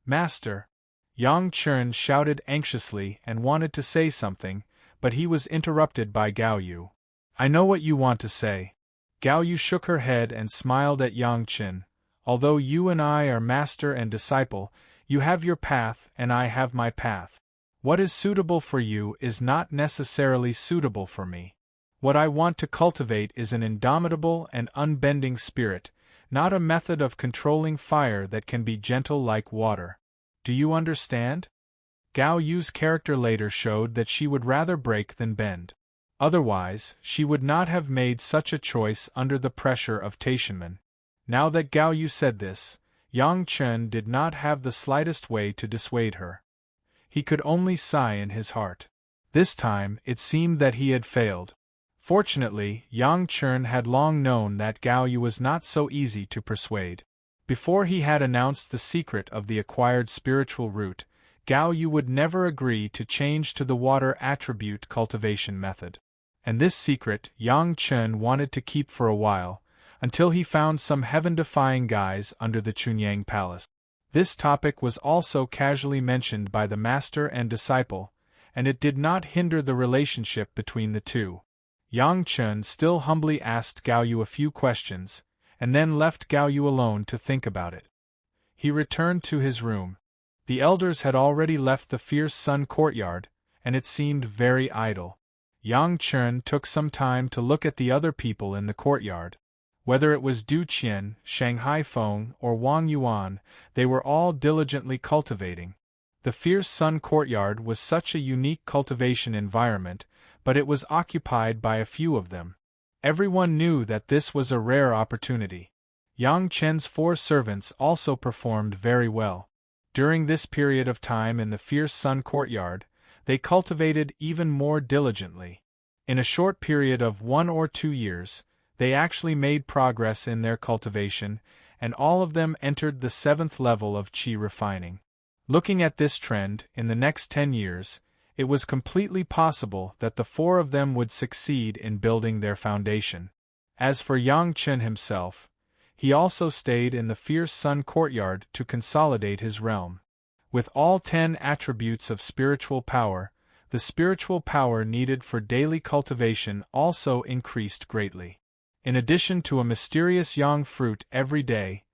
Master. Yang Chen shouted anxiously and wanted to say something, but he was interrupted by Gao Yu. I know what you want to say. Gao Yu shook her head and smiled at Yang Chen. Although you and I are master and disciple, you have your path and I have my path. What is suitable for you is not necessarily suitable for me. What I want to cultivate is an indomitable and unbending spirit, not a method of controlling fire that can be gentle like water. Do you understand? Gao Yu's character later showed that she would rather break than bend. Otherwise, she would not have made such a choice under the pressure of Taishanmen. Now that Gao Yu said this, Yang Chen did not have the slightest way to dissuade her. He could only sigh in his heart. This time, it seemed that he had failed. Fortunately, Yang Chen had long known that Gao Yu was not so easy to persuade. Before he had announced the secret of the acquired spiritual root, Gao Yu would never agree to change to the water attribute cultivation method. And this secret Yang Chen wanted to keep for a while, until he found some heaven-defying guys under the Chunyang Palace. This topic was also casually mentioned by the master and disciple, and it did not hinder the relationship between the two. Yang Chen still humbly asked Gao Yu a few questions, and then left Gao Yu alone to think about it. He returned to his room. The elders had already left the fierce sun courtyard, and it seemed very idle. Yang Chen took some time to look at the other people in the courtyard. Whether it was Du Qian, Shanghai Feng, or Wang Yuan, they were all diligently cultivating. The fierce sun courtyard was such a unique cultivation environment, but it was occupied by a few of them. Everyone knew that this was a rare opportunity. Yang Chen's 4 servants also performed very well. During this period of time in the fierce sun courtyard, they cultivated even more diligently. In a short period of 1 or 2 years, they actually made progress in their cultivation, and all of them entered the 7th level of qi refining. Looking at this trend, in the next 10 years, it was completely possible that the 4 of them would succeed in building their foundation. As for Yang Chen himself, he also stayed in the fierce sun courtyard to consolidate his realm. With all 10 attributes of spiritual power, the spiritual power needed for daily cultivation also increased greatly. In addition to a mysterious yang fruit every day,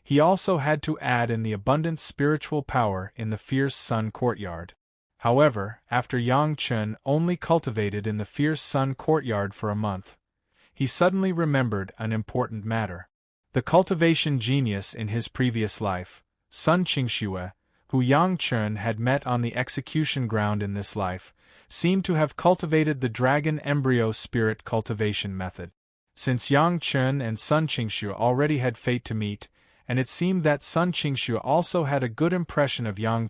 he also had to add in the abundant spiritual power in the fierce sun courtyard. However, after Yang Chen only cultivated in the fierce sun courtyard for a month, he suddenly remembered an important matter. The cultivation genius in his previous life, Sun Qingxue, who Yang Chen had met on the execution ground in this life, seemed to have cultivated the dragon embryo spirit cultivation method. Since Yang Chen and Sun Qingxue already had fate to meet, and it seemed that Sun Qingxue also had a good impression of Yang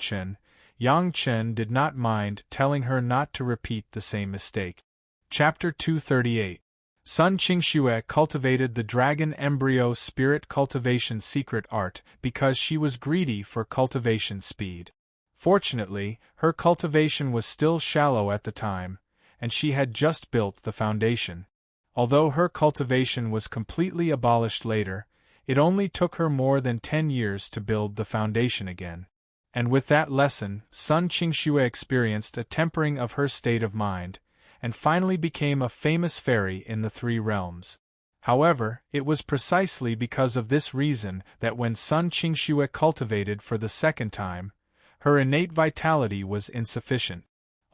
Chen did not mind telling her not to repeat the same mistake. Chapter 238. Sun Qingxue cultivated the dragon embryo spirit cultivation secret art because she was greedy for cultivation speed. Fortunately, her cultivation was still shallow at the time, and she had just built the foundation. Although her cultivation was completely abolished later, it only took her more than 10 years to build the foundation again. And with that lesson, Sun Qingxue experienced a tempering of her state of mind, and finally became a famous fairy in the 3 realms. However, it was precisely because of this reason that when Sun Qingxue cultivated for the 2nd time, her innate vitality was insufficient.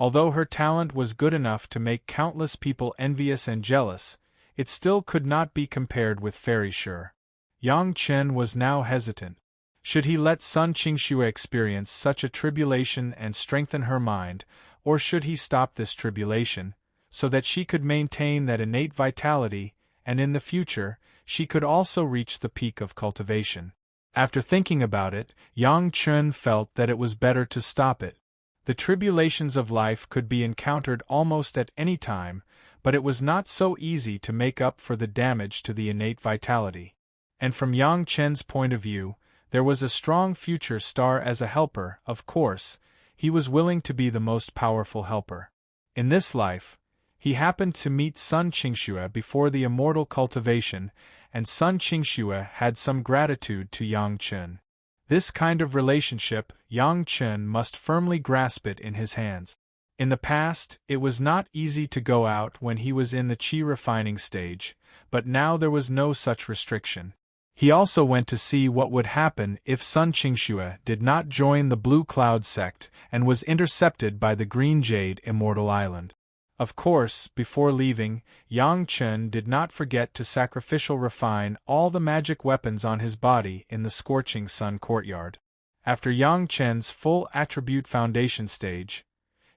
Although her talent was good enough to make countless people envious and jealous, it still could not be compared with Fairy Sure. Yang Chen was now hesitant. Should he let Sun Qingxue experience such a tribulation and strengthen her mind, or should he stop this tribulation, so that she could maintain that innate vitality, and in the future, she could also reach the peak of cultivation? After thinking about it, Yang Chen felt that it was better to stop it. The tribulations of life could be encountered almost at any time, but it was not so easy to make up for the damage to the innate vitality. And from Yang Chen's point of view, there was a strong future star as a helper. Of course, he was willing to be the most powerful helper. In this life, he happened to meet Sun Qingxue before the immortal cultivation, and Sun Qingxue had some gratitude to Yang Chen. This kind of relationship, Yang Chen must firmly grasp it in his hands. In the past, it was not easy to go out when he was in the qi refining stage, but now there was no such restriction. He also went to see what would happen if Sun Qingxue did not join the Blue Cloud sect and was intercepted by the Green Jade Immortal Island. Of course, before leaving, Yang Chen did not forget to sacrificial refine all the magic weapons on his body in the scorching sun courtyard. After Yang Chen's full attribute foundation stage,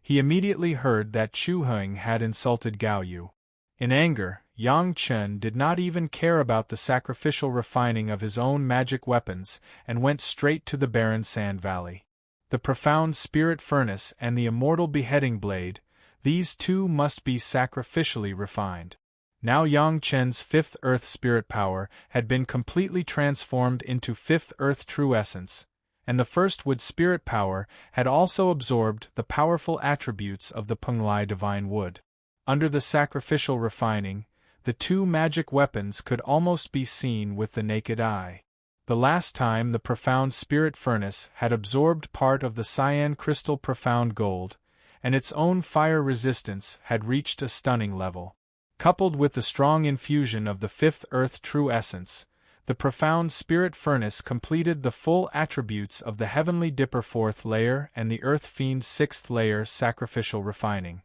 he immediately heard that Chu Heng had insulted Gao Yu. In anger, Yang Chen did not even care about the sacrificial refining of his own magic weapons and went straight to the barren sand valley. The profound spirit furnace and the immortal beheading blade, these two must be sacrificially refined. Now Yang Chen's fifth earth spirit power had been completely transformed into fifth earth true essence, and the first wood spirit power had also absorbed the powerful attributes of the Penglai divine wood. Under the sacrificial refining, the two magic weapons could almost be seen with the naked eye. The last time the profound spirit furnace had absorbed part of the cyan crystal profound gold, and its own fire resistance had reached a stunning level. Coupled with the strong infusion of the fifth earth true essence, the profound spirit furnace completed the full attributes of the heavenly dipper fourth layer and the earth fiend sixth layer sacrificial refining.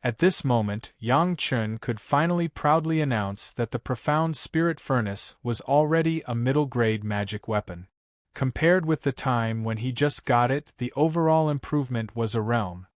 At this moment, Yang Chen could finally proudly announce that the profound spirit furnace was already a middle-grade magic weapon. Compared with the time when he just got it, the overall improvement was a realm.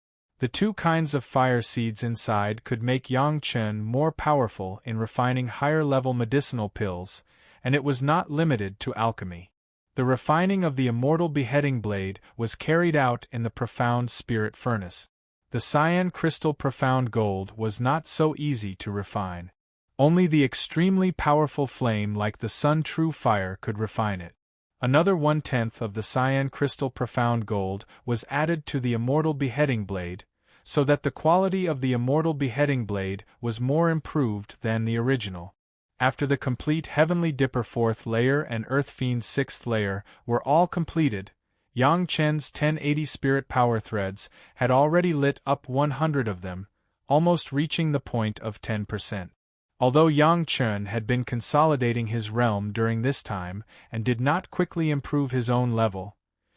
The two kinds of fire seeds inside could make Yang Chen more powerful in refining higher-level medicinal pills, and it was not limited to alchemy. The refining of the immortal beheading blade was carried out in the profound spirit furnace. The cyan crystal profound gold was not so easy to refine. Only the extremely powerful flame like the sun true fire could refine it. Another 1/10 of the cyan crystal profound gold was added to the immortal beheading blade, so that the quality of the immortal beheading blade was more improved than the original. After the complete heavenly dipper fourth layer and earth fiend sixth layer were all completed, Yang Chen's 1080 spirit power threads had already lit up 100 of them, almost reaching the point of 10%. Although Yang Chen had been consolidating his realm during this time and did not quickly improve his own level,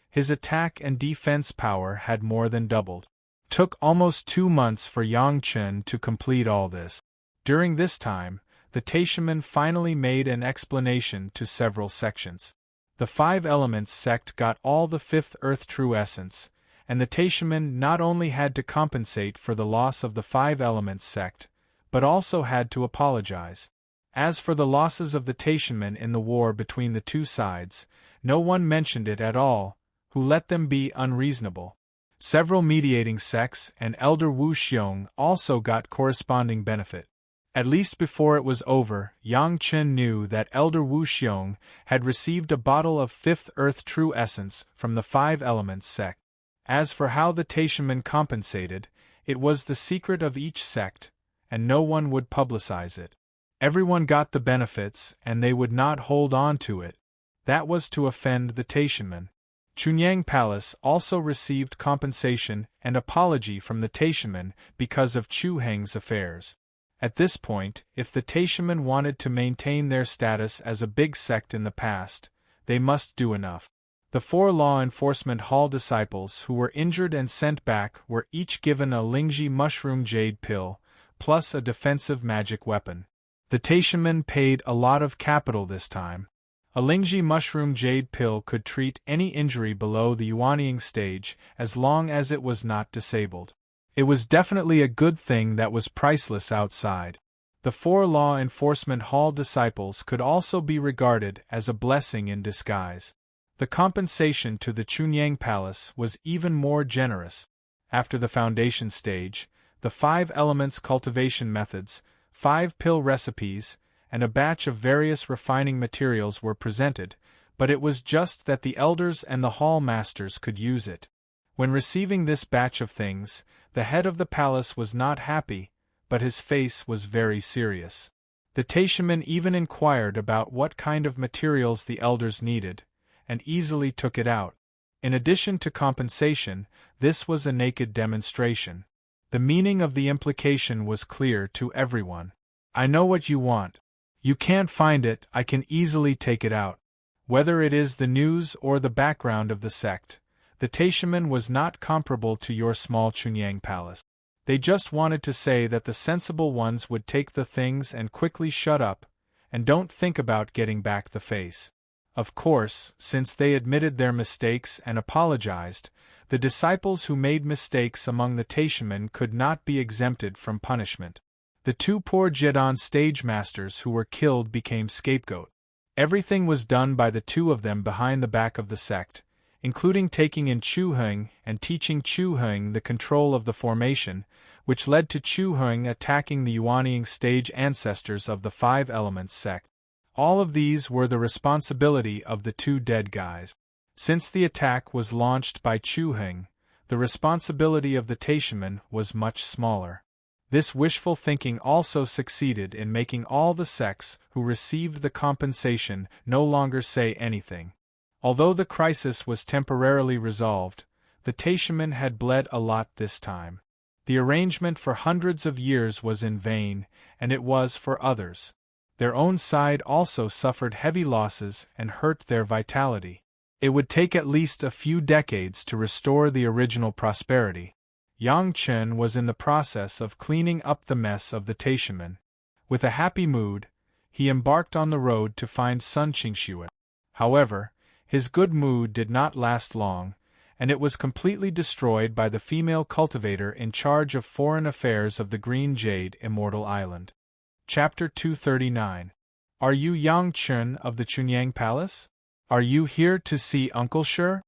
his attack and defense power had more than doubled. Took almost 2 months for Yang Chen to complete all this. During this time, the Taishaman finally made an explanation to several sections. The Five Elements sect got all the fifth earth true essence, and the Taishaman not only had to compensate for the loss of the Five Elements sect, but also had to apologize. As for the losses of the Taishaman in the war between the two sides, no one mentioned it at all, who let them be unreasonable. Several mediating sects and Elder Wu Xiong also got corresponding benefit. At least before it was over, Yang Chen knew that Elder Wu Xiong had received a bottle of fifth earth true essence from the Five Elements sect. As for how the Taishaman compensated, it was the secret of each sect, and no one would publicize it. Everyone got the benefits, and they would not hold on to it. That was to offend the Taishaman. Chunyang Palace also received compensation and apology from the Taishaman because of Chu Heng's affairs. At this point, if the Taishaman wanted to maintain their status as a big sect in the past, they must do enough. The 4 law enforcement hall disciples who were injured and sent back were each given a Lingji mushroom jade pill, plus a defensive magic weapon. The Taishaman paid a lot of capital this time. A Lingji mushroom jade pill could treat any injury below the Yuanying stage as long as it was not disabled. It was definitely a good thing that was priceless outside. The 4 law enforcement hall disciples could also be regarded as a blessing in disguise. The compensation to the Chunyang Palace was even more generous. After the foundation stage, the 5 elements cultivation methods, 5 pill recipes, and a batch of various refining materials were presented, but it was just that the elders and the hall masters could use it. When receiving this batch of things, the head of the palace was not happy, but his face was very serious. The Taishaman even inquired about what kind of materials the elders needed, and easily took it out. In addition to compensation, this was a naked demonstration. The meaning of the implication was clear to everyone. I know what you want. You can't find it, I can easily take it out. Whether it is the news or the background of the sect, the Taishaman was not comparable to your small Chunyang Palace. They just wanted to say that the sensible ones would take the things and quickly shut up, and don't think about getting back the face. Of course, since they admitted their mistakes and apologized, The disciples who made mistakes among the Taishamen could not be exempted from punishment. The two poor Jidon stage masters who were killed became scapegoat. Everything was done by the two of them behind the back of the sect, including taking in Chu Heng and teaching Chu Heng the control of the formation, which led to Chu Heng attacking the Yuanying stage ancestors of the Five Elements sect. All of these were the responsibility of the two dead guys. Since the attack was launched by Chu Heng, the responsibility of the Taishamen was much smaller. This wishful thinking also succeeded in making all the sects who received the compensation no longer say anything. Although the crisis was temporarily resolved, the Taishamen had bled a lot this time. The arrangement for hundreds of years was in vain, and it was for others. Their own side also suffered heavy losses and hurt their vitality. It would take at least a few decades to restore the original prosperity. Yang Chen was in the process of cleaning up the mess of the Taishamen. With a happy mood, he embarked on the road to find Sun Qingxue. However, his good mood did not last long, and it was completely destroyed by the female cultivator in charge of foreign affairs of the Green Jade Immortal Island. Chapter 239. Are you Yang Chen of the Chunyang Palace? Are you here to see Uncle Shi?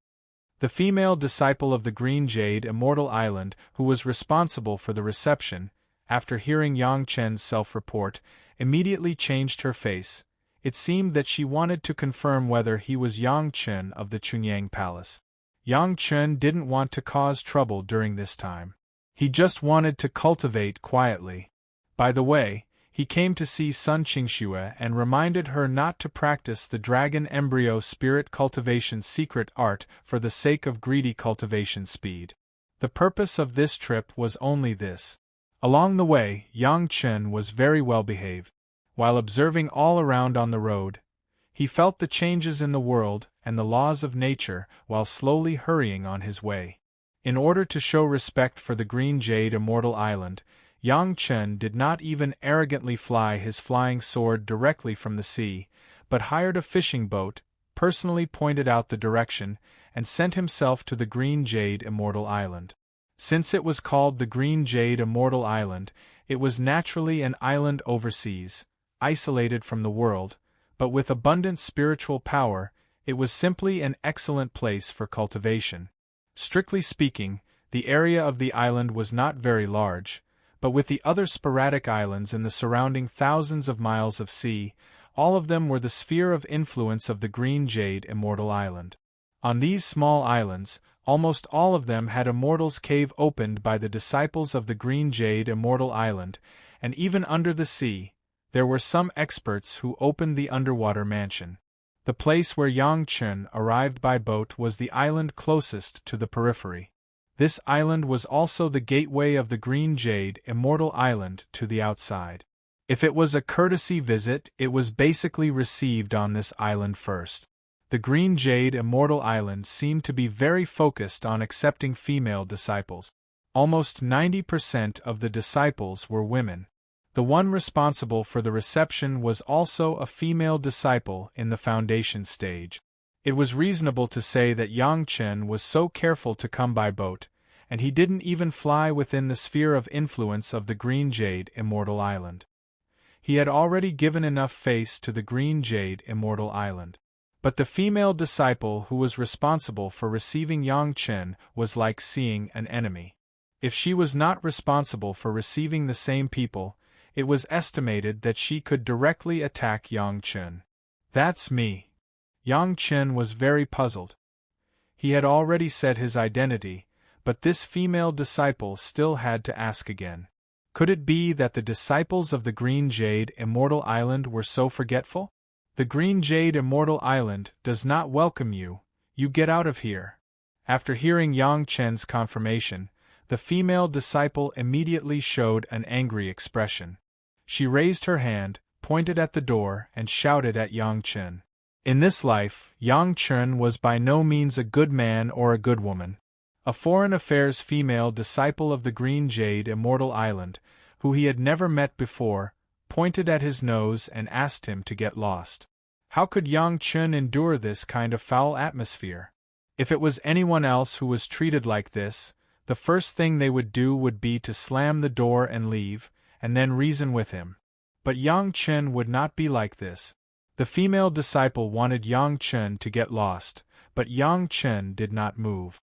The female disciple of the Green Jade Immortal Island, who was responsible for the reception, after hearing Yang Chen's self-report, immediately changed her face. It seemed that she wanted to confirm whether he was Yang Chen of the Chunyang Palace. Yang Chen didn't want to cause trouble during this time. He just wanted to cultivate quietly. By the way, he came to see Sun Qingxue and reminded her not to practice the dragon embryo spirit cultivation secret art for the sake of greedy cultivation speed. The purpose of this trip was only this. Along the way, Yang Chen was very well behaved. While observing all around on the road, he felt the changes in the world and the laws of nature while slowly hurrying on his way. In order to show respect for the Green Jade Immortal Island, Yang Chen did not even arrogantly fly his flying sword directly from the sea, but hired a fishing boat, personally pointed out the direction, and sent himself to the Green Jade Immortal Island. Since it was called the Green Jade Immortal Island, it was naturally an island overseas, isolated from the world, but with abundant spiritual power. It was simply an excellent place for cultivation. Strictly speaking, the area of the island was not very large, but with the other sporadic islands in the surrounding thousands of miles of sea, all of them were the sphere of influence of the Green Jade Immortal Island. On these small islands, almost all of them had Immortal's Cave opened by the disciples of the Green Jade Immortal Island, and even under the sea, there were some experts who opened the underwater mansion. The place where Yang Chen arrived by boat was the island closest to the periphery. This island was also the gateway of the Green Jade Immortal Island to the outside. If it was a courtesy visit, it was basically received on this island first. The Green Jade Immortal Island seemed to be very focused on accepting female disciples. Almost 90% of the disciples were women. The one responsible for the reception was also a female disciple in the foundation stage. It was reasonable to say that Yang Chen was so careful to come by boat, and he didn't even fly within the sphere of influence of the Green Jade Immortal Island. He had already given enough face to the Green Jade Immortal Island. But the female disciple who was responsible for receiving Yang Chen was like seeing an enemy. If she was not responsible for receiving the same people, it was estimated that she could directly attack Yang Chen. That's me. Yang Chen was very puzzled. He had already said his identity, but this female disciple still had to ask again. Could it be that the disciples of the Green Jade Immortal Island were so forgetful? The Green Jade Immortal Island does not welcome you. You get out of here. After hearing Yang Chen's confirmation, the female disciple immediately showed an angry expression. She raised her hand, pointed at the door, and shouted at Yang Chen. In this life, Yang Chen was by no means a good man or a good woman. A foreign affairs female disciple of the Green Jade Immortal Island, who he had never met before, pointed at his nose and asked him to get lost. How could Yang Chen endure this kind of foul atmosphere? If it was anyone else who was treated like this, the first thing they would do would be to slam the door and leave, and then reason with him. But Yang Chen would not be like this. The female disciple wanted Yang Chen to get lost, but Yang Chen did not move.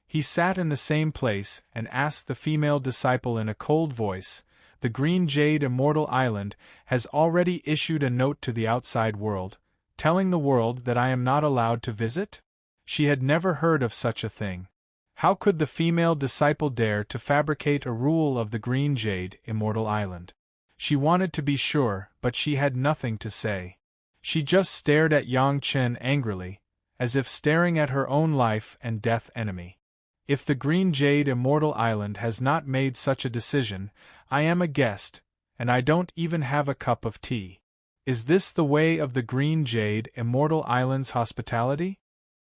He sat in the same place and asked the female disciple in a cold voice, "The Green Jade Immortal Island has already issued a note to the outside world, telling the world that I am not allowed to visit?" She had never heard of such a thing. How could the female disciple dare to fabricate a rule of the Green Jade Immortal Island? She wanted to be sure, but she had nothing to say. She just stared at Yang Chen angrily, as if staring at her own life and death enemy. If the Green Jade Immortal Island has not made such a decision, I am a guest, and I don't even have a cup of tea. Is this the way of the Green Jade Immortal Island's hospitality?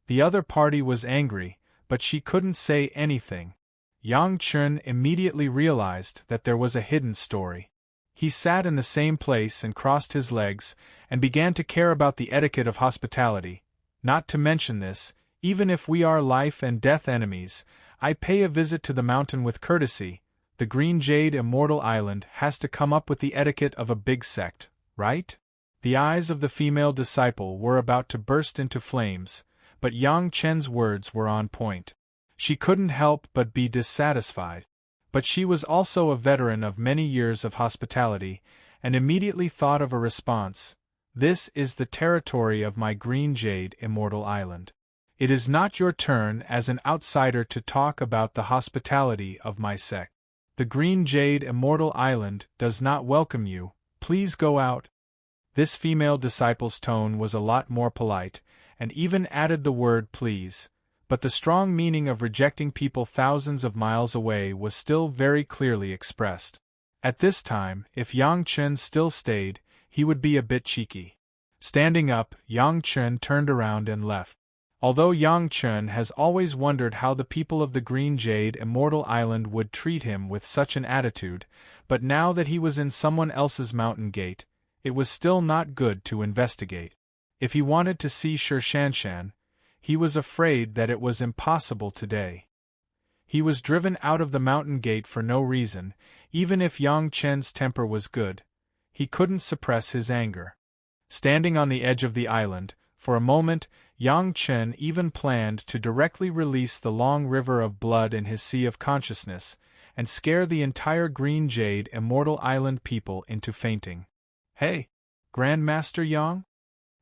The other party was angry, but she couldn't say anything. Yang Chen immediately realized that there was a hidden story. He sat in the same place and crossed his legs, and began to care about the etiquette of hospitality. Not to mention this, even if we are life and death enemies, I pay a visit to the mountain with courtesy. The Green Jade Immortal Island has to come up with the etiquette of a big sect, right? The eyes of the female disciple were about to burst into flames, but Yang Chen's words were on point. She couldn't help but be dissatisfied. But she was also a veteran of many years of hospitality, and immediately thought of a response. This is the territory of my Green Jade Immortal Island. It is not your turn as an outsider to talk about the hospitality of my sect. The Green Jade Immortal Island does not welcome you. Please go out. This female disciple's tone was a lot more polite, and even added the word please, but the strong meaning of rejecting people thousands of miles away was still very clearly expressed. At this time, if Yang Chen still stayed, he would be a bit cheeky. Standing up, Yang Chen turned around and left. Although Yang Chen has always wondered how the people of the Green Jade Immortal Island would treat him with such an attitude, but now that he was in someone else's mountain gate, it was still not good to investigate. If he wanted to see Shi Shanshan, he was afraid that it was impossible today. He was driven out of the mountain gate for no reason, even if Yang Chen's temper was good. He couldn't suppress his anger. Standing on the edge of the island, for a moment, Yang Chen even planned to directly release the long river of blood in his sea of consciousness, and scare the entire Green Jade Immortal Island people into fainting. "Hey, Grandmaster Yang?"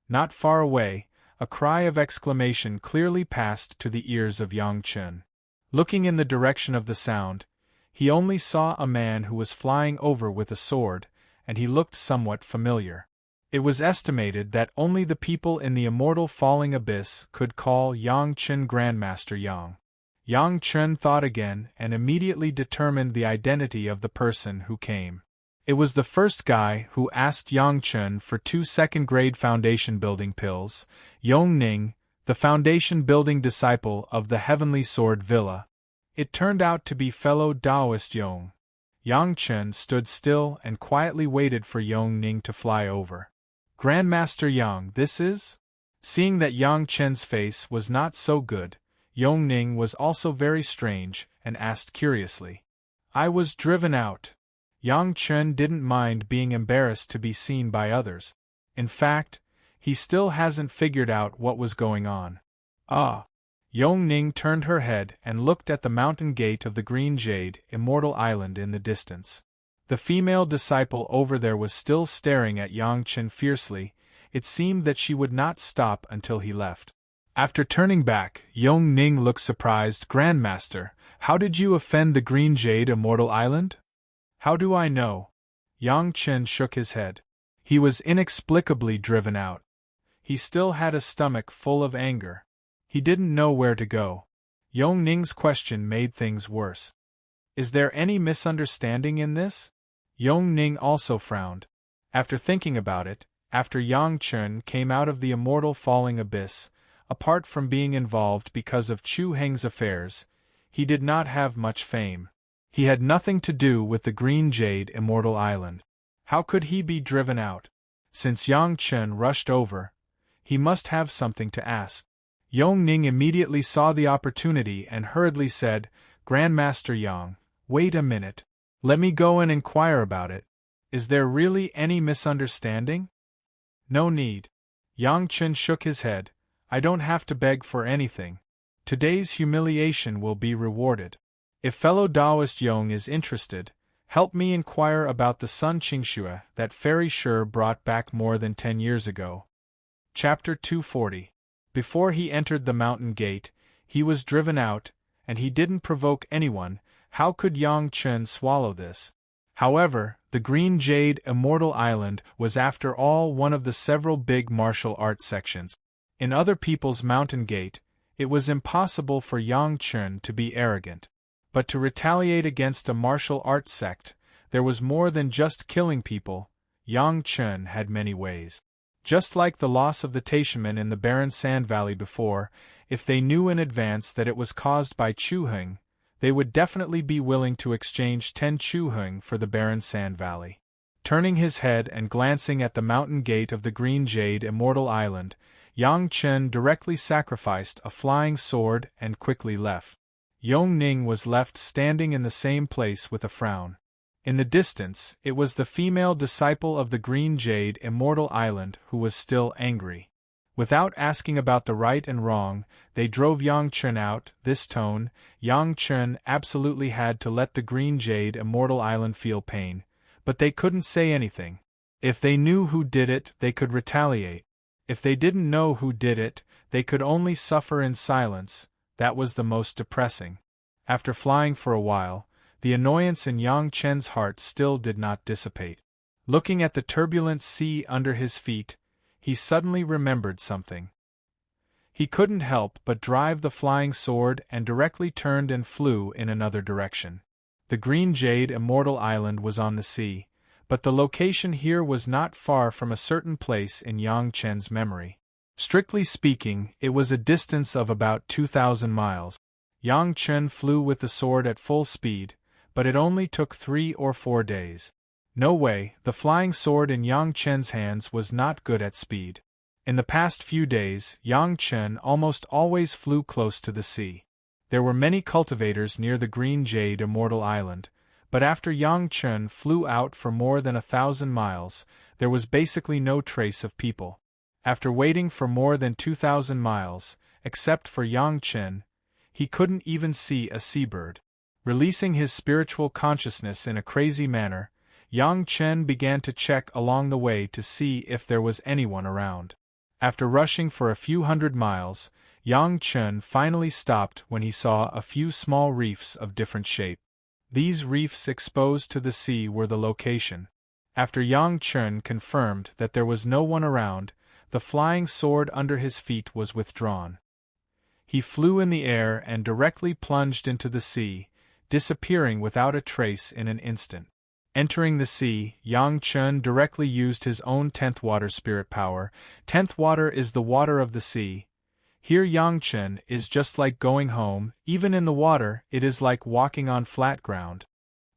Not far away, a cry of exclamation clearly passed to the ears of Yang Chen. Looking in the direction of the sound, he only saw a man who was flying over with a sword, and he looked somewhat familiar. It was estimated that only the people in the immortal falling abyss could call Yang Chen Grandmaster Yang. Yang Chen thought again and immediately determined the identity of the person who came. It was the first guy who asked Yang Chen for 2 second-grade foundation building pills, Yong Ning, the foundation building disciple of the Heavenly Sword Villa. It turned out to be fellow Taoist Yong. Yang Chen stood still and quietly waited for Yong Ning to fly over. "Grandmaster Yang, this is?" Seeing that Yang Chen's face was not so good, Yong Ning was also very strange and asked curiously. "I was driven out." Yang Chen didn't mind being embarrassed to be seen by others. In fact, he still hasn't figured out what was going on. "Ah." Yong Ning turned her head and looked at the mountain gate of the Green Jade Immortal Island in the distance. The female disciple over there was still staring at Yang Chen fiercely. It seemed that she would not stop until he left. After turning back, Yong Ning looked surprised. "Grandmaster, how did you offend the Green Jade Immortal Island?" "How do I know?" Yang Chen shook his head. He was inexplicably driven out. He still had a stomach full of anger. He didn't know where to go. Yong Ning's question made things worse. Is there any misunderstanding in this? Yong Ning also frowned. After thinking about it, after Yang Chen came out of the immortal falling abyss, apart from being involved because of Chu Heng's affairs, he did not have much fame. He had nothing to do with the Green Jade Immortal Island. How could he be driven out? Since Yang Chen rushed over, he must have something to ask. Yongning immediately saw the opportunity and hurriedly said, "Grandmaster Yang, wait a minute. Let me go and inquire about it. Is there really any misunderstanding?" "No need." Yang Chen shook his head. "I don't have to beg for anything. Today's humiliation will be rewarded. If fellow Taoist Yong is interested, help me inquire about the Sun Qingxue that Fairy Shi brought back more than 10 years ago." Chapter 240. Before he entered the mountain gate, he was driven out, and he didn't provoke anyone. How could Yang Chen swallow this? However, the Green Jade Immortal Island was after all one of the several big martial art sections. In other people's mountain gate, it was impossible for Yang Chen to be arrogant. But to retaliate against a martial arts sect, there was more than just killing people. Yang Chen had many ways. Just like the loss of the Taishamen in the barren sand valley before, if they knew in advance that it was caused by Chuheng, they would definitely be willing to exchange 10 Chuheng for the barren sand valley. Turning his head and glancing at the mountain gate of the Green Jade Immortal Island, Yang Chen directly sacrificed a flying sword and quickly left. Yongning was left standing in the same place with a frown. In the distance, it was the female disciple of the Green Jade Immortal Island who was still angry. Without asking about the right and wrong, they drove Yang Chen out. This tone, Yang Chen absolutely had to let the Green Jade Immortal Island feel pain, but they couldn't say anything. If they knew who did it, they could retaliate. If they didn't know who did it, they could only suffer in silence. That was the most depressing. After flying for a while, the annoyance in Yang Chen's heart still did not dissipate. Looking at the turbulent sea under his feet, he suddenly remembered something. He couldn't help but drive the flying sword and directly turned and flew in another direction. The Green Jade Immortal Island was on the sea, but the location here was not far from a certain place in Yang Chen's memory. Strictly speaking, it was a distance of about 2,000 miles. Yang Chen flew with the sword at full speed, but it only took 3 or 4 days. No way, the flying sword in Yang Chen's hands was not good at speed. In the past few days, Yang Chen almost always flew close to the sea. There were many cultivators near the Green Jade Immortal Island, but after Yang Chen flew out for more than 1,000 miles, there was basically no trace of people. After waiting for more than 2,000 miles, except for Yang Chen, he couldn't even see a seabird. Releasing his spiritual consciousness in a crazy manner, Yang Chen began to check along the way to see if there was anyone around. After rushing for a few hundred miles, Yang Chen finally stopped when he saw a few small reefs of different shape. These reefs exposed to the sea were the location. After Yang Chen confirmed that there was no one around, the flying sword under his feet was withdrawn. He flew in the air and directly plunged into the sea, disappearing without a trace in an instant. Entering the sea, Yang Chen directly used his own 10th water spirit power. 10th water is the water of the sea. Here Yang Chen is just like going home. Even in the water, it is like walking on flat ground.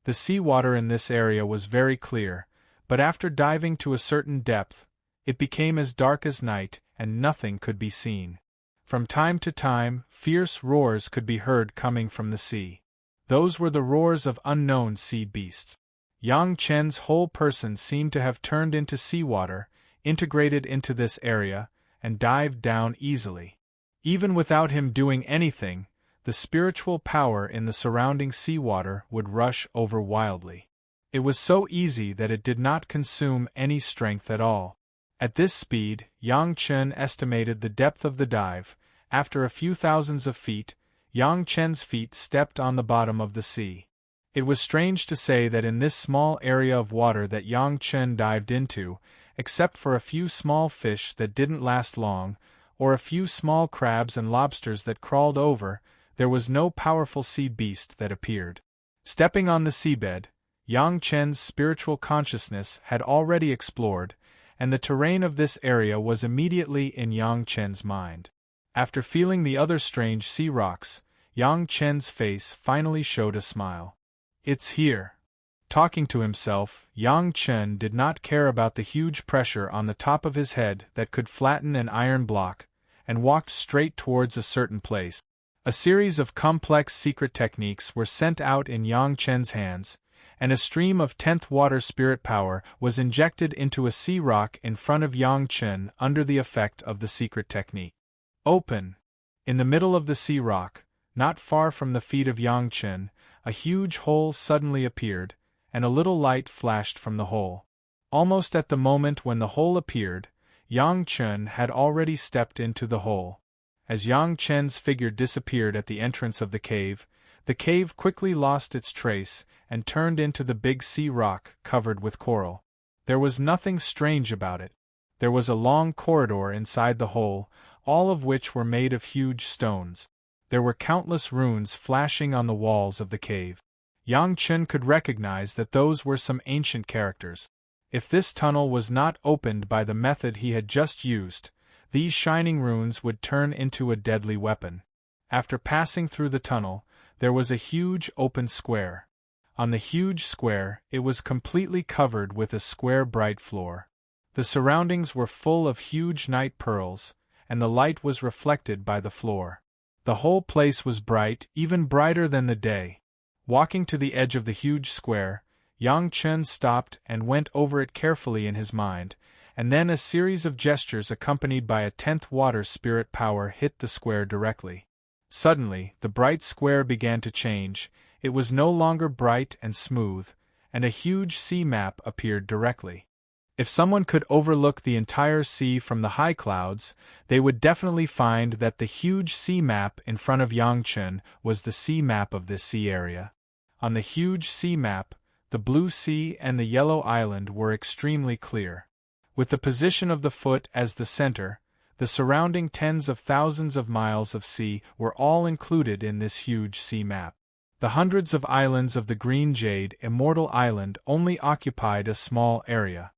The seawater in this area was very clear, but after diving to a certain depth, it became as dark as night, and nothing could be seen. From time to time, fierce roars could be heard coming from the sea. Those were the roars of unknown sea beasts. Yang Chen's whole person seemed to have turned into seawater, integrated into this area, and dived down easily. Even without him doing anything, the spiritual power in the surrounding seawater would rush over wildly. It was so easy that it did not consume any strength at all. At this speed, Yang Chen estimated the depth of the dive. After a few thousands of feet, Yang Chen's feet stepped on the bottom of the sea. It was strange to say that in this small area of water that Yang Chen dived into, except for a few small fish that didn't last long, or a few small crabs and lobsters that crawled over, there was no powerful sea beast that appeared. Stepping on the seabed, Yang Chen's spiritual consciousness had already explored, and the terrain of this area was immediately in Yang Chen's mind. After feeling the other strange sea rocks, Yang Chen's face finally showed a smile. It's here. Talking to himself, Yang Chen did not care about the huge pressure on the top of his head that could flatten an iron block, and walked straight towards a certain place. A series of complex secret techniques were sent out in Yang Chen's hands, and a stream of 10th water spirit power was injected into a sea rock in front of Yang Chen under the effect of the secret technique. Open! In the middle of the sea rock, not far from the feet of Yang Chen, a huge hole suddenly appeared, and a little light flashed from the hole. Almost at the moment when the hole appeared, Yang Chen had already stepped into the hole. As Yang Chen's figure disappeared at the entrance of the cave quickly lost its trace and turned into the big sea rock covered with coral. There was nothing strange about it. There was a long corridor inside the hole, all of which were made of huge stones. There were countless runes flashing on the walls of the cave. Yang Chen could recognize that those were some ancient characters. If this tunnel was not opened by the method he had just used, these shining runes would turn into a deadly weapon. After passing through the tunnel, there was a huge open square. On the huge square, it was completely covered with a square bright floor. The surroundings were full of huge night pearls, and the light was reflected by the floor. The whole place was bright, even brighter than the day. Walking to the edge of the huge square, Yang Chen stopped and went over it carefully in his mind, and then a series of gestures accompanied by a 10th water spirit power hit the square directly. Suddenly, the bright square began to change. It was no longer bright and smooth, and a huge sea map appeared directly. If someone could overlook the entire sea from the high clouds, they would definitely find that the huge sea map in front of Yang Chen was the sea map of this sea area. On the huge sea map, the blue sea and the yellow island were extremely clear. With the position of the foot as the center, the surrounding tens of thousands of miles of sea were all included in this huge sea map. The hundreds of islands of the green jade Immortal Island only occupied a small area.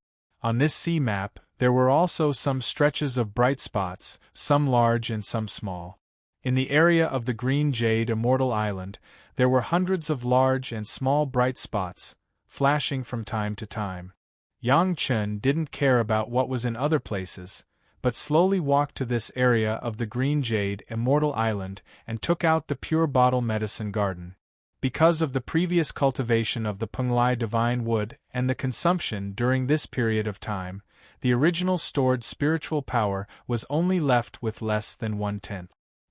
On this sea map, there were also some stretches of bright spots, some large and some small. In the area of the green jade Immortal Island, there were hundreds of large and small bright spots, flashing from time to time. Yang Chen didn't care about what was in other places, but slowly walked to this area of the green jade Immortal Island and took out the pure bottle medicine garden. Because of the previous cultivation of the Penglai divine wood and the consumption during this period of time, the original stored spiritual power was only left with less than 1/10.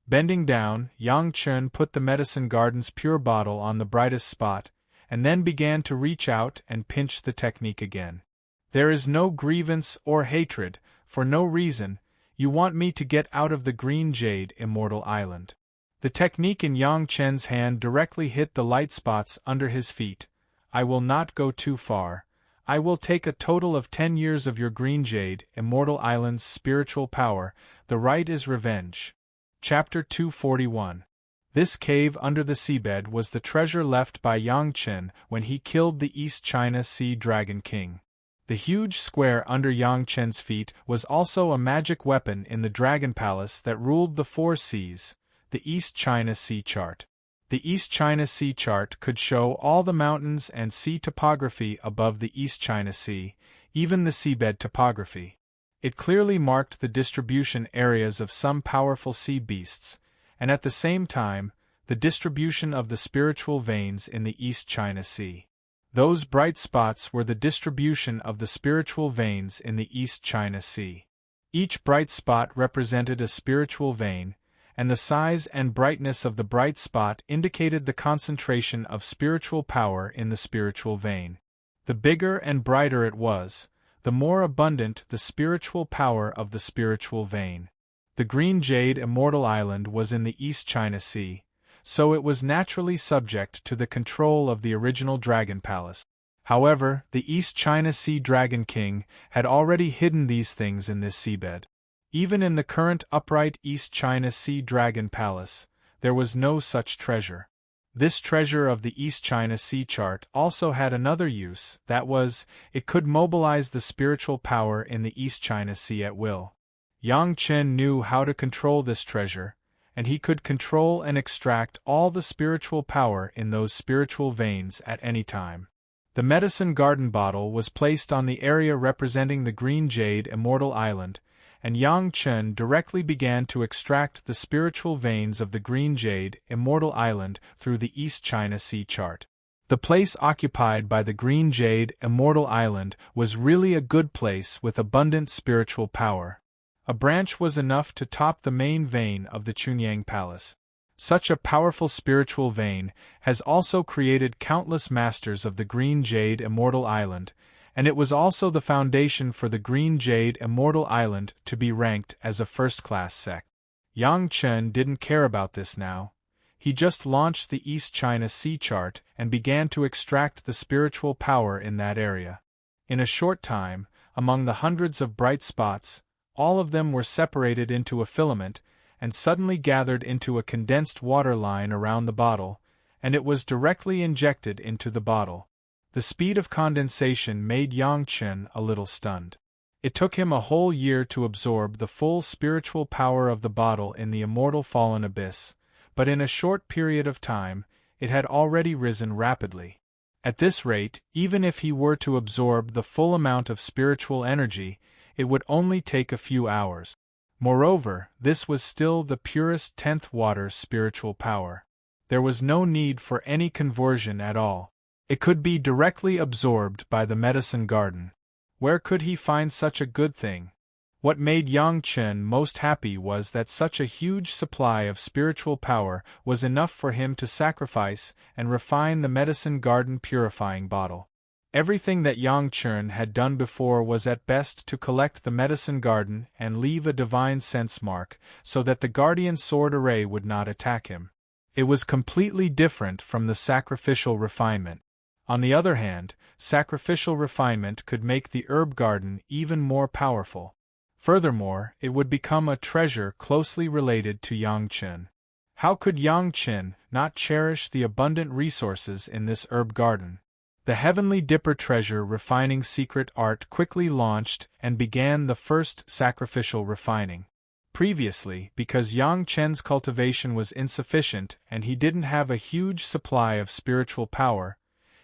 Bending down, Yang Chen put the medicine garden's pure bottle on the brightest spot, and then began to reach out and pinch the technique again. There is no grievance or hatred, for no reason. You want me to get out of the green jade Immortal Island. The technique in Yang Chen's hand directly hit the light spots under his feet. I will not go too far. I will take a total of 10 years of your green jade Immortal Island's spiritual power. The right is revenge. Chapter 241. This cave under the seabed was the treasure left by Yang Chen when he killed the East China Sea Dragon King. The huge square under Yang Chen's feet was also a magic weapon in the Dragon Palace that ruled the 4 seas, the East China Sea Chart. The East China Sea Chart could show all the mountains and sea topography above the East China Sea, even the seabed topography. It clearly marked the distribution areas of some powerful sea beasts, and at the same time, the distribution of the spiritual veins in the East China Sea. Those bright spots were the distribution of the spiritual veins in the East China Sea. Each bright spot represented a spiritual vein, and the size and brightness of the bright spot indicated the concentration of spiritual power in the spiritual vein. The bigger and brighter it was, the more abundant the spiritual power of the spiritual vein. The green jade Immortal Island was in the East China Sea, so it was naturally subject to the control of the original Dragon Palace. However, the East China Sea Dragon King had already hidden these things in this seabed. Even in the current upright East China Sea Dragon Palace, there was no such treasure. This treasure of the East China Sea Chart also had another use, that was, it could mobilize the spiritual power in the East China Sea at will. Yang Chen knew how to control this treasure, and he could control and extract all the spiritual power in those spiritual veins at any time. The medicine garden bottle was placed on the area representing the green jade Immortal Island, and Yang Chen directly began to extract the spiritual veins of the green jade, Immortal Island, through the East China Sea chart. The place occupied by the green jade, Immortal Island, was really a good place with abundant spiritual power. A branch was enough to top the main vein of the Chunyang Palace. Such a powerful spiritual vein has also created countless masters of the green jade, Immortal Island, and it was also the foundation for the green jade, Immortal Island to be ranked as a first-class sect. Yang Chen didn't care about this now. He just launched the East China Sea chart and began to extract the spiritual power in that area. In a short time, among the hundreds of bright spots, all of them were separated into a filament and suddenly gathered into a condensed water line around the bottle, and it was directly injected into the bottle. The speed of condensation made Yang Chen a little stunned. It took him a whole year to absorb the full spiritual power of the bottle in the immortal fallen abyss, but in a short period of time, it had already risen rapidly. At this rate, even if he were to absorb the full amount of spiritual energy, it would only take a few hours. Moreover, this was still the purest 10th water spiritual power. There was no need for any conversion at all. It could be directly absorbed by the medicine garden. Where could he find such a good thing? What made Yang Chen most happy was that such a huge supply of spiritual power was enough for him to sacrifice and refine the medicine garden purifying bottle. Everything that Yang Chen had done before was at best to collect the medicine garden and leave a divine sense mark so that the guardian sword array would not attack him. It was completely different from the sacrificial refinement. On the other hand, sacrificial refinement could make the herb garden even more powerful. Furthermore, it would become a treasure closely related to Yang Chen. How could Yang Chen not cherish the abundant resources in this herb garden? The Heavenly Dipper Treasure Refining Secret Art quickly launched and began the first sacrificial refining. Previously, because Yang Chen's cultivation was insufficient and he didn't have a huge supply of spiritual power,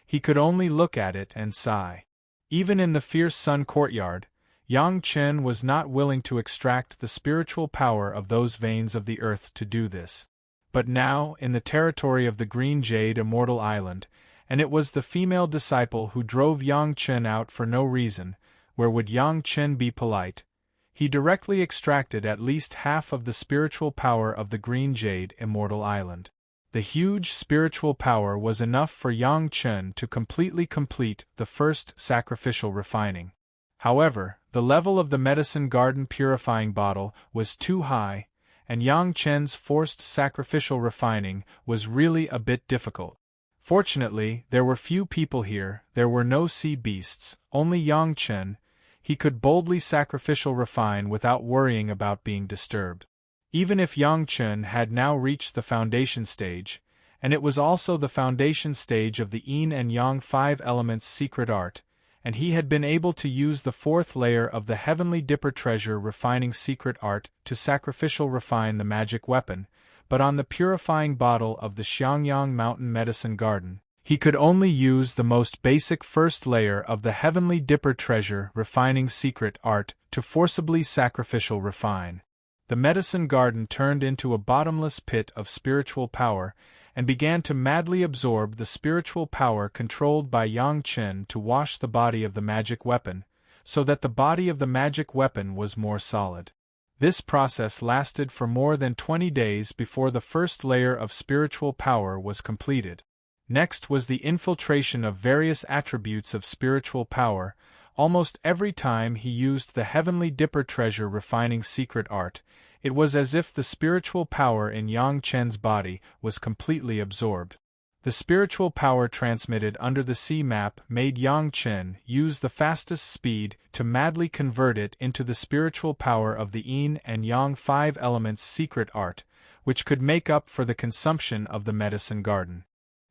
he could only look at it and sigh. Even in the fierce sun courtyard, Yang Chen was not willing to extract the spiritual power of those veins of the earth to do this. But now, in the territory of the Green Jade Immortal Island, and it was the female disciple who drove Yang Chen out for no reason, where would Yang Chen be polite? He directly extracted at least half of the spiritual power of the Green Jade Immortal Island. The huge spiritual power was enough for Yang Chen to completely complete the first sacrificial refining. However, the level of the medicine garden purifying bottle was too high, and Yang Chen's forced sacrificial refining was really a bit difficult. Fortunately, there were few people here, there were no sea beasts, only Yang Chen. He could boldly sacrificial refine without worrying about being disturbed. Even if Yang Chen had now reached the foundation stage, and it was also the foundation stage of the Yin and Yang 5 elements secret art, and he had been able to use the fourth layer of the Heavenly Dipper Treasure Refining Secret Art to sacrificial refine the magic weapon, but on the purifying bottle of the Xiangyang Mountain Medicine Garden, he could only use the most basic first layer of the Heavenly Dipper Treasure Refining Secret Art to forcibly sacrificial refine. The medicine garden turned into a bottomless pit of spiritual power, and began to madly absorb the spiritual power controlled by Yang Chen to wash the body of the magic weapon, so that the body of the magic weapon was more solid. This process lasted for more than 20 days before the first layer of spiritual power was completed. Next was the infiltration of various attributes of spiritual power. Almost every time he used the Heavenly Dipper Treasure Refining Secret Art, it was as if the spiritual power in Yang Chen's body was completely absorbed. The spiritual power transmitted under the sea map made Yang Chen use the fastest speed to madly convert it into the spiritual power of the Yin and Yang 5 elements secret art, which could make up for the consumption of the medicine garden.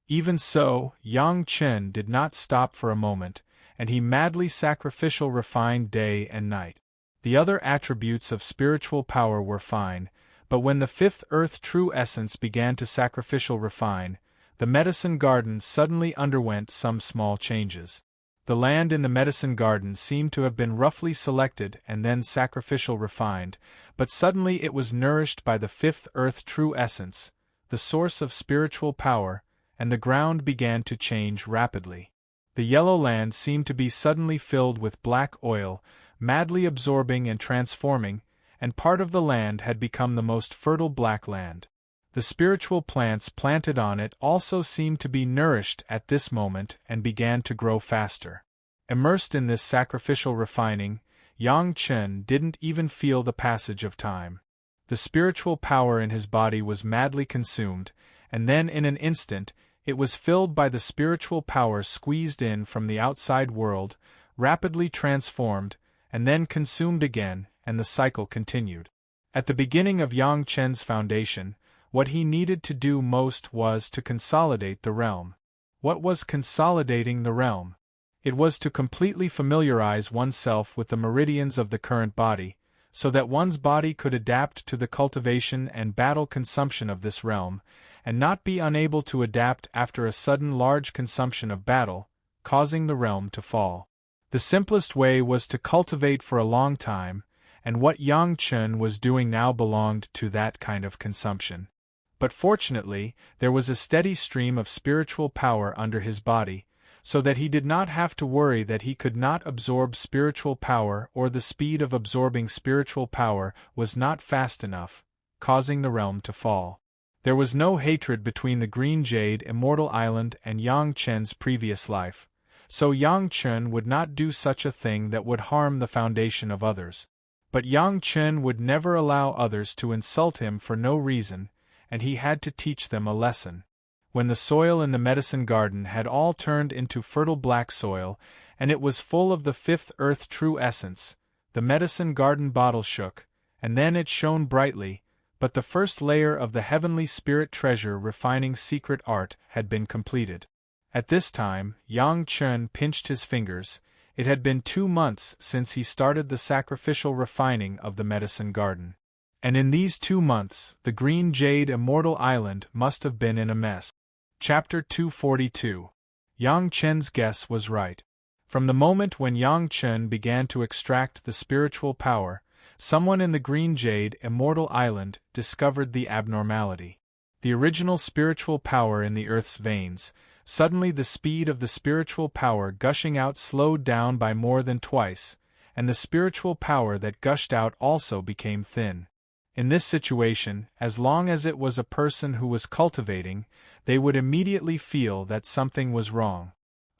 Even so, Yang Chen did not stop for a moment, and he madly sacrificial refined day and night. The other attributes of spiritual power were fine, but when the fifth earth true essence began to sacrificial refine, the medicine garden suddenly underwent some small changes. The land in the medicine garden seemed to have been roughly selected and then sacrificial refined, but suddenly it was nourished by the fifth earth true essence, the source of spiritual power, and the ground began to change rapidly. The yellow land seemed to be suddenly filled with black oil, madly absorbing and transforming, and part of the land had become the most fertile black land. The spiritual plants planted on it also seemed to be nourished at this moment and began to grow faster. Immersed in this sacrificial refining, Yang Chen didn't even feel the passage of time. The spiritual power in his body was madly consumed, and then in an instant, it was filled by the spiritual power squeezed in from the outside world, rapidly transformed, and then consumed again, and the cycle continued. At the beginning of Yang Chen's foundation, what he needed to do most was to consolidate the realm. What was consolidating the realm? It was to completely familiarize oneself with the meridians of the current body, so that one's body could adapt to the cultivation and battle consumption of this realm, and not be unable to adapt after a sudden large consumption of battle, causing the realm to fall. The simplest way was to cultivate for a long time, and what Yang Chen was doing now belonged to that kind of consumption. But fortunately, there was a steady stream of spiritual power under his body, so that he did not have to worry that he could not absorb spiritual power or the speed of absorbing spiritual power was not fast enough, causing the realm to fall. There was no hatred between the Green Jade Immortal Island and Yang Chen's previous life, so Yang Chen would not do such a thing that would harm the foundation of others. But Yang Chen would never allow others to insult him for no reason, and he had to teach them a lesson. When the soil in the medicine garden had all turned into fertile black soil, and it was full of the fifth earth true essence, the medicine garden bottle shook, and then it shone brightly, but the first layer of the heavenly spirit treasure refining secret art had been completed. At this time, Yang Chen pinched his fingers. It had been 2 months since he started the sacrificial refining of the medicine garden. And in these 2 months, the Green Jade Immortal Island must have been in a mess. Chapter 242. Yang Chen's guess was right. From the moment when Yang Chen began to extract the spiritual power, someone in the Green Jade Immortal Island discovered the abnormality. The original spiritual power in the Earth's veins, suddenly the speed of the spiritual power gushing out slowed down by more than twice, and the spiritual power that gushed out also became thin. In this situation, as long as it was a person who was cultivating, they would immediately feel that something was wrong.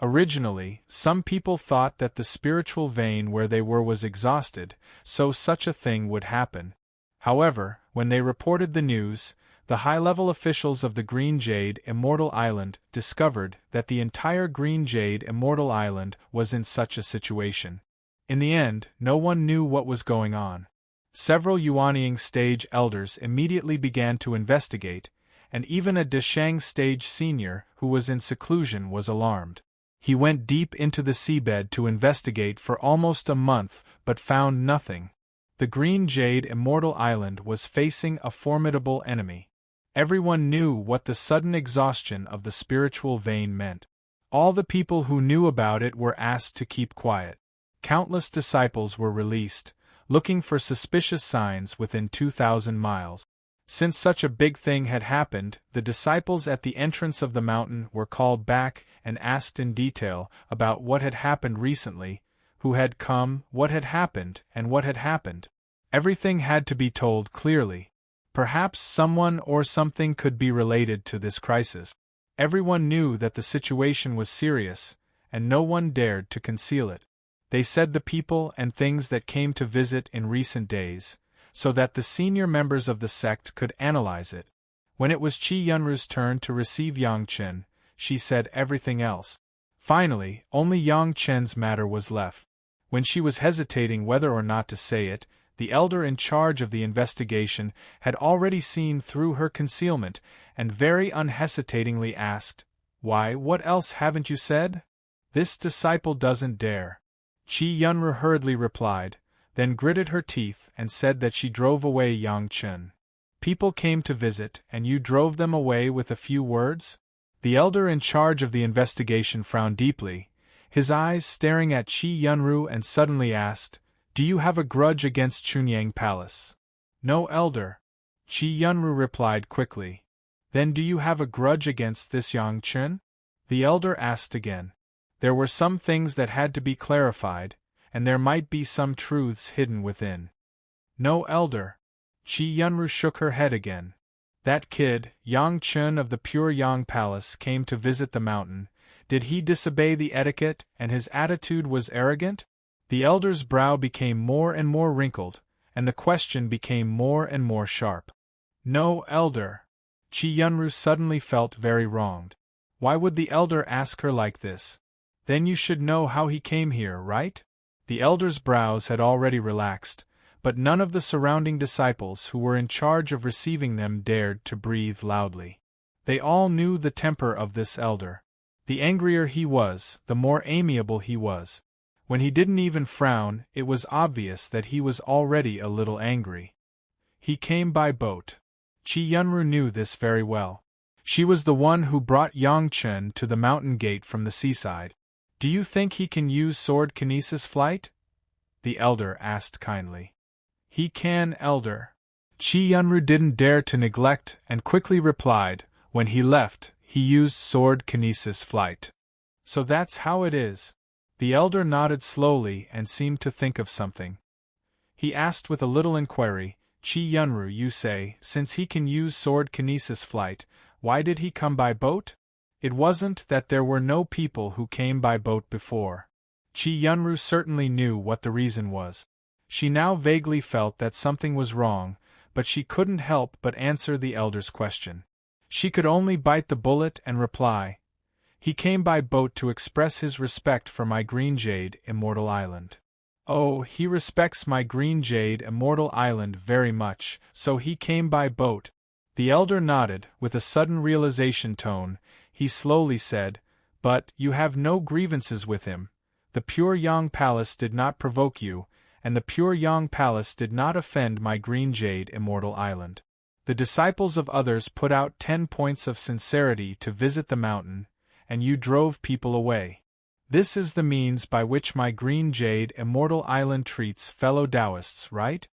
Originally, some people thought that the spiritual vein where they were was exhausted, so such a thing would happen. However, when they reported the news, the high-level officials of the Green Jade Immortal Island discovered that the entire Green Jade Immortal Island was in such a situation. In the end, no one knew what was going on. Several Yuanying stage elders immediately began to investigate, and even a Deshang stage senior who was in seclusion was alarmed. He went deep into the seabed to investigate for almost a month but found nothing. The Green Jade Immortal Island was facing a formidable enemy. Everyone knew what the sudden exhaustion of the spiritual vein meant. All the people who knew about it were asked to keep quiet. Countless disciples were released, looking for suspicious signs within 2,000 miles. Since such a big thing had happened, the disciples at the entrance of the mountain were called back and asked in detail about what had happened recently, who had come, what had happened, and what had happened. Everything had to be told clearly. Perhaps someone or something could be related to this crisis. Everyone knew that the situation was serious, and no one dared to conceal it. They said the people and things that came to visit in recent days, so that the senior members of the sect could analyze it. When it was Qi Yunru's turn to receive Yang Chen, she said everything else. Finally, only Yang Chen's matter was left. When she was hesitating whether or not to say it, the elder in charge of the investigation had already seen through her concealment and very unhesitatingly asked, "Why, what else haven't you said?" "This disciple doesn't dare." Qi Yunru hurriedly replied, then gritted her teeth and said that she drove away Yang Chen. "People came to visit, and you drove them away with a few words?" The elder in charge of the investigation frowned deeply. his eyes staring at Chi Yunru, and suddenly asked, "Do you have a grudge against Chunyang Palace?" "No, elder," Chi Yunru replied quickly. "Then do you have a grudge against this Yang Chun?" the elder asked again. There were some things that had to be clarified, and there might be some truths hidden within. "No, elder." Chi Yunru shook her head again. "That kid, Yang Chun of the Pure Yang Palace, came to visit the mountain. Did he disobey the etiquette, and his attitude was arrogant?" The elder's brow became more and more wrinkled, and the question became more and more sharp. "No, elder." Chi Yunru suddenly felt very wronged. Why would the elder ask her like this? "Then you should know how he came here, right?" The elder's brows had already relaxed, but none of the surrounding disciples who were in charge of receiving them dared to breathe loudly. They all knew the temper of this elder. The angrier he was, the more amiable he was. When he didn't even frown, it was obvious that he was already a little angry. He came by boat. Chi Yunru knew this very well. She was the one who brought Yang Chun to the mountain gate from the seaside. "Do you think he can use sword kinesis flight?" the elder asked kindly. "He can, elder." Chi Yunru didn't dare to neglect and quickly replied, "When he left, he used sword kinesis flight." "So that's how it is." The elder nodded slowly and seemed to think of something. He asked with a little inquiry, "Chi Yunru, you say, since he can use sword kinesis flight, why did he come by boat?" It wasn't that there were no people who came by boat before. Chi Yunru certainly knew what the reason was. She now vaguely felt that something was wrong, but she couldn't help but answer the elder's question. She could only bite the bullet and reply, "He came by boat to express his respect for my green jade, Immortal Island." "Oh, he respects my green jade, Immortal Island very much, so he came by boat." The elder nodded, with a sudden realization tone. He slowly said, "But you have no grievances with him. The Pure Yang Palace did not provoke you, and the Pure Yang Palace did not offend my green jade, Immortal Island. The disciples of others put out 10 points of sincerity to visit the mountain, and you drove people away. This is the means by which my green jade, Immortal Island treats fellow Taoists, right?"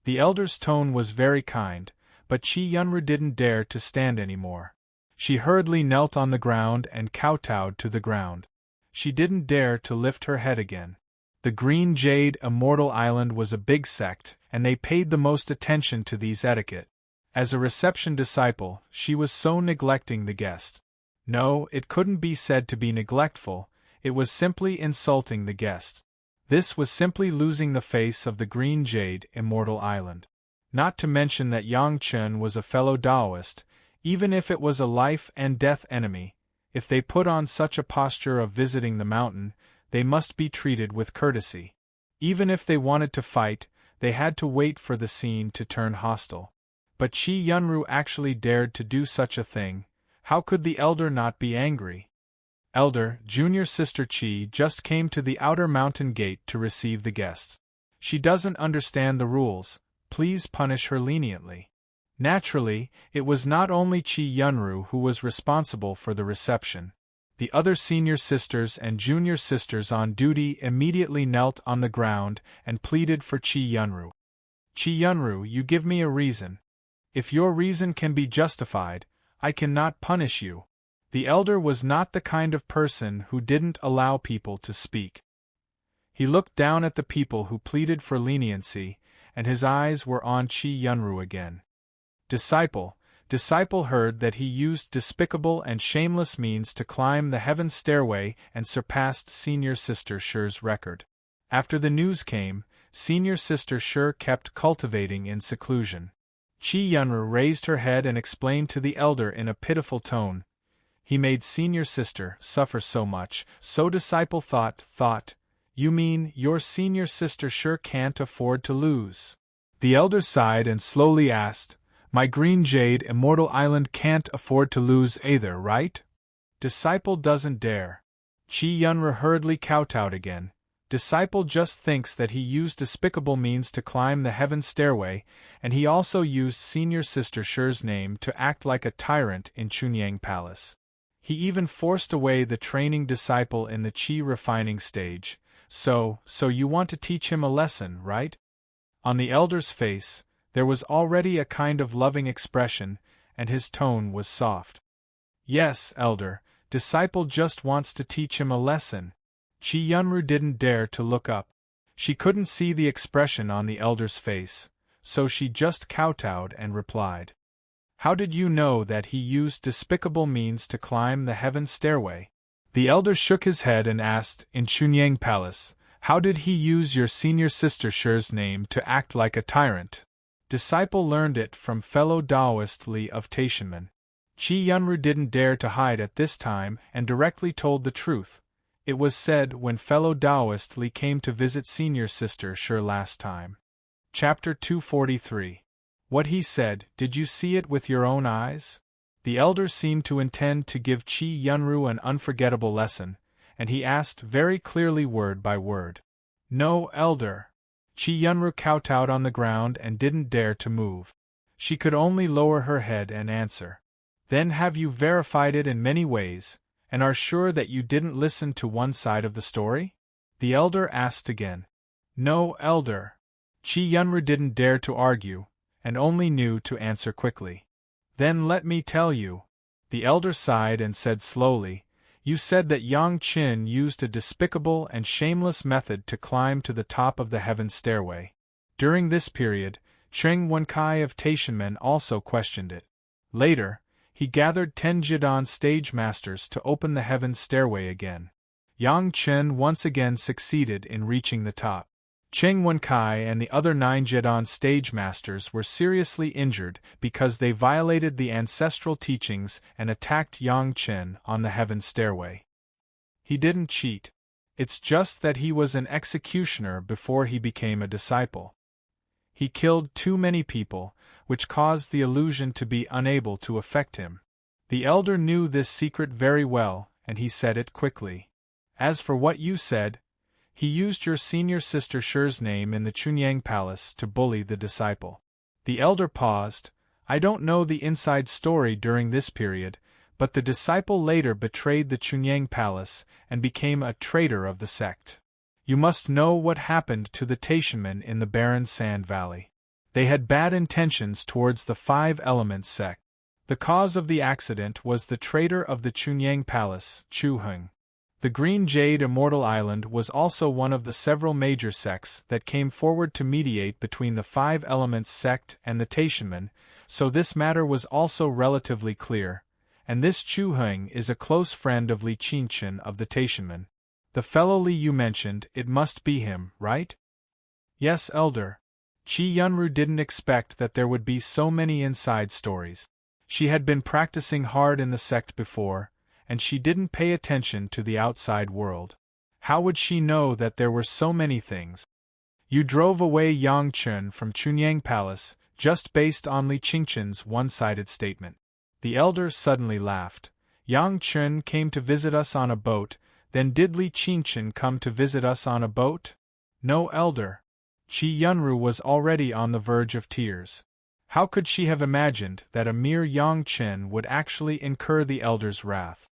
The elder's tone was very kind, but Chi Yunru didn't dare to stand any more. She hurriedly knelt on the ground and kowtowed to the ground. She didn't dare to lift her head again. The Green Jade Immortal Island was a big sect, and they paid the most attention to these etiquette. As a reception disciple, she was so neglecting the guest. No, it couldn't be said to be neglectful, it was simply insulting the guest. This was simply losing the face of the Green Jade Immortal Island. Not to mention that Yang Chun was a fellow Taoist, even if it was a life-and-death enemy. If they put on such a posture of visiting the mountain, they must be treated with courtesy. Even if they wanted to fight, they had to wait for the scene to turn hostile. But Chi Yunru actually dared to do such a thing. How could the elder not be angry? "Elder, junior sister Chi just came to the outer mountain gate to receive the guests. She doesn't understand the rules, please punish her leniently." Naturally, it was not only Chi Yunru who was responsible for the reception. The other senior sisters and junior sisters on duty immediately knelt on the ground and pleaded for Chi Yunru. "Chi Yunru, you give me a reason. If your reason can be justified, I cannot punish you." The elder was not the kind of person who didn't allow people to speak. He looked down at the people who pleaded for leniency, and his eyes were on Chi Yunru again. Disciple heard that he used despicable and shameless means to climb the heaven stairway and surpassed Senior Sister Shi's record. After the news came, Senior Sister Shi kept cultivating in seclusion. Chi Yunru raised her head and explained to the elder in a pitiful tone, "He made Senior Sister suffer so much, so disciple thought, you mean your Senior Sister Shi can't afford to lose?" The elder sighed and slowly asked, "My Green Jade Immortal Island can't afford to lose either, right?" Disciple doesn't dare. Chi Yunru hurriedly kowtowed again. Disciple just thinks that he used despicable means to climb the heaven stairway, and he also used Senior Sister Shi's name to act like a tyrant in Chunyang Palace. He even forced away the training disciple in the chi refining stage. So you want to teach him a lesson, right? On the elder's face, there was already a kind of loving expression, and his tone was soft. Yes, elder, disciple just wants to teach him a lesson. Chi Yunru didn't dare to look up. She couldn't see the expression on the elder's face, so she just kowtowed and replied. How did you know that he used despicable means to climb the heaven stairway? The elder shook his head and asked, in Chunyang Palace, how did he use your senior sister Shi's name to act like a tyrant? Disciple learned it from fellow Taoist Li of Taishanmen. Chi Yunru didn't dare to hide at this time and directly told the truth. It was said when fellow Taoist Li came to visit senior sister Shi last time. Chapter 243. What he said, did you see it with your own eyes? The elder seemed to intend to give Chi Yunru an unforgettable lesson, and he asked very clearly word by word. No, elder. Chi Yunru kowtowed on the ground and didn't dare to move. She could only lower her head and answer. Then have you verified it in many ways, and are sure that you didn't listen to one side of the story? The elder asked again. No, elder. Chi Yunru didn't dare to argue, and only knew to answer quickly. Then let me tell you. The elder sighed and said slowly, you said that Yang Qin used a despicable and shameless method to climb to the top of the heaven stairway. During this period, Cheng Wenkai of Taishanmen also questioned it. Later, he gathered 10 Jidan stage masters to open the heaven stairway again. Yang Qin once again succeeded in reaching the top. Cheng Wenkai and the other 9 Jidan stage masters were seriously injured because they violated the ancestral teachings and attacked Yang Qin on the heaven stairway. He didn't cheat. It's just that he was an executioner before he became a disciple. He killed too many people, which caused the illusion to be unable to affect him. The elder knew this secret very well, and he said it quickly. As for what you said, he used your senior sister Shi's name in the Chunyang Palace to bully the disciple. The elder paused. I don't know the inside story during this period, but the disciple later betrayed the Chunyang Palace and became a traitor of the sect. You must know what happened to the Taishanmen in the barren sand valley. They had bad intentions towards the 5 Elements sect. The cause of the accident was the traitor of the Chunyang Palace, Chu Heng. The Green Jade Immortal Island was also one of the several major sects that came forward to mediate between the 5 Elements sect and the Taishanmen, so this matter was also relatively clear, and this Chu Heng is a close friend of Li Qingchen of the Taishanmen. The fellow Li you mentioned, it must be him, right? Yes, elder. Chi Yunru didn't expect that there would be so many inside stories. She had been practicing hard in the sect before, and she didn't pay attention to the outside world. How would she know that there were so many things? You drove away Yang Qin from Chunyang Palace, just based on Li Qingchen's one-sided statement. The elder suddenly laughed. Yang Qin came to visit us on a boat, then did Li Qingchen come to visit us on a boat? No, elder. Chi Yunru was already on the verge of tears. How could she have imagined that a mere Yang Qin would actually incur the elder's wrath?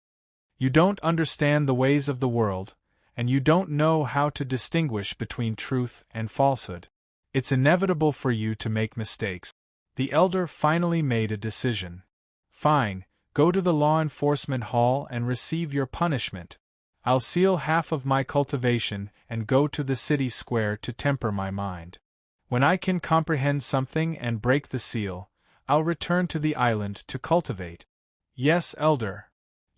You don't understand the ways of the world, and you don't know how to distinguish between truth and falsehood. It's inevitable for you to make mistakes. The elder finally made a decision. Fine, go to the law enforcement hall and receive your punishment. I'll seal half of my cultivation and go to the city square to temper my mind. When I can comprehend something and break the seal, I'll return to the island to cultivate. Yes, elder.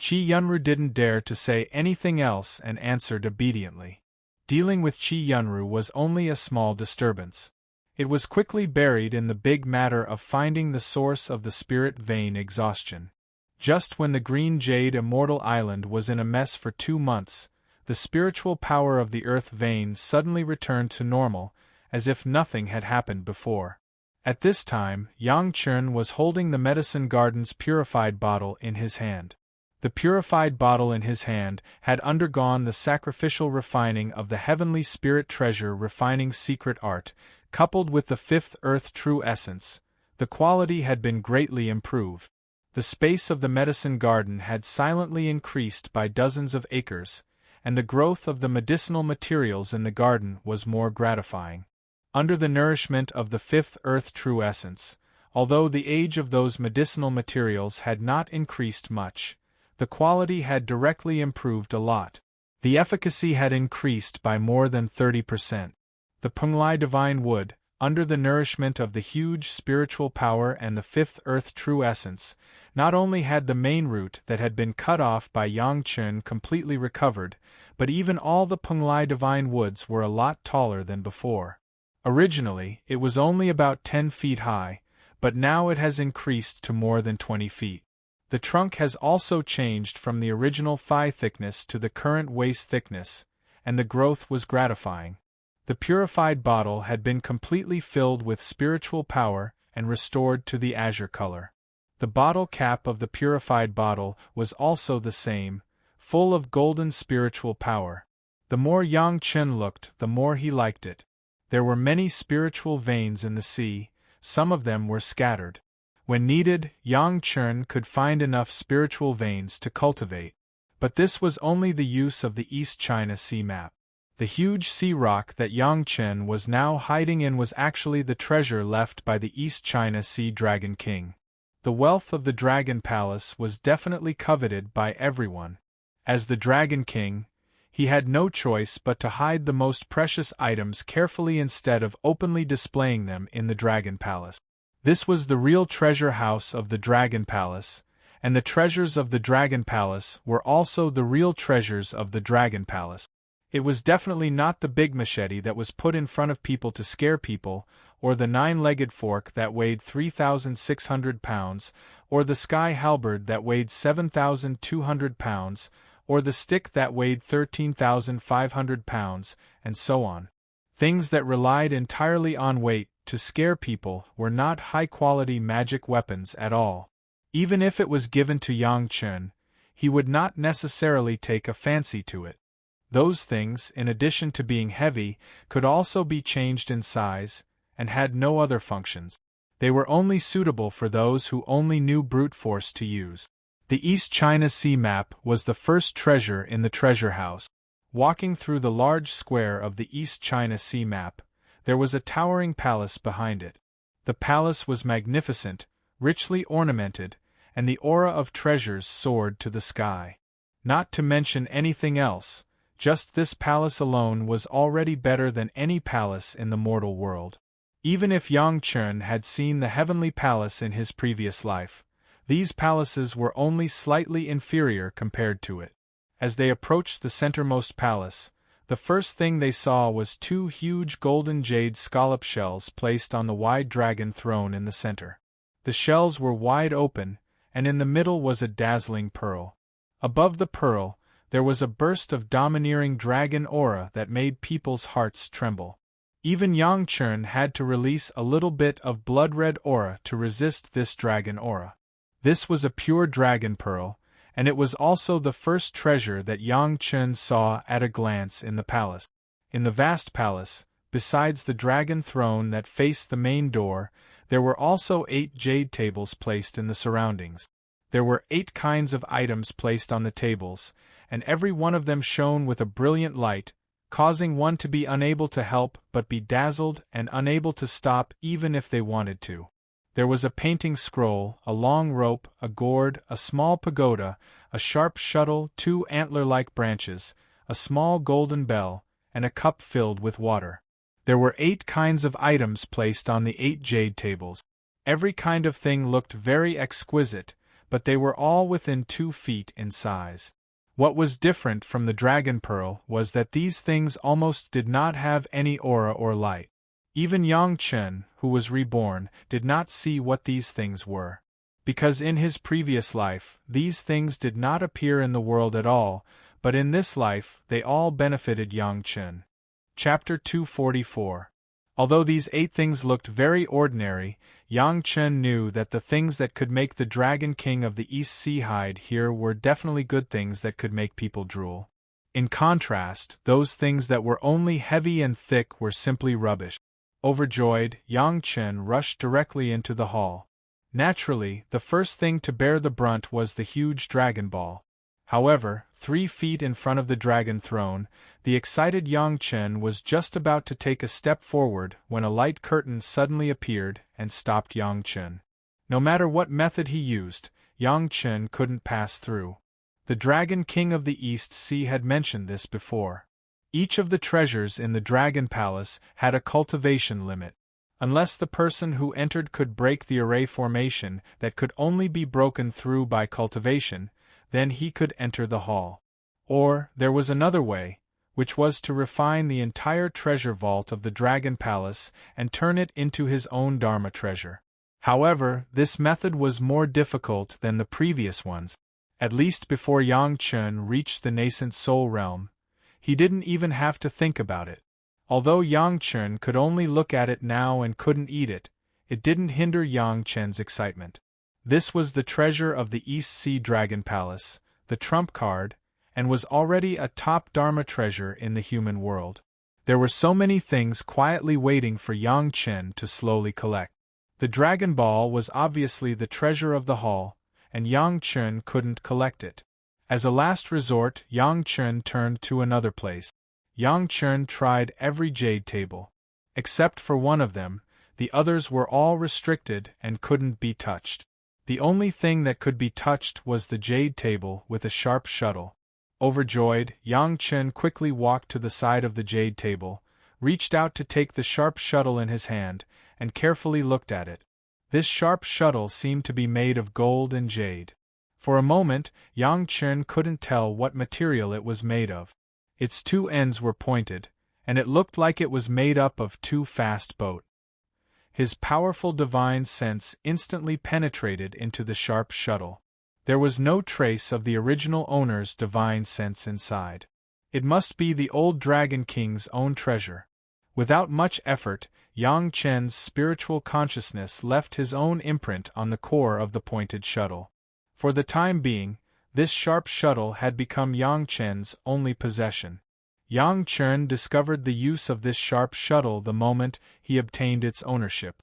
Chi Yunru didn't dare to say anything else and answered obediently. Dealing with Chi Yunru was only a small disturbance. It was quickly buried in the big matter of finding the source of the spirit vein exhaustion. Just when the Green Jade Immortal Island was in a mess for 2 months, the spiritual power of the earth vein suddenly returned to normal, as if nothing had happened before. At this time, Yang Qin was holding the medicine garden's purified bottle in his hand. The purified bottle in his hand had undergone the sacrificial refining of the heavenly spirit treasure refining secret art, coupled with the 5th earth true essence. The quality had been greatly improved. The space of the medicine garden had silently increased by dozens of acres, and the growth of the medicinal materials in the garden was more gratifying. Under the nourishment of the fifth earth true essence, although the age of those medicinal materials had not increased much, the quality had directly improved a lot. The efficacy had increased by more than 30%. The Punglai divine wood, under the nourishment of the huge spiritual power and the fifth earth true essence, not only had the main root that had been cut off by Yang Chun completely recovered, but even all the Punglai divine woods were a lot taller than before. Originally, it was only about 10 feet high, but now it has increased to more than 20 feet. The trunk has also changed from the original thigh thickness to the current waist thickness, and the growth was gratifying. The purified bottle had been completely filled with spiritual power and restored to the azure color. The bottle cap of the purified bottle was also the same, full of golden spiritual power. The more Yang Chun looked, the more he liked it. There were many spiritual veins in the sea, some of them were scattered. When needed, Yang Chun could find enough spiritual veins to cultivate. But this was only the use of the East China Sea map. The huge sea rock that Yang Chun was now hiding in was actually the treasure left by the East China Sea Dragon King. The wealth of the Dragon Palace was definitely coveted by everyone. As the Dragon King, he had no choice but to hide the most precious items carefully instead of openly displaying them in the Dragon Palace. This was the real treasure house of the Dragon Palace, and the treasures of the Dragon Palace were also the real treasures of the Dragon Palace. It was definitely not the big machete that was put in front of people to scare people, or the 9-legged fork that weighed 3,600 pounds, or the sky halberd that weighed 7,200 pounds, or the stick that weighed 13,500 pounds, and so on. Things that relied entirely on weight to scare people were not high-quality magic weapons at all. Even if it was given to Yang Chun, he would not necessarily take a fancy to it. Those things, in addition to being heavy, could also be changed in size, and had no other functions. They were only suitable for those who only knew brute force to use. The East China Sea map was the first treasure in the treasure house. Walking through the large square of the East China Sea map, there was a towering palace behind it. The palace was magnificent, richly ornamented, and the aura of treasures soared to the sky. Not to mention anything else, just this palace alone was already better than any palace in the mortal world. Even if Yang Chun had seen the heavenly palace in his previous life, these palaces were only slightly inferior compared to it. As they approached the centermost palace, the first thing they saw was 2 huge golden jade scallop shells placed on the wide dragon throne in the center. The shells were wide open, and in the middle was a dazzling pearl. Above the pearl, there was a burst of domineering dragon aura that made people's hearts tremble. Even Yang Chun had to release a little bit of blood-red aura to resist this dragon aura. This was a pure dragon pearl, and it was also the first treasure that Yang Chun saw at a glance in the palace. In the vast palace, besides the dragon throne that faced the main door, there were also 8 jade tables placed in the surroundings. There were 8 kinds of items placed on the tables, and every one of them shone with a brilliant light, causing one to be unable to help but be dazzled and unable to stop even if they wanted to. There was a painting scroll, a long rope, a gourd, a small pagoda, a sharp shuttle, 2 antler-like branches, a small golden bell, and a cup filled with water. There were 8 kinds of items placed on the 8 jade tables. Every kind of thing looked very exquisite, but they were all within 2 feet in size. What was different from the dragon pearl was that these things almost did not have any aura or light. Even Yang Chun, who was reborn, did not see what these things were. Because in his previous life, these things did not appear in the world at all, but in this life, they all benefited Yang Chun. Chapter 244. Although these 8 things looked very ordinary, Yang Chun knew that the things that could make the Dragon King of the East Sea hide here were definitely good things that could make people drool. In contrast, those things that were only heavy and thick were simply rubbish. Overjoyed, Yang Chun rushed directly into the hall. Naturally, the first thing to bear the brunt was the huge dragon ball. However, 3 feet in front of the dragon throne, the excited Yang Chen was just about to take a step forward when a light curtain suddenly appeared and stopped Yang Chen. No matter what method he used, Yang Chen couldn't pass through. The Dragon King of the East Sea had mentioned this before. Each of the treasures in the Dragon Palace had a cultivation limit. Unless the person who entered could break the array formation that could only be broken through by cultivation, then he could enter the hall. Or, there was another way, which was to refine the entire treasure vault of the Dragon Palace and turn it into his own Dharma treasure. However, this method was more difficult than the previous ones. At least before Yang Chen reached the nascent soul realm, he didn't even have to think about it. Although Yang Chen could only look at it now and couldn't eat it, it didn't hinder Yang Chen's excitement. This was the treasure of the East Sea Dragon Palace, the trump card, and was already a top Dharma treasure in the human world. There were so many things quietly waiting for Yang Chen to slowly collect. The Dragon Ball was obviously the treasure of the hall, and Yang Chen couldn't collect it. As a last resort, Yang Chen turned to another place. Yang Chen tried every jade table. Except for one of them, the others were all restricted and couldn't be touched. The only thing that could be touched was the jade table with a sharp shuttle. Overjoyed, Yang Chen quickly walked to the side of the jade table, reached out to take the sharp shuttle in his hand, and carefully looked at it. This sharp shuttle seemed to be made of gold and jade. For a moment, Yang Chen couldn't tell what material it was made of. Its 2 ends were pointed, and it looked like it was made up of 2 fast boats. His powerful divine sense instantly penetrated into the sharp shuttle. There was no trace of the original owner's divine sense inside. It must be the old Dragon King's own treasure. Without much effort, Yang Chen's spiritual consciousness left his own imprint on the core of the pointed shuttle. For the time being, this sharp shuttle had become Yang Chen's only possession. Yang Chen discovered the use of this sharp shuttle the moment he obtained its ownership.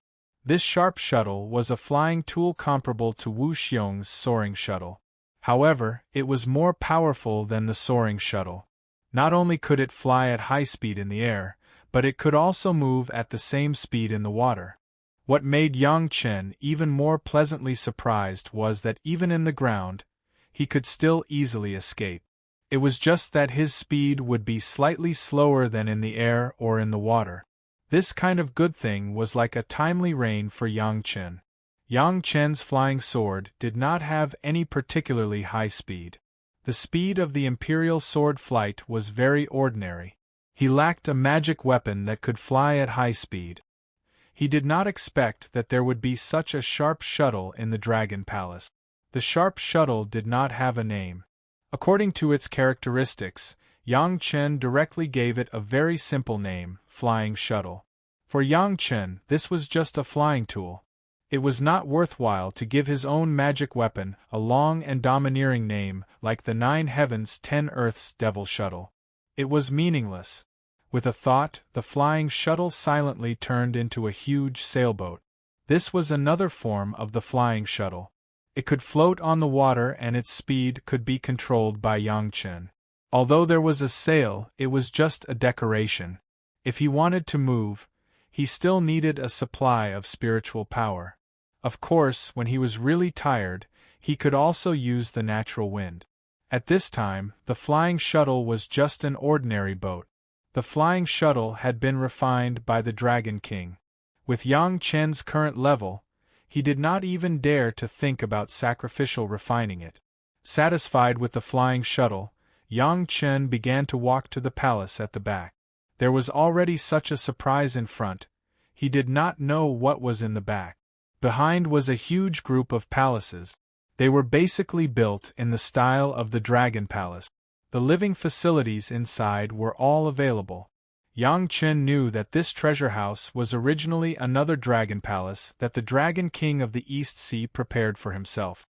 This sharp shuttle was a flying tool comparable to Wu Xiong's soaring shuttle. However, it was more powerful than the soaring shuttle. Not only could it fly at high speed in the air, but it could also move at the same speed in the water. What made Yang Chen even more pleasantly surprised was that even in the ground, he could still easily escape. It was just that his speed would be slightly slower than in the air or in the water. This kind of good thing was like a timely rain for Yang Chen. Yang Chen's flying sword did not have any particularly high speed. The speed of the imperial sword flight was very ordinary. He lacked a magic weapon that could fly at high speed. He did not expect that there would be such a sharp shuttle in the Dragon Palace. The sharp shuttle did not have a name. According to its characteristics, Yang Chen directly gave it a very simple name, Flying Shuttle. For Yang Chen, this was just a flying tool. It was not worthwhile to give his own magic weapon a long and domineering name like the 9 Heavens 10 Earths Devil Shuttle. It was meaningless. With a thought, the flying shuttle silently turned into a huge sailboat. This was another form of the flying shuttle. It could float on the water and its speed could be controlled by Yang Chen. Although there was a sail, it was just a decoration. If he wanted to move, he still needed a supply of spiritual power. Of course, when he was really tired, he could also use the natural wind. At this time, the flying shuttle was just an ordinary boat. The flying shuttle had been refined by the Dragon King. With Yang Chen's current level, he did not even dare to think about sacrificial refining it. Satisfied with the flying shuttle, Yang Chen began to walk to the palace at the back. There was already such a surprise in front, he did not know what was in the back. Behind was a huge group of palaces. They were basically built in the style of the Dragon Palace. The living facilities inside were all available. Yang Chen knew that this treasure house was originally another dragon palace that the Dragon King of the East Sea prepared for himself.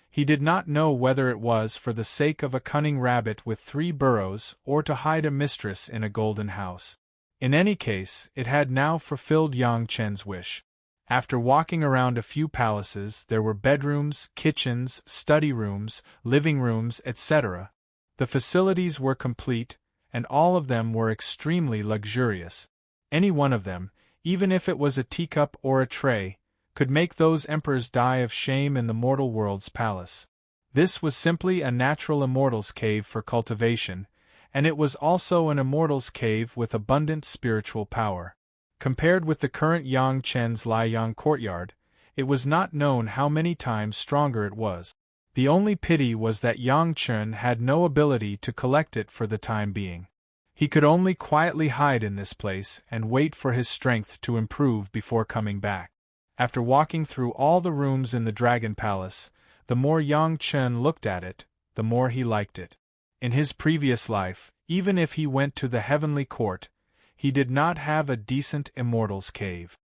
He did not know whether it was for the sake of a cunning rabbit with 3 burrows or to hide a mistress in a golden house. In any case, it had now fulfilled Yang Chen's wish. After walking around a few palaces, there were bedrooms, kitchens, study rooms, living rooms, etc. The facilities were complete, and all of them were extremely luxurious. Any one of them, even if it was a teacup or a tray, could make those emperors die of shame in the mortal world's palace. This was simply a natural immortal's cave for cultivation, and it was also an immortal's cave with abundant spiritual power. Compared with the current Yang Chen's Liang courtyard, it was not known how many times stronger it was. The only pity was that Yang Chen had no ability to collect it for the time being. He could only quietly hide in this place and wait for his strength to improve before coming back. After walking through all the rooms in the Dragon Palace, the more Yang Chen looked at it, the more he liked it. In his previous life, even if he went to the Heavenly Court, he did not have a decent immortal's cave.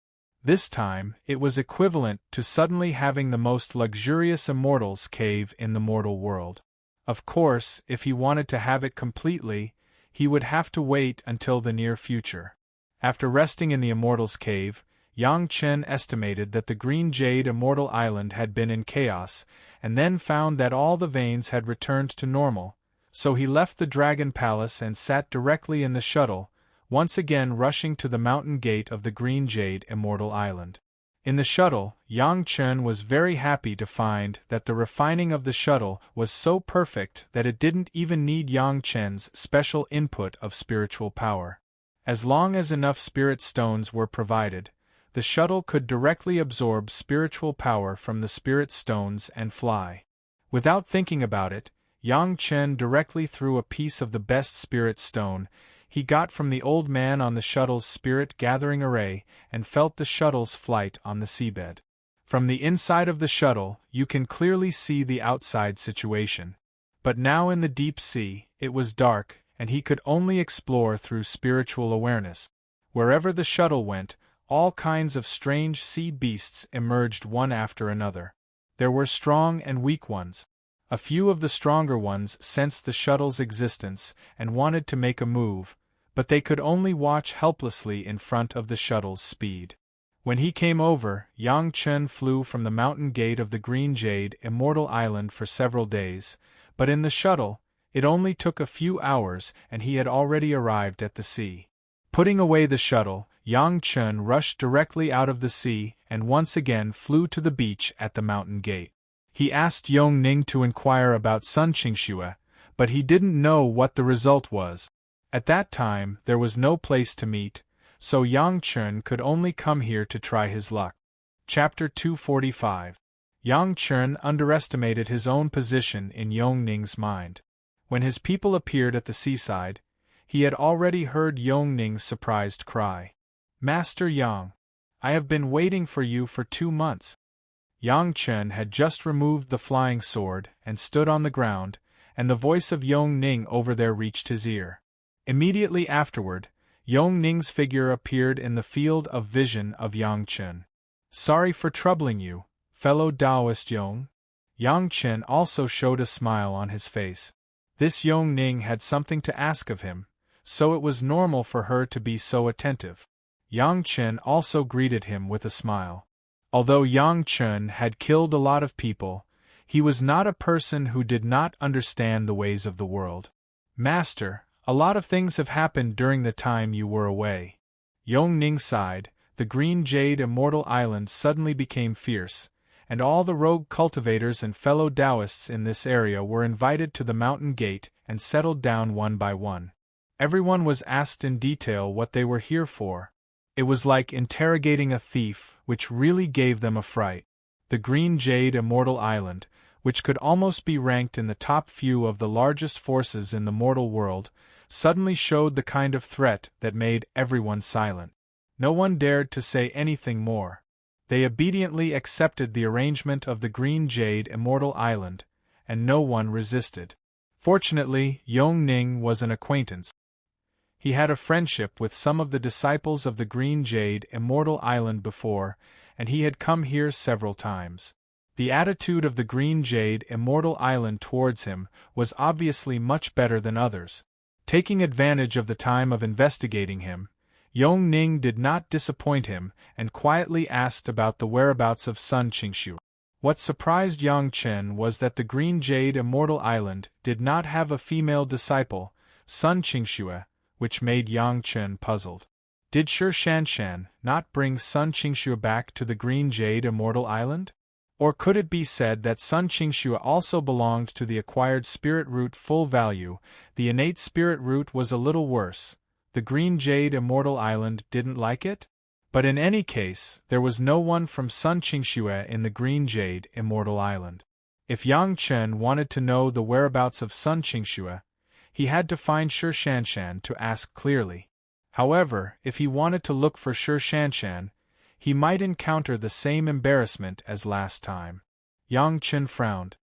This time, it was equivalent to suddenly having the most luxurious immortal's cave in the mortal world. Of course, if he wanted to have it completely, he would have to wait until the near future. After resting in the immortal's cave, Yang Chen estimated that the Green Jade Immortal Island had been in chaos, and then found that all the veins had returned to normal, so he left the Dragon Palace and sat directly in the shuttle, once again rushing to the mountain gate of the Green Jade Immortal Island. In the shuttle, Yang Chen was very happy to find that the refining of the shuttle was so perfect that it didn't even need Yang Chen's special input of spiritual power. As long as enough spirit stones were provided, the shuttle could directly absorb spiritual power from the spirit stones and fly. Without thinking about it, Yang Chen directly threw a piece of the best spirit stone he got from the old man on the shuttle's spirit-gathering array and felt the shuttle's flight on the seabed. From the inside of the shuttle, you can clearly see the outside situation. But now in the deep sea, it was dark, and he could only explore through spiritual awareness. Wherever the shuttle went, all kinds of strange sea beasts emerged one after another. There were strong and weak ones. A few of the stronger ones sensed the shuttle's existence and wanted to make a move, but they could only watch helplessly in front of the shuttle's speed. When he came over, Yang Chen flew from the mountain gate of the Green Jade Immortal Island for several days, but in the shuttle, it only took a few hours and he had already arrived at the sea. Putting away the shuttle, Yang Chen rushed directly out of the sea and once again flew to the beach at the mountain gate. He asked Yong Ning to inquire about Sun Qingxue, but he didn't know what the result was. At that time, there was no place to meet, so Yang Chen could only come here to try his luck. Chapter 245. Yang Chen underestimated his own position in Yong Ning's mind. When his people appeared at the seaside, he had already heard Yong Ning's surprised cry. "Master Yang, I have been waiting for you for 2 months." Yang Chen had just removed the flying sword and stood on the ground, and the voice of Yong Ning over there reached his ear. Immediately afterward, Yong Ning's figure appeared in the field of vision of Yang Chen. "Sorry for troubling you, fellow Taoist Yong." Yang Chen also showed a smile on his face. This Yong Ning had something to ask of him, so it was normal for her to be so attentive. Yang Chen also greeted him with a smile. Although Yang Chen had killed a lot of people, he was not a person who did not understand the ways of the world. "Master, a lot of things have happened during the time you were away." Yong Ning sighed. The Green Jade Immortal Island suddenly became fierce, and all the rogue cultivators and fellow Taoists in this area were invited to the mountain gate and settled down one by one. Everyone was asked in detail what they were here for. It was like interrogating a thief, which really gave them a fright. The Green Jade Immortal Island, which could almost be ranked in the top few of the largest forces in the mortal world, suddenly showed the kind of threat that made everyone silent. No one dared to say anything more. They obediently accepted the arrangement of the Green Jade Immortal Island, and no one resisted. Fortunately, Yong Ning was an acquaintance. He had a friendship with some of the disciples of the Green Jade Immortal Island before, and he had come here several times. The attitude of the Green Jade Immortal Island towards him was obviously much better than others. Taking advantage of the time of investigating him, Yong Ning did not disappoint him and quietly asked about the whereabouts of Sun Qingshu. What surprised Yang Chen was that the Green Jade Immortal Island did not have a female disciple, Sun Qingshu, which made Yang Chen puzzled. Did Shi Shanshan not bring Sun Qingshu back to the Green Jade Immortal Island? Or could it be said that Sun Qingshu also belonged to the acquired spirit root full value? The innate spirit root was a little worse. The Green Jade Immortal Island didn't like it? But in any case, there was no one from Sun Qingshu in the Green Jade Immortal Island. If Yang Chen wanted to know the whereabouts of Sun Qingshu, he had to find Shi Shanshan to ask clearly. However, if he wanted to look for Shi Shanshan, he might encounter the same embarrassment as last time. Yang Chen frowned.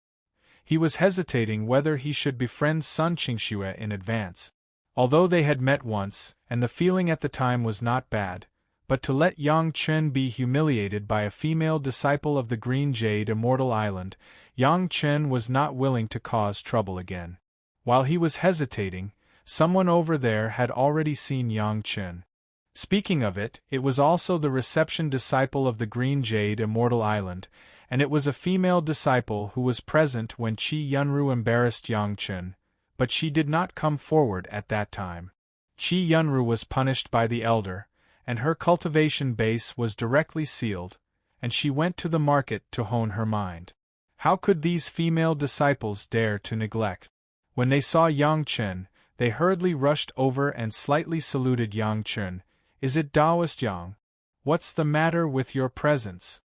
He was hesitating whether he should befriend Sun Qingshu in advance. Although they had met once, and the feeling at the time was not bad, but to let Yang Chen be humiliated by a female disciple of the Green Jade Immortal Island, Yang Chen was not willing to cause trouble again. While he was hesitating, someone over there had already seen Yang Chen. Speaking of it, it was also the reception disciple of the Green Jade Immortal Island, and it was a female disciple who was present when Qi Yunru embarrassed Yang Chen, but she did not come forward at that time. Qi Yunru was punished by the elder, and her cultivation base was directly sealed, and she went to the market to hone her mind. How could these female disciples dare to neglect? When they saw Yang Chen, they hurriedly rushed over and slightly saluted Yang Chen. "Is it Taoist Yang? What's the matter with your presence?"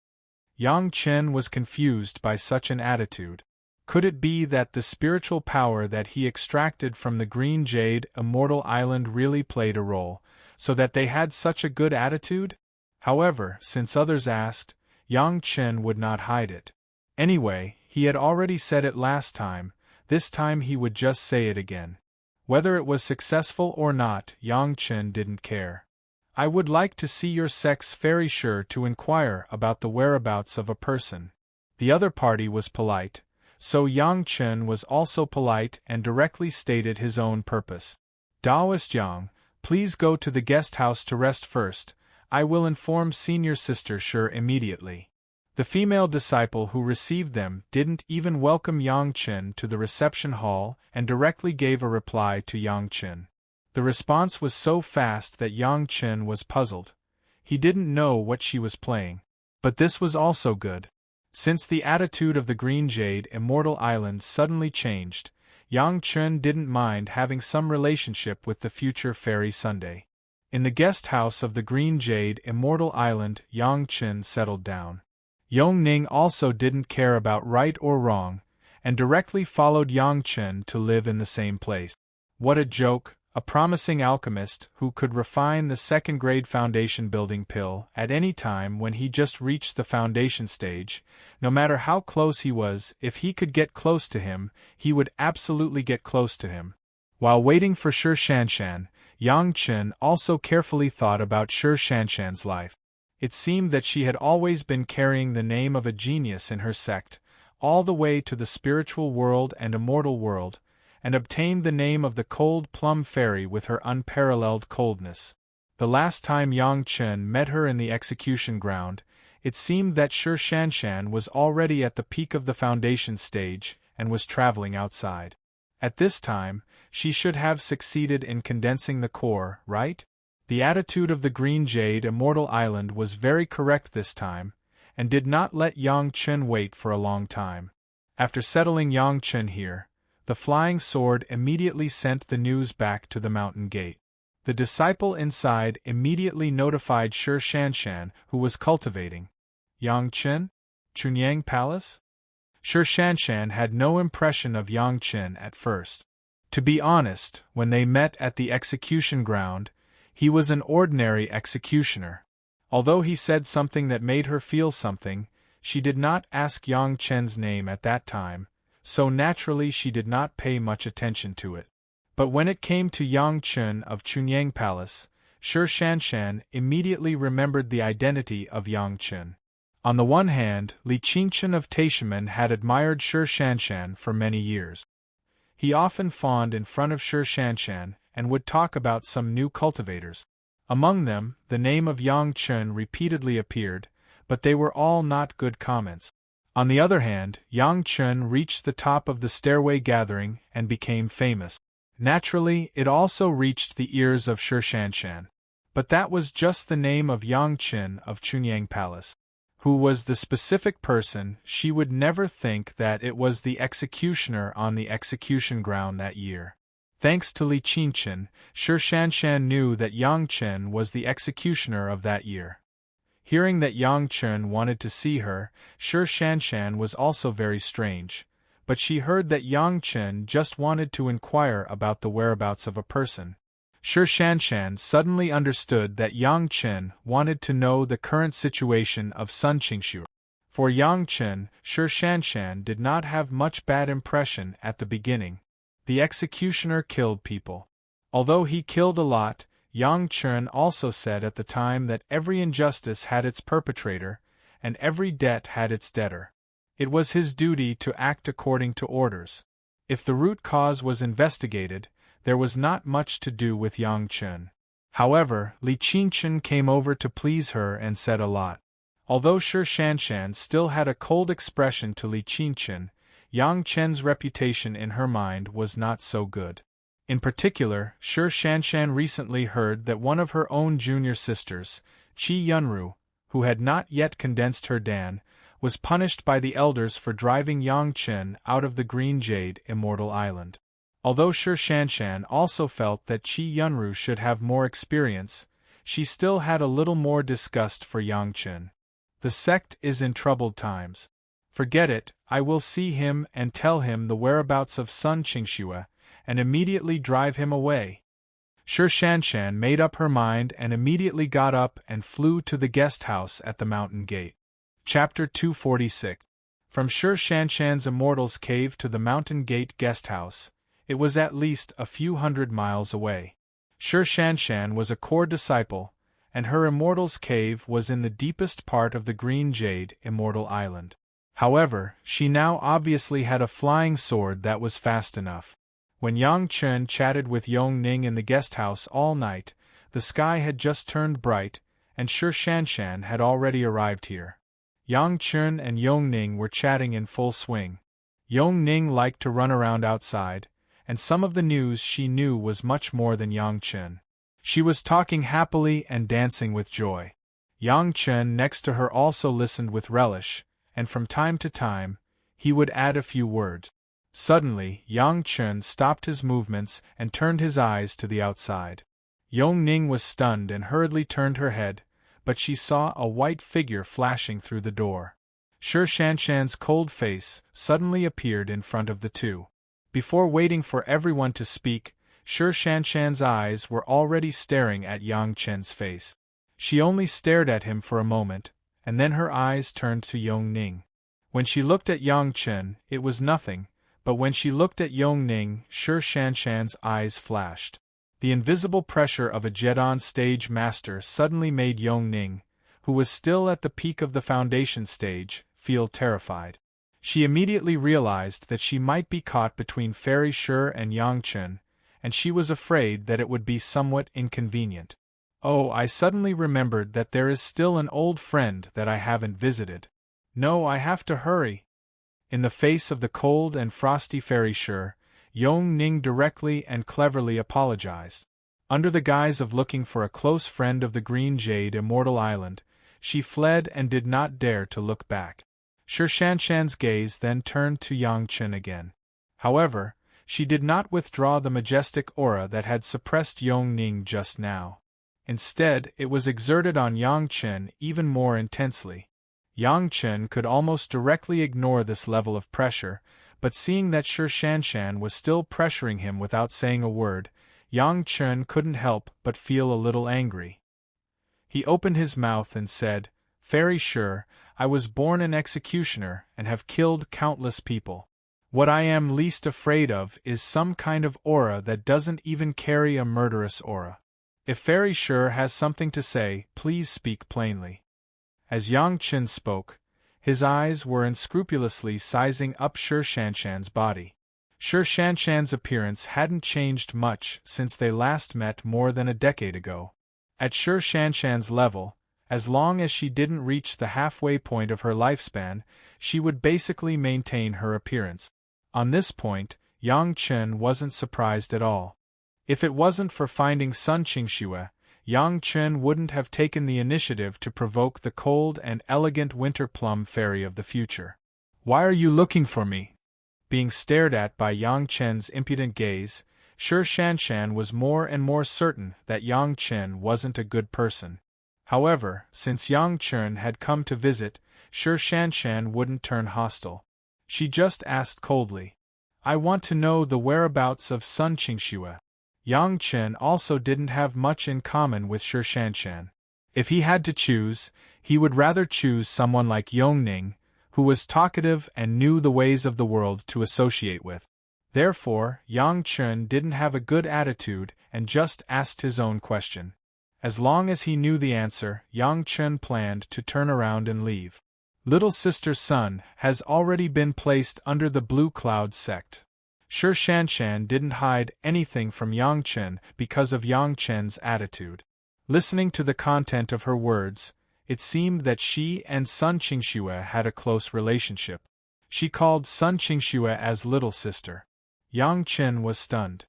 Yang Chen was confused by such an attitude. Could it be that the spiritual power that he extracted from the Green Jade Immortal Island really played a role, so that they had such a good attitude? However, since others asked, Yang Chen would not hide it. Anyway, he had already said it last time, this time he would just say it again. Whether it was successful or not, Yang Chen didn't care. "I would like to see your sex very sure to inquire about the whereabouts of a person." The other party was polite, so Yang Chen was also polite and directly stated his own purpose. "Taoist Yang, please go to the guest house to rest first. I will inform senior sister Shi immediately." The female disciple who received them didn't even welcome Yang Chen to the reception hall and directly gave a reply to Yang Chen. The response was so fast that Yang Chen was puzzled. He didn't know what she was playing. But this was also good. Since the attitude of the Green Jade Immortal Island suddenly changed, Yang Chen didn't mind having some relationship with the future Fairy Sunday. In the guest house of the Green Jade Immortal Island, Yang Chen settled down. Yong Ning also didn't care about right or wrong, and directly followed Yang Chen to live in the same place. What a joke! A promising alchemist who could refine the second-grade foundation building pill at any time when he just reached the foundation stage, no matter how close he was, if he could get close to him, he would absolutely get close to him. While waiting for Shi Shanshan, Yang Chen also carefully thought about Shi Shanshan's life. It seemed that she had always been carrying the name of a genius in her sect, all the way to the spiritual world and immortal world, and obtained the name of the Cold Plum Fairy with her unparalleled coldness. The last time Yang Chen met her in the execution ground, it seemed that Shi Shanshan was already at the peak of the foundation stage and was traveling outside. At this time, she should have succeeded in condensing the core, right? The attitude of the Green Jade Immortal Island was very correct this time, and did not let Yang Chen wait for a long time. After settling Yang Chen here, the flying sword immediately sent the news back to the mountain gate. The disciple inside immediately notified Shi Shanshan, who was cultivating. Yang Chen? Chunyang Palace? Shi Shanshan had no impression of Yang Chen at first. To be honest, when they met at the execution ground, he was an ordinary executioner. Although he said something that made her feel something, she did not ask Yang Chen's name at that time, so naturally she did not pay much attention to it. But when it came to Yang Chen of Chunyang Palace, Shi Shanshan immediately remembered the identity of Yang Chen. On the one hand, Li Qingchen of Taishimen had admired Shi Shanshan for many years. He often fawned in front of Shi Shanshan and would talk about some new cultivators. Among them, the name of Yang Chen repeatedly appeared, but they were all not good comments. On the other hand, Yang Chen reached the top of the stairway gathering and became famous. Naturally, it also reached the ears of Shi Shanshan. But that was just the name of Yang Chen of Chunyang Palace. Who was the specific person? She would never think that it was the executioner on the execution ground that year. Thanks to Li Qingshan, Shi Shanshan knew that Yang Chen was the executioner of that year. Hearing that Yang Chen wanted to see her, Shi Shanshan was also very strange, but she heard that Yang Chen just wanted to inquire about the whereabouts of a person. Shi Shanshan suddenly understood that Yang Chen wanted to know the current situation of Sun Qingshu. For Yang Chen, Shi Shanshan did not have much bad impression at the beginning. The executioner killed people. Although he killed a lot, Yang Chen also said at the time that every injustice had its perpetrator, and every debt had its debtor. It was his duty to act according to orders. If the root cause was investigated, there was not much to do with Yang Chen. However, Li Qingshan came over to please her and said a lot. Although Shi Shanshan still had a cold expression to Li Qingshan, Yang Chen's reputation in her mind was not so good. In particular, Shi Shanshan recently heard that one of her own junior sisters, Qi Yunru, who had not yet condensed her Dan, was punished by the elders for driving Yang Chen out of the Green Jade Immortal Island. Although Shi Shanshan also felt that Qi Yunru should have more experience, she still had a little more disgust for Yang Chen. The sect is in troubled times. Forget it, I will see him and tell him the whereabouts of Sun Qingshu, and immediately drive him away. Shi Shanshan made up her mind and immediately got up and flew to the guest house at the mountain gate. Chapter 246. From Shi Shanshan's Immortal's cave to the mountain gate guest house, it was at least a few hundred miles away. Shi Shanshan was a core disciple, and her Immortal's cave was in the deepest part of the Green Jade Immortal Island. However, she now obviously had a flying sword that was fast enough. When Yang Chen chatted with Yong Ning in the guest house all night, the sky had just turned bright, and Shi Shanshan had already arrived here. Yang Chen and Yong Ning were chatting in full swing. Yong Ning liked to run around outside, and some of the news she knew was much more than Yang Chen. She was talking happily and dancing with joy. Yang Chen next to her also listened with relish, and from time to time, he would add a few words. Suddenly, Yang Chen stopped his movements and turned his eyes to the outside. Yong Ning was stunned and hurriedly turned her head, but she saw a white figure flashing through the door. Shi Shanshan's cold face suddenly appeared in front of the two. Before waiting for everyone to speak, Shi Shanshan's eyes were already staring at Yang Chen's face. She only stared at him for a moment, and then her eyes turned to Yong Ning. When she looked at Yang Chen, it was nothing, but when she looked at Yong Ning, Shi Shanshan's eyes flashed. The invisible pressure of a Jedon stage master suddenly made Yong Ning, who was still at the peak of the foundation stage, feel terrified. She immediately realized that she might be caught between Fairy Shi and Yang Chen, and she was afraid that it would be somewhat inconvenient. Oh, I suddenly remembered that there is still an old friend that I haven't visited. No, I have to hurry. In the face of the cold and frosty Fairy Shi, Yong Ning directly and cleverly apologized. Under the guise of looking for a close friend of the Green Jade Immortal Island, she fled and did not dare to look back. Shi Shanshan's gaze then turned to Yang Chen again. However, she did not withdraw the majestic aura that had suppressed Yong Ning just now. Instead, it was exerted on Yang Chen even more intensely. Yang Chen could almost directly ignore this level of pressure, but seeing that Shi Shanshan was still pressuring him without saying a word, Yang Chen couldn't help but feel a little angry. He opened his mouth and said, "Fairy Shi, I was born an executioner and have killed countless people. What I am least afraid of is some kind of aura that doesn't even carry a murderous aura. If Fairy Shi has something to say, please speak plainly." As Yang Chen spoke, his eyes were unscrupulously sizing up Shi Shanshan's body. Shi Shanshan's appearance hadn't changed much since they last met more than a decade ago. At Sher Shanshan's level, as long as she didn't reach the halfway point of her lifespan, she would basically maintain her appearance. On this point, Yang Chen wasn't surprised at all. If it wasn't for finding Sun Qingxue, Yang Chen wouldn't have taken the initiative to provoke the cold and elegant winter plum fairy of the future. "Why are you looking for me?" Being stared at by Yang Chen's impudent gaze, Sher Shanshan was more and more certain that Yang Chen wasn't a good person. However, since Yang Chen had come to visit, Sher Shanshan wouldn't turn hostile. She just asked coldly, "I want to know the whereabouts of Sun Qingxue." Yang Chen also didn't have much in common with Sher Shanshan. If he had to choose, he would rather choose someone like Yongning, who was talkative and knew the ways of the world to associate with. Therefore, Yang Chen didn't have a good attitude and just asked his own question. As long as he knew the answer, Yang Chen planned to turn around and leave. Little Sister Sun has already been placed under the Blue Cloud sect. Sher Shanshan didn't hide anything from Yang Chen because of Yang Chen's attitude. Listening to the content of her words, it seemed that she and Sun Qingxue had a close relationship. She called Sun Qingxue as Little Sister. Yang Chen was stunned.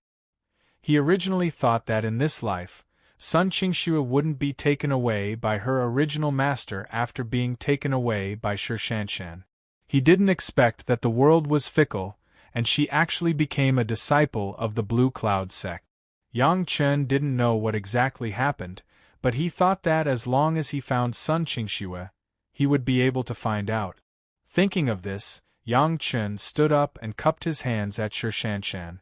He originally thought that in this life, Sun Qingxue wouldn't be taken away by her original master after being taken away by Sher Shanshan. He didn't expect that the world was fickle, and she actually became a disciple of the Blue Cloud sect. Yang Chen didn't know what exactly happened, but he thought that as long as he found Sun Qingxue, he would be able to find out. Thinking of this, Yang Chen stood up and cupped his hands at Sher Shanshan.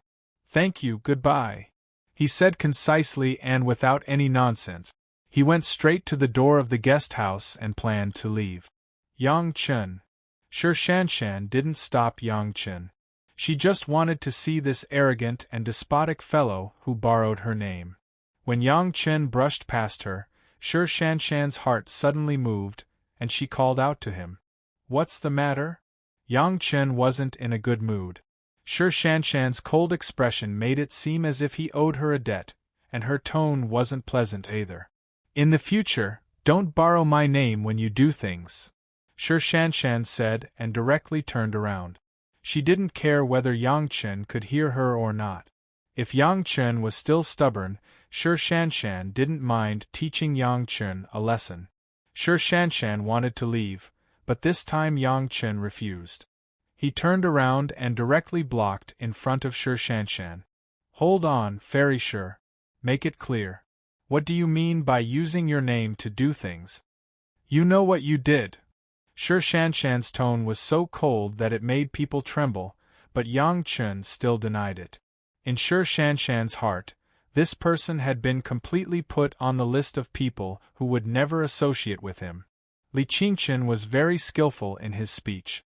"Thank you, goodbye," he said concisely and without any nonsense. He went straight to the door of the guest house and planned to leave. Yang Chen. Sher Shanshan didn't stop Yang Chen. She just wanted to see this arrogant and despotic fellow who borrowed her name. When Yang Chen brushed past her, Sher Shanshan's heart suddenly moved, and she called out to him. "What's the matter?" Yang Chen wasn't in a good mood. Sher Shanshan's cold expression made it seem as if he owed her a debt, and her tone wasn't pleasant either. "In the future, don't borrow my name when you do things," Sher Shanshan said and directly turned around. She didn't care whether Yang Chen could hear her or not. If Yang Chen was still stubborn, Sher Shanshan didn't mind teaching Yang Chen a lesson. Sher Shanshan wanted to leave, but this time Yang Chen refused. He turned around and directly blocked in front of Sher Shanshan. "Hold on, Fairy Sher. Make it clear. What do you mean by using your name to do things? You know what you did." Sher Shanshan's tone was so cold that it made people tremble, but Yang Chen still denied it. In Sher Shanshan's heart, this person had been completely put on the list of people who would never associate with him. Li Qingchen was very skillful in his speech.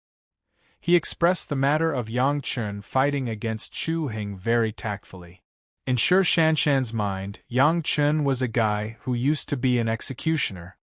He expressed the matter of Yang Chen fighting against Chu Hing very tactfully. In Sher Shanshan's mind, Yang Chen was a guy who used to be an executioner.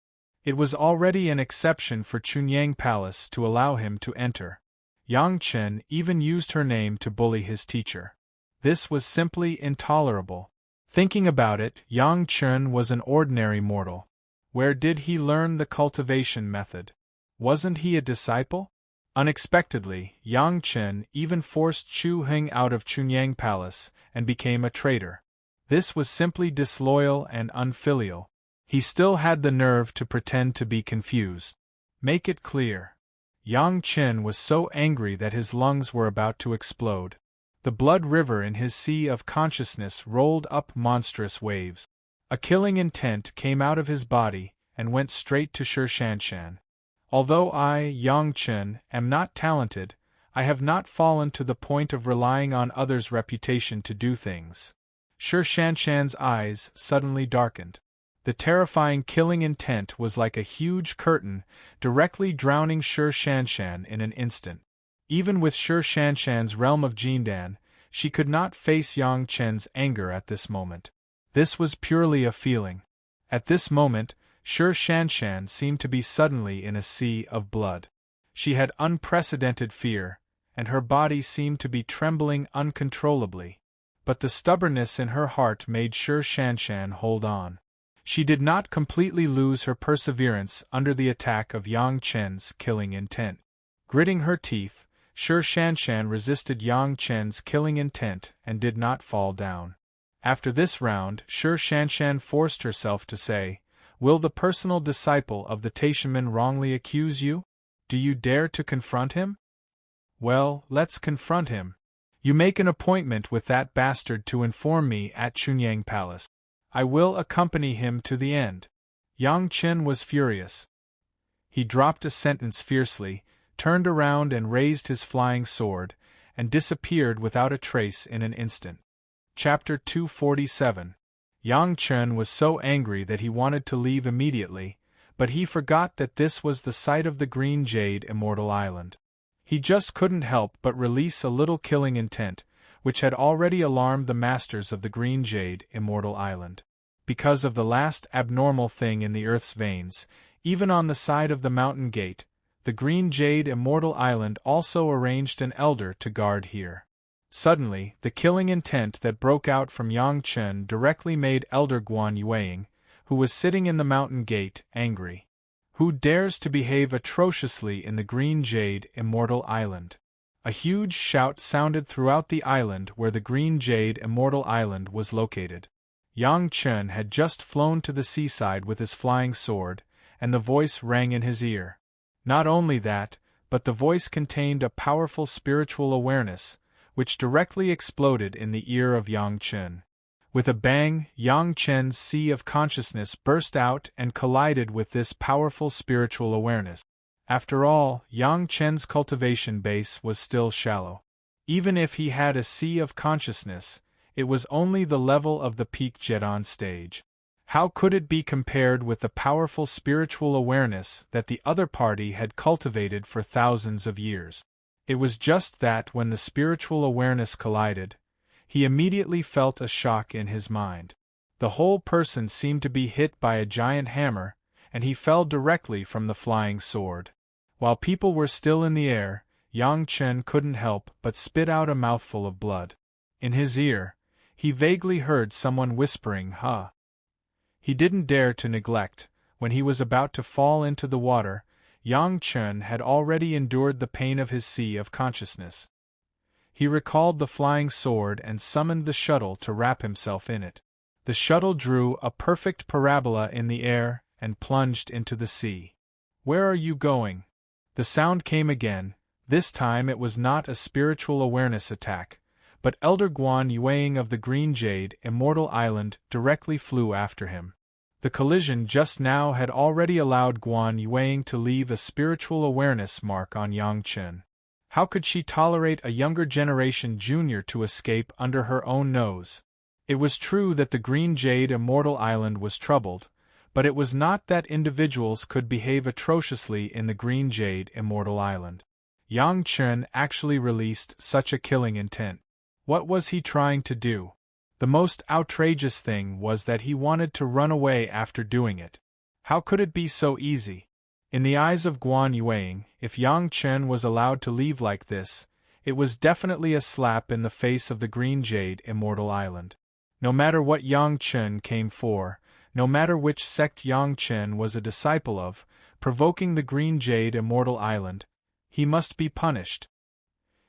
It was already an exception for Chunyang Palace to allow him to enter. Yang Chen even used her name to bully his teacher. This was simply intolerable. Thinking about it, Yang Chen was an ordinary mortal. Where did he learn the cultivation method? Wasn't he a disciple? Unexpectedly, Yang Chen even forced Chu Hing out of Chunyang Palace and became a traitor. This was simply disloyal and unfilial. He still had the nerve to pretend to be confused. Make it clear. Yang Chen was so angry that his lungs were about to explode. The blood river in his sea of consciousness rolled up monstrous waves. A killing intent came out of his body and went straight to Sher Shanshan. Although I, Yang Chen, am not talented, I have not fallen to the point of relying on others' reputation to do things. Sher Shanshan's eyes suddenly darkened. The terrifying killing intent was like a huge curtain, directly drowning Sher Shanshan in an instant. Even with Sher Shanshan's realm of Jindan, she could not face Yang Chen's anger at this moment. This was purely a feeling. At this moment, Sher Shanshan seemed to be suddenly in a sea of blood. She had unprecedented fear, and her body seemed to be trembling uncontrollably. But the stubbornness in her heart made Sher Shanshan hold on. She did not completely lose her perseverance under the attack of Yang Chen's killing intent. Gritting her teeth, Shi Shanshan resisted Yang Chen's killing intent and did not fall down. After this round, Shi Shanshan forced herself to say, "Will the personal disciple of the Taishaman wrongly accuse you? Do you dare to confront him? Well, let's confront him. You make an appointment with that bastard to inform me at Chunyang Palace. I will accompany him to the end." Yang Chen was furious. He dropped a sentence fiercely, turned around and raised his flying sword, and disappeared without a trace in an instant. Chapter 247. Yang Chen was so angry that he wanted to leave immediately, but he forgot that this was the site of the Green Jade Immortal Island. He just couldn't help but release a little killing intent, which had already alarmed the masters of the Green Jade Immortal Island. Because of the last abnormal thing in the Earth's veins, even on the side of the mountain gate, the Green Jade Immortal Island also arranged an elder to guard here. Suddenly, the killing intent that broke out from Yang Chen directly made Elder Guan Yueying, who was sitting in the mountain gate, angry. Who dares to behave atrociously in the Green Jade Immortal Island? A huge shout sounded throughout the island where the Green Jade Immortal Island was located. Yang Chen had just flown to the seaside with his flying sword, and the voice rang in his ear. Not only that, but the voice contained a powerful spiritual awareness, which directly exploded in the ear of Yang Chen. With a bang, Yang Chen's sea of consciousness burst out and collided with this powerful spiritual awareness. After all, Yang Chen's cultivation base was still shallow. Even if he had a sea of consciousness, it was only the level of the peak Jedon stage. How could it be compared with the powerful spiritual awareness that the other party had cultivated for thousands of years? It was just that when the spiritual awareness collided, he immediately felt a shock in his mind. The whole person seemed to be hit by a giant hammer, and he fell directly from the flying sword. While people were still in the air, Yang Chen couldn't help but spit out a mouthful of blood. In his ear, he vaguely heard someone whispering, "Huh." He didn't dare to neglect. When he was about to fall into the water, Yang Chen had already endured the pain of his sea of consciousness. He recalled the flying sword and summoned the shuttle to wrap himself in it. The shuttle drew a perfect parabola in the air and plunged into the sea. "Where are you going?" The sound came again. This time it was not a spiritual awareness attack, but Elder Guan Yueying of the Green Jade Immortal Island directly flew after him. The collision just now had already allowed Guan Yueying to leave a spiritual awareness mark on Yang Chen. How could she tolerate a younger generation junior to escape under her own nose? It was true that the Green Jade Immortal Island was troubled, but it was not that individuals could behave atrociously in the Green Jade Immortal Island. Yang Chen actually released such a killing intent. What was he trying to do? The most outrageous thing was that he wanted to run away after doing it. How could it be so easy? In the eyes of Guan Yueying, if Yang Chen was allowed to leave like this, it was definitely a slap in the face of the Green Jade Immortal Island. No matter what Yang Chen came for, no matter which sect Yang Chen was a disciple of, provoking the Green Jade Immortal Island, he must be punished.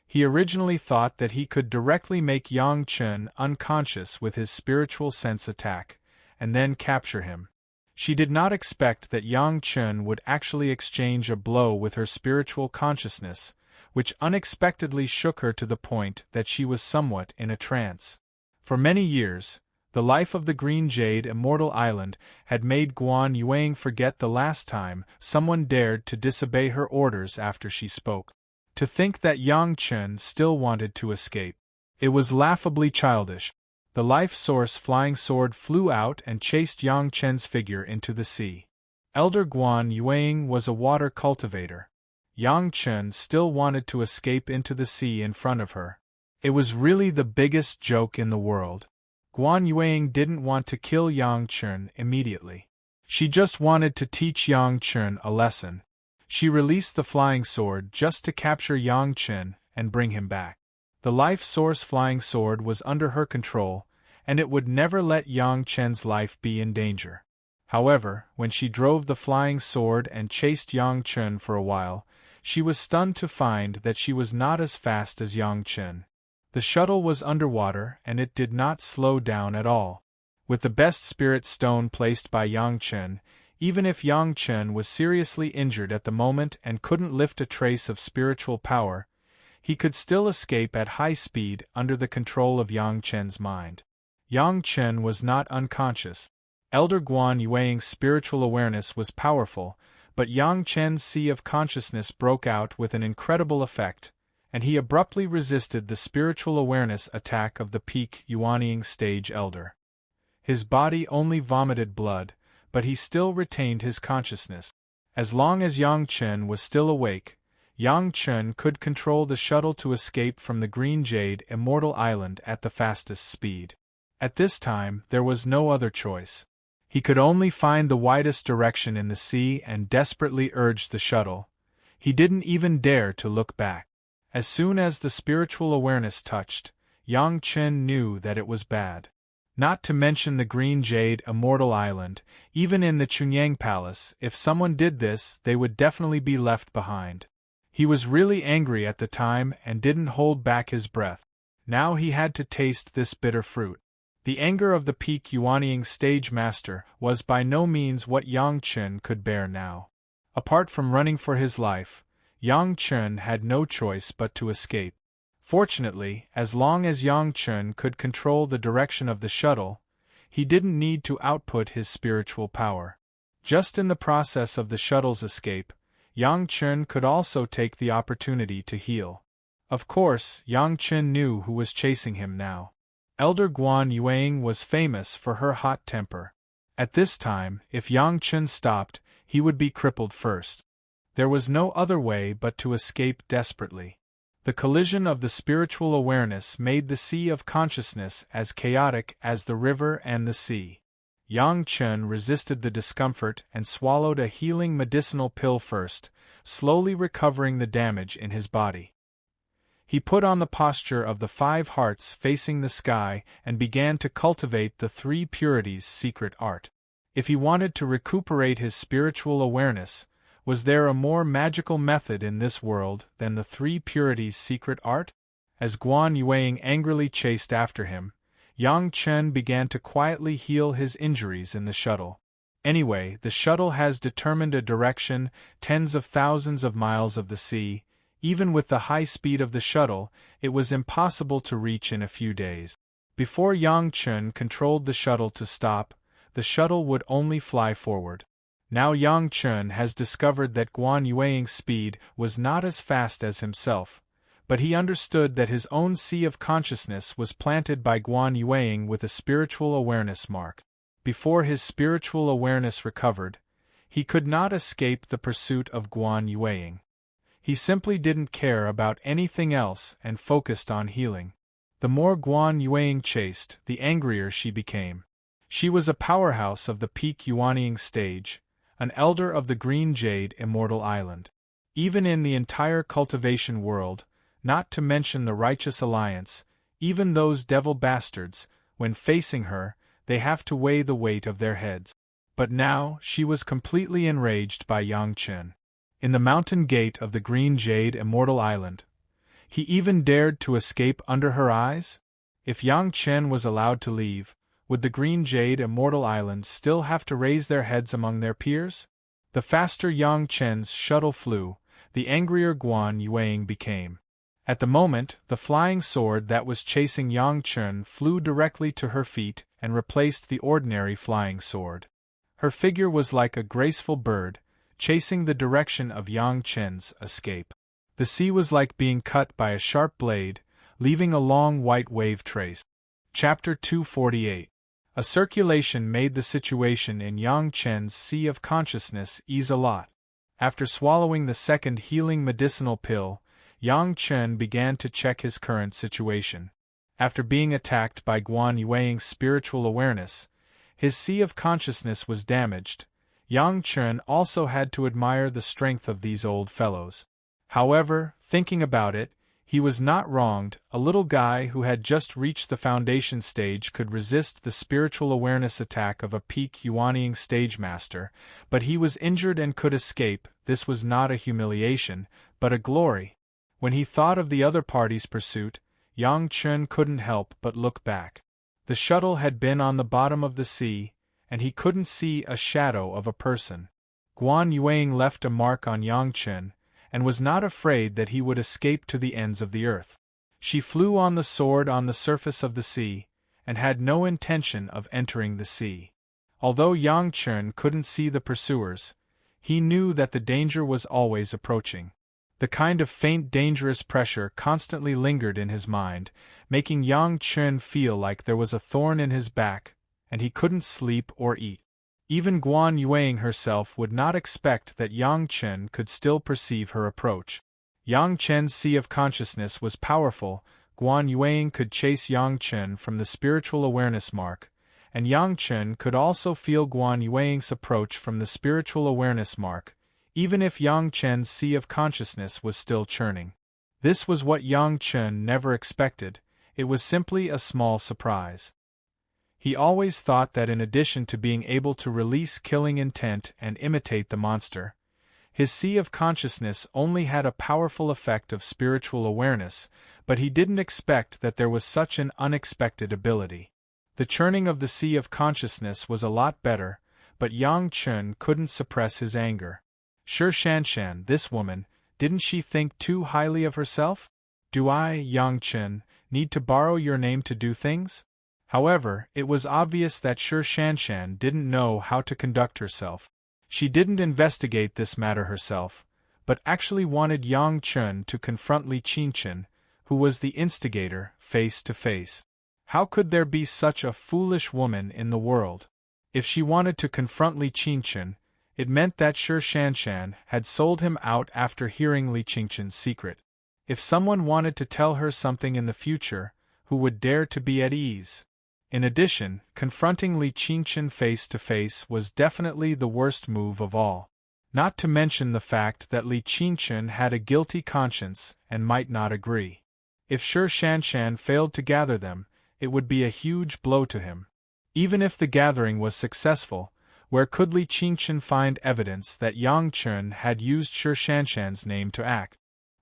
He originally thought that he could directly make Yang Chen unconscious with his spiritual sense attack, and then capture him. She did not expect that Yang Chen would actually exchange a blow with her spiritual consciousness, which unexpectedly shook her to the point that she was somewhat in a trance. For many years, the life of the Green Jade Immortal Island had made Guan Yueying forget the last time someone dared to disobey her orders after she spoke. To think that Yang Chen still wanted to escape. It was laughably childish. The life source flying sword flew out and chased Yang Chen's figure into the sea. Elder Guan Yueying was a water cultivator. Yang Chen still wanted to escape into the sea in front of her. It was really the biggest joke in the world. Guan Yueying didn't want to kill Yang Chen immediately. She just wanted to teach Yang Chen a lesson. She released the flying sword just to capture Yang Chen and bring him back. The life source flying sword was under her control, and it would never let Yang Chen's life be in danger. However, when she drove the flying sword and chased Yang Chen for a while, she was stunned to find that she was not as fast as Yang Chen. The shuttle was underwater and it did not slow down at all. With the best spirit stone placed by Yang Chen, even if Yang Chen was seriously injured at the moment and couldn't lift a trace of spiritual power, he could still escape at high speed under the control of Yang Chen's mind. Yang Chen was not unconscious. Elder Guan Yueying's spiritual awareness was powerful, but Yang Chen's sea of consciousness broke out with an incredible effect, and he abruptly resisted the spiritual awareness attack of the peak Yuanying stage elder. His body only vomited blood, but he still retained his consciousness. As long as Yang Chen was still awake, Yang Chen could control the shuttle to escape from the Green Jade Immortal Island at the fastest speed. At this time, there was no other choice. He could only find the widest direction in the sea and desperately urge the shuttle. He didn't even dare to look back. As soon as the spiritual awareness touched, Yang Chen knew that it was bad. Not to mention the Green Jade Immortal Island, even in the Chunyang Palace, if someone did this, they would definitely be left behind. He was really angry at the time and didn't hold back his breath. Now he had to taste this bitter fruit. The anger of the peak Yuanying stage master was by no means what Yang Chen could bear now. Apart from running for his life, Yang Chen had no choice but to escape. Fortunately, as long as Yang Chen could control the direction of the shuttle, he didn't need to output his spiritual power. Just in the process of the shuttle's escape, Yang Chen could also take the opportunity to heal. Of course, Yang Chen knew who was chasing him now. Elder Guan Yueying was famous for her hot temper. At this time, if Yang Chen stopped, he would be crippled first. There was no other way but to escape desperately. The collision of the spiritual awareness made the sea of consciousness as chaotic as the river and the sea. Yang Chen resisted the discomfort and swallowed a healing medicinal pill first, slowly recovering the damage in his body. He put on the posture of the 5 hearts facing the sky and began to cultivate the 3 purities' secret art. If he wanted to recuperate his spiritual awareness, was there a more magical method in this world than the 3 purities' secret art? As Guan Yueying angrily chased after him, Yang Chen began to quietly heal his injuries in the shuttle. Anyway, the shuttle has determined a direction, tens of thousands of miles of the sea. Even with the high speed of the shuttle, it was impossible to reach in a few days. Before Yang Chen controlled the shuttle to stop, the shuttle would only fly forward. Now Yang Chen has discovered that Guan Yueying's speed was not as fast as himself, but he understood that his own sea of consciousness was planted by Guan Yueying with a spiritual awareness mark. Before his spiritual awareness recovered, he could not escape the pursuit of Guan Yueying. He simply didn't care about anything else and focused on healing. The more Guan Yueying chased, the angrier she became. She was a powerhouse of the peak Yuanying stage, an elder of the Green Jade Immortal Island. Even in the entire cultivation world, not to mention the Righteous Alliance, even those devil bastards, when facing her, they have to weigh the weight of their heads. But now, she was completely enraged by Yang Chen. In the mountain gate of the Green Jade Immortal Island, he even dared to escape under her eyes? If Yang Chen was allowed to leave, would the Green Jade Immortal Island still have to raise their heads among their peers? The faster Yang Chen's shuttle flew, the angrier Guan Yueying became. At the moment, the flying sword that was chasing Yang Chen flew directly to her feet and replaced the ordinary flying sword. Her figure was like a graceful bird, chasing the direction of Yang Chen's escape. The sea was like being cut by a sharp blade, leaving a long white wave trace. Chapter 248. A circulation made the situation in Yang Chen's sea of consciousness ease a lot. After swallowing the second healing medicinal pill, Yang Chen began to check his current situation. After being attacked by Guan Yueying's spiritual awareness, his sea of consciousness was damaged. Yang Chen also had to admire the strength of these old fellows. However, thinking about it, He was not wronged. A little guy who had just reached the foundation stage could resist the spiritual awareness attack of a peak Yuanying stage master, but he was injured and could escape. This was not a humiliation, but a glory. When he thought of the other party's pursuit, Yang Chen couldn't help but look back. The shuttle had been on the bottom of the sea, and he couldn't see a shadow of a person. Guan Yuanying left a mark on Yang Chen, and was not afraid that he would escape to the ends of the earth. She flew on the sword on the surface of the sea, and had no intention of entering the sea. Although Yang Chen couldn't see the pursuers, he knew that the danger was always approaching. The kind of faint dangerous pressure constantly lingered in his mind, making Yang Chen feel like there was a thorn in his back, and he couldn't sleep or eat. Even Guan Yuanying herself would not expect that Yang Chen could still perceive her approach. Yang Chen's sea of consciousness was powerful. Guan Yuanying could chase Yang Chen from the spiritual awareness mark, and Yang Chen could also feel Guan Yuanying's approach from the spiritual awareness mark, even if Yang Chen's sea of consciousness was still churning. This was what Yang Chen never expected. It was simply a small surprise. He always thought that in addition to being able to release killing intent and imitate the monster, his sea of consciousness only had a powerful effect of spiritual awareness, but he didn't expect that there was such an unexpected ability. The churning of the sea of consciousness was a lot better, but Yang Chen couldn't suppress his anger. Sure Shanshan, this woman, didn't she think too highly of herself? Do I, Yang Chen, need to borrow your name to do things? However, it was obvious that Sure Shanshan didn't know how to conduct herself. She didn't investigate this matter herself, but actually wanted Yang Chen to confront Li Qingchen, who was the instigator, face to face. How could there be such a foolish woman in the world? If she wanted to confront Li Qingchen, it meant that Sure Shanshan had sold him out after hearing Li Qingchen's secret. If someone wanted to tell her something in the future, who would dare to be at ease? In addition, confronting Li Qingchen face to face was definitely the worst move of all. Not to mention the fact that Li Qingchen had a guilty conscience and might not agree. If Sure Shanshan failed to gather them, it would be a huge blow to him. Even if the gathering was successful, where could Li Qingchen find evidence that Yang Chen had used Sure Shanshan's name to act?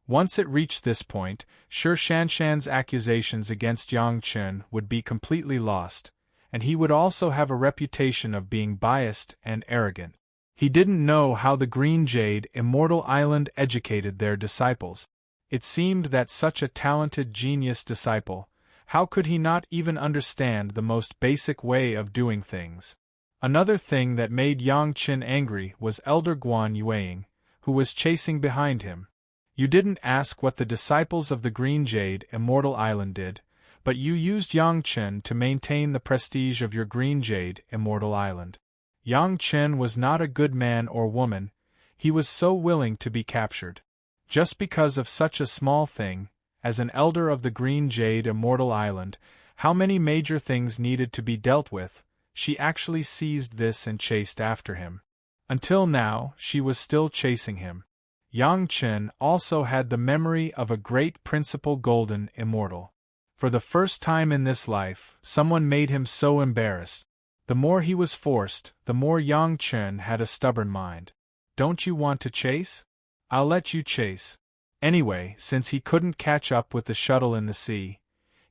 Once it reached this point, Sure Shanshan's accusations against Yang Chen would be completely lost, and he would also have a reputation of being biased and arrogant. He didn't know how the Green Jade Immortal Island educated their disciples. It seemed that such a talented genius disciple, how could he not even understand the most basic way of doing things? Another thing that made Yang Chen angry was Elder Guan Yuanying, who was chasing behind him. You didn't ask what the disciples of the Green Jade Immortal Island did, but you used Yang Chen to maintain the prestige of your Green Jade Immortal Island. Yang Chen was not a good man or woman, he was so willing to be captured. Just because of such a small thing, as an elder of the Green Jade Immortal Island, how many major things needed to be dealt with, she actually seized this and chased after him. Until now, she was still chasing him. Yang Chen also had the memory of a great principal golden immortal. For the first time in this life, someone made him so embarrassed. The more he was forced, the more Yang Chen had a stubborn mind. Don't you want to chase? I'll let you chase. Anyway, since he couldn't catch up with the shuttle in the sea,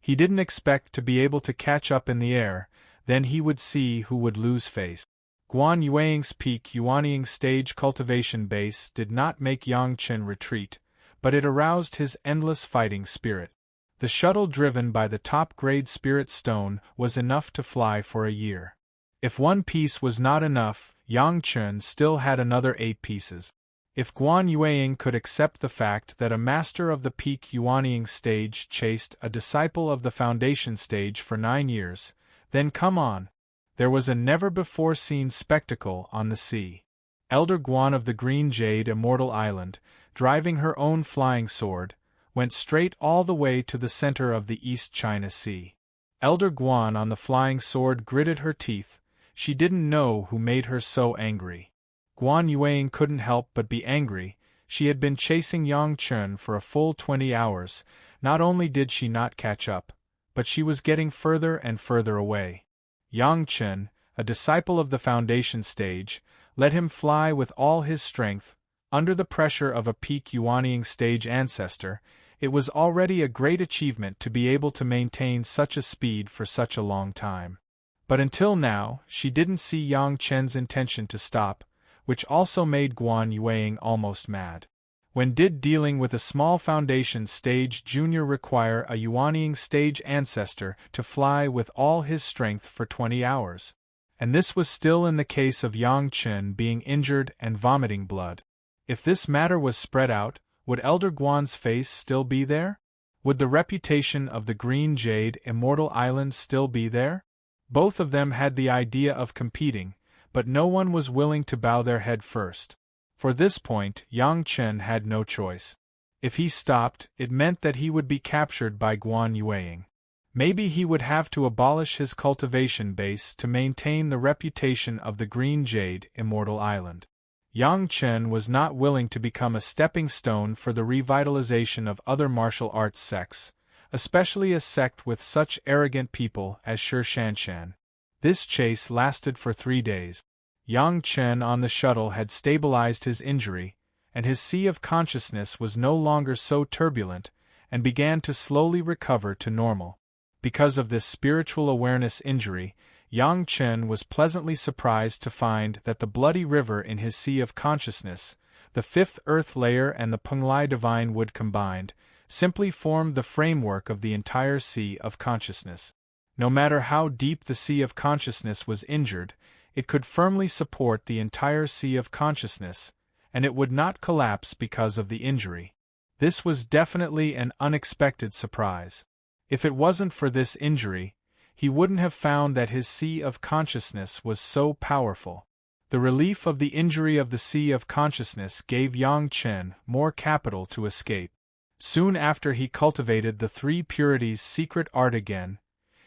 he didn't expect to be able to catch up in the air, then he would see who would lose face. Guan Yuanying's peak Yuanying stage cultivation base did not make Yang Chen retreat, but it aroused his endless fighting spirit. The shuttle driven by the top-grade spirit stone was enough to fly for a year. If one piece was not enough, Yang Chen still had another 8 pieces. If Guan Yuanying could accept the fact that a master of the peak Yuanying stage chased a disciple of the foundation stage for 9 years, then come on. There was a never-before-seen spectacle on the sea. Elder Guan of the Green Jade Immortal Island, driving her own flying sword, went straight all the way to the center of the East China Sea. Elder Guan on the flying sword gritted her teeth. She didn't know who made her so angry. Guan Yuanying couldn't help but be angry. She had been chasing Yang Chen for a full 20 hours. Not only did she not catch up, but she was getting further and further away. Yang Chen, a disciple of the foundation stage, let him fly with all his strength. Under the pressure of a peak Yuanying stage ancestor, it was already a great achievement to be able to maintain such a speed for such a long time. But until now, she didn't see Yang Chen's intention to stop, which also made Guan Yuanying almost mad. When did dealing with a small foundation stage junior require a Yuanying stage ancestor to fly with all his strength for 20 hours? And this was still in the case of Yang Chen being injured and vomiting blood. If this matter was spread out, would Elder Guan's face still be there? Would the reputation of the Green Jade Immortal Island still be there? Both of them had the idea of competing, but no one was willing to bow their head first. For this point, Yang Chen had no choice. If he stopped, it meant that he would be captured by Guan Yuanying. Maybe he would have to abolish his cultivation base to maintain the reputation of the Green Jade Immortal Island. Yang Chen was not willing to become a stepping stone for the revitalization of other martial arts sects, especially a sect with such arrogant people as Shi Shanshan. This chase lasted for 3 days. Yang Chen on the shuttle had stabilized his injury, and his sea of consciousness was no longer so turbulent, and began to slowly recover to normal. Because of this spiritual awareness injury, Yang Chen was pleasantly surprised to find that the bloody river in his sea of consciousness, the fifth earth layer and the Penglai divine wood combined, simply formed the framework of the entire sea of consciousness. No matter how deep the sea of consciousness was injured, it could firmly support the entire sea of consciousness, and it would not collapse because of the injury. This was definitely an unexpected surprise. If it wasn't for this injury, he wouldn't have found that his sea of consciousness was so powerful. The relief of the injury of the sea of consciousness gave Yang Chen more capital to escape. Soon after he cultivated the 3 purities secret art again,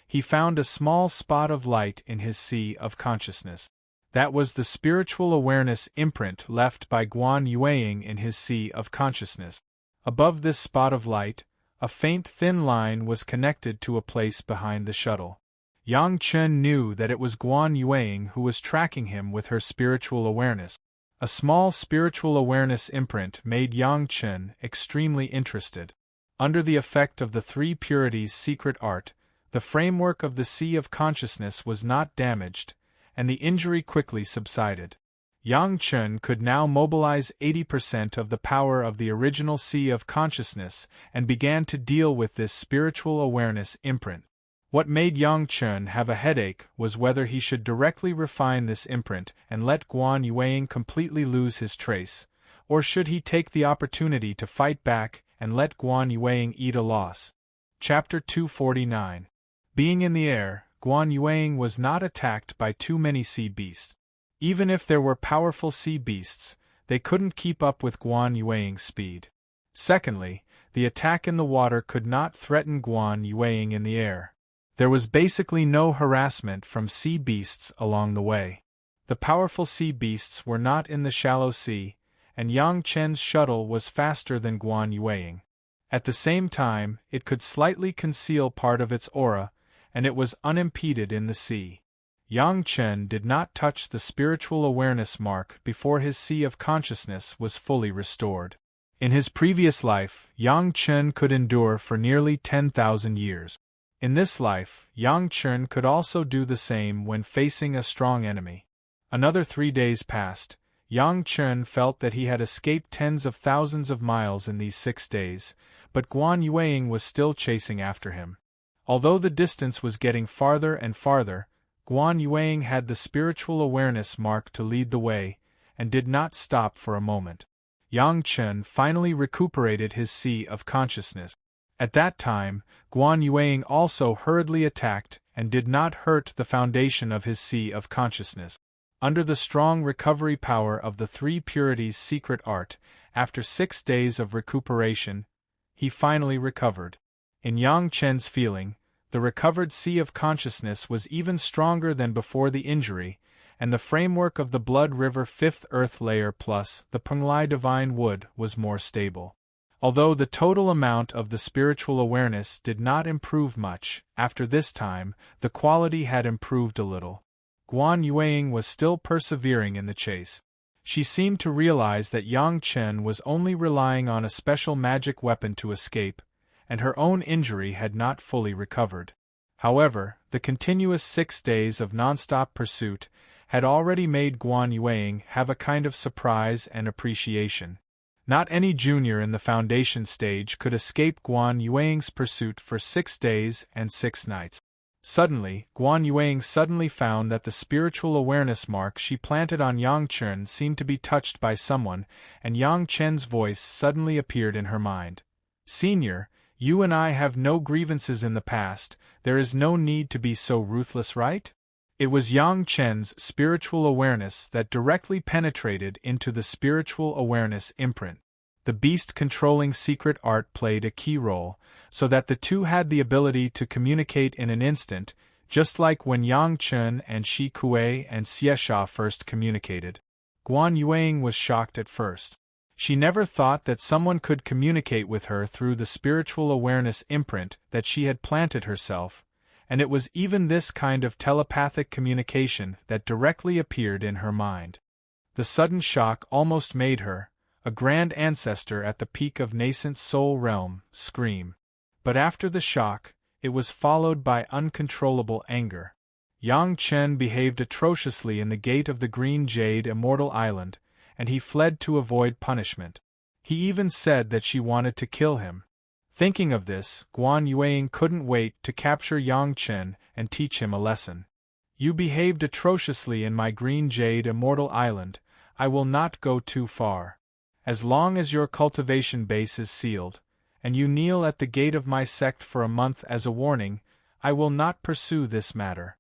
he found a small spot of light in his sea of consciousness. That was the spiritual awareness imprint left by Guan Yuanying in his sea of consciousness. Above this spot of light, a faint thin line was connected to a place behind the shuttle. Yang Chen knew that it was Guan Yuanying who was tracking him with her spiritual awareness. A small spiritual awareness imprint made Yang Chen extremely interested. Under the effect of the 3 purities secret art, the framework of the sea of consciousness was not damaged, and the injury quickly subsided. Yang Chen could now mobilize 80% of the power of the original sea of consciousness and began to deal with this spiritual awareness imprint. What made Yang Chen have a headache was whether he should directly refine this imprint and let Guan Yuanying completely lose his trace, or should he take the opportunity to fight back and let Guan Yuanying eat a loss. Chapter 249. Being in the air, Guan Yuanying was not attacked by too many sea beasts. Even if there were powerful sea beasts, they couldn't keep up with Guan Yuanying's speed. Secondly, the attack in the water could not threaten Guan Yuanying in the air. There was basically no harassment from sea beasts along the way. The powerful sea beasts were not in the shallow sea, and Yang Chen's shuttle was faster than Guan Yuanying. At the same time, it could slightly conceal part of its aura, and it was unimpeded in the sea. Yang Chen did not touch the spiritual awareness mark before his sea of consciousness was fully restored. In his previous life, Yang Chen could endure for nearly 10,000 years. In this life, Yang Chen could also do the same when facing a strong enemy. Another 3 days passed. Yang Chen felt that he had escaped tens of thousands of miles in these 6 days, but Guan Yuanying was still chasing after him. Although the distance was getting farther and farther, Guan Yuanying had the spiritual awareness mark to lead the way, and did not stop for a moment. Yang Chen finally recuperated his sea of consciousness. At that time, Guan Yuanying also hurriedly attacked and did not hurt the foundation of his sea of consciousness. Under the strong recovery power of the 3 purities secret art, after 6 days of recuperation, he finally recovered. In Yang Chen's feeling, the recovered sea of consciousness was even stronger than before the injury, and the framework of the Blood River Fifth Earth Layer plus the Penglai Divine Wood was more stable. Although the total amount of the spiritual awareness did not improve much, after this time, the quality had improved a little. Guan Yueying was still persevering in the chase. She seemed to realize that Yang Chen was only relying on a special magic weapon to escape, and her own injury had not fully recovered. However, the continuous 6 days of non-stop pursuit had already made Guan Yueying have a kind of surprise and appreciation. Not any junior in the foundation stage could escape Guan Yueying's pursuit for 6 days and 6 nights. Suddenly, Guan Yueying suddenly found that the spiritual awareness mark she planted on Yang Chen seemed to be touched by someone, and Yang Chen's voice suddenly appeared in her mind. "Senior, you and I have no grievances in the past, there is no need to be so ruthless, right?" It was Yang Chen's spiritual awareness that directly penetrated into the spiritual awareness imprint. The beast-controlling secret art played a key role, so that the two had the ability to communicate in an instant, just like when Yang Chen and Shi Kuei and Xiesha first communicated. Guan Yueying was shocked at first. She never thought that someone could communicate with her through the spiritual awareness imprint that she had planted herself, and it was even this kind of telepathic communication that directly appeared in her mind. The sudden shock almost made her, a grand ancestor at the peak of nascent soul realm, scream. But after the shock, it was followed by uncontrollable anger. Yang Chen behaved atrociously in the gate of the Green Jade Immortal Island, and he fled to avoid punishment. He even said that she wanted to kill him. Thinking of this, Guan Yueying couldn't wait to capture Yang Chen and teach him a lesson. "You behaved atrociously in my Green Jade Immortal Island, I will not go too far. As long as your cultivation base is sealed, and you kneel at the gate of my sect for a month as a warning, I will not pursue this matter."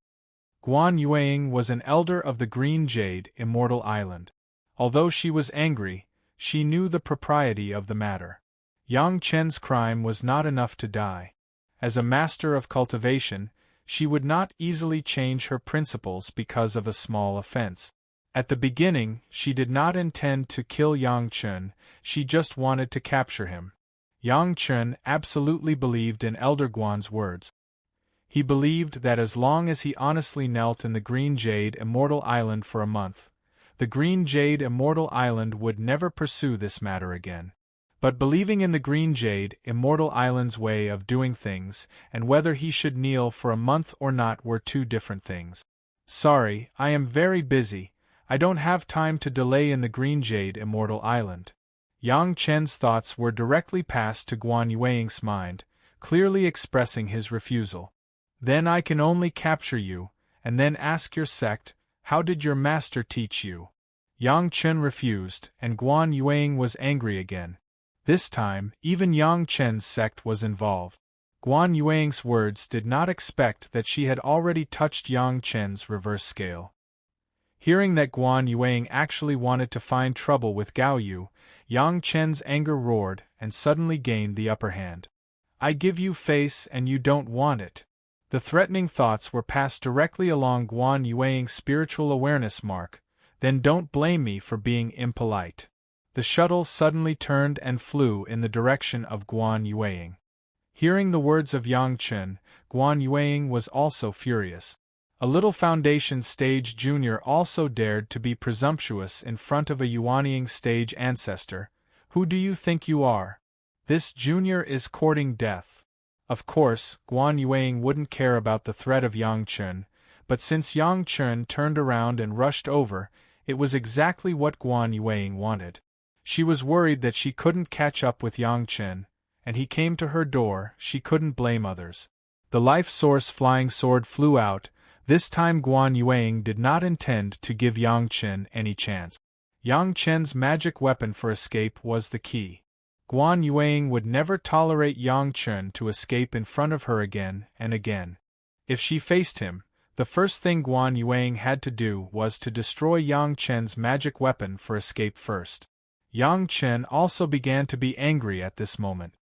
Guan Yueying was an elder of the Green Jade Immortal Island. Although she was angry, she knew the propriety of the matter. Yang Chen's crime was not enough to die. As a master of cultivation, she would not easily change her principles because of a small offense. At the beginning, she did not intend to kill Yang Chen, she just wanted to capture him. Yang Chen absolutely believed in Elder Guan's words. He believed that as long as he honestly knelt in the Green Jade Immortal Island for a month, the Green Jade Immortal Island would never pursue this matter again. But believing in the Green Jade Immortal Island's way of doing things, and whether he should kneel for a month or not were two different things. "Sorry, I am very busy, I don't have time to delay in the Green Jade Immortal Island." Yang Chen's thoughts were directly passed to Guan Yueying's mind, clearly expressing his refusal. "Then I can only capture you, and then ask your sect, how did your master teach you?" Yang Chen refused, and Guan Yueying was angry again. This time, even Yang Chen's sect was involved. Guan Yueying's words did not expect that she had already touched Yang Chen's reverse scale. Hearing that Guan Yueying actually wanted to find trouble with Gao Yu, Yang Chen's anger roared and suddenly gained the upper hand. "I give you face and you don't want it." The threatening thoughts were passed directly along Guan Yueying's spiritual awareness mark. "Then don't blame me for being impolite." The shuttle suddenly turned and flew in the direction of Guan Yueying. Hearing the words of Yang Chen, Guan Yueying was also furious. A little foundation stage junior also dared to be presumptuous in front of a Yuanying stage ancestor. "Who do you think you are? This junior is courting death." Of course, Guan Yueying wouldn't care about the threat of Yang Chen, but since Yang Chen turned around and rushed over, it was exactly what Guan Yueying wanted. She was worried that she couldn't catch up with Yang Chen, and he came to her door, she couldn't blame others. The life source flying sword flew out. This time Guan Yueying did not intend to give Yang Chen any chance. Yang Chen's magic weapon for escape was the key. Guan Yueying would never tolerate Yang Chen to escape in front of her again and again. If she faced him, the first thing Guan Yueying had to do was to destroy Yang Chen's magic weapon for escape first. Yang Chen also began to be angry at this moment.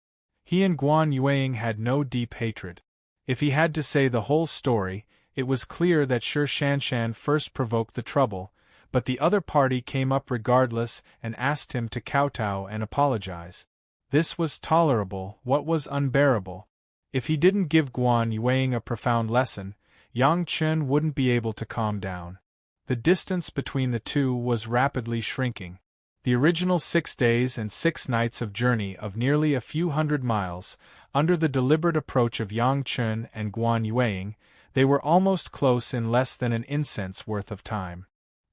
He and Guan Yueying had no deep hatred. If he had to say the whole story, It was clear that Sher Shanshan first provoked the trouble, but the other party came up regardless and asked him to kowtow and apologize. This was tolerable. What was unbearable? If he didn't give Guan Yueying a profound lesson, Yang Chen wouldn't be able to calm down. The distance between the two was rapidly shrinking. The original 6 days and 6 nights of journey of nearly a few hundred miles, under the deliberate approach of Yang Chen and Guan Yueying, they were almost close in less than an incense worth of time.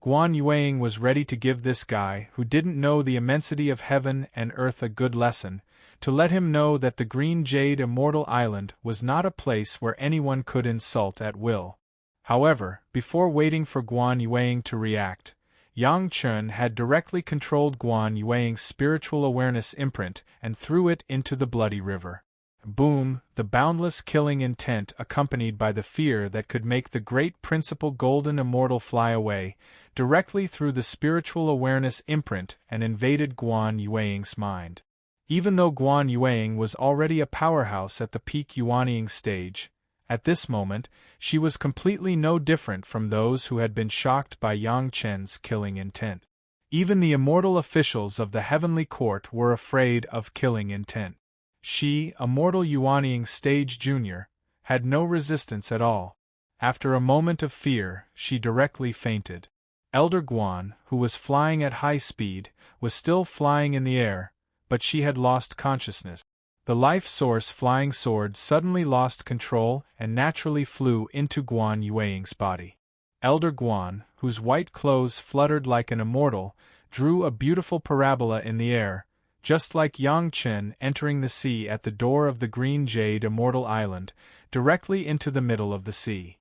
Guan Yueying was ready to give this guy, who didn't know the immensity of heaven and earth, a good lesson, to let him know that the Green Jade Immortal Island was not a place where anyone could insult at will. However, before waiting for Guan Yueying to react, Yang Chen had directly controlled Guan Yueying's spiritual awareness imprint and threw it into the bloody river. Boom! The boundless killing intent, accompanied by the fear that could make the great principal golden immortal fly away, directly through the spiritual awareness imprint and invaded Guan Yueying's mind. Even though Guan Yueying was already a powerhouse at the peak Yuanying stage, at this moment, she was completely no different from those who had been shocked by Yang Chen's killing intent. Even the immortal officials of the heavenly court were afraid of killing intent. She, a mortal Yuanying stage junior, had no resistance at all. After a moment of fear, she directly fainted. Elder Guan, who was flying at high speed, was still flying in the air, but she had lost consciousness. The life source flying sword suddenly lost control and naturally flew into Guan Yueying's body. Elder Guan, whose white clothes fluttered like an immortal, drew a beautiful parabola in the air, just like Yang Chen entering the sea at the door of the Green Jade Immortal Island, directly into the middle of the sea.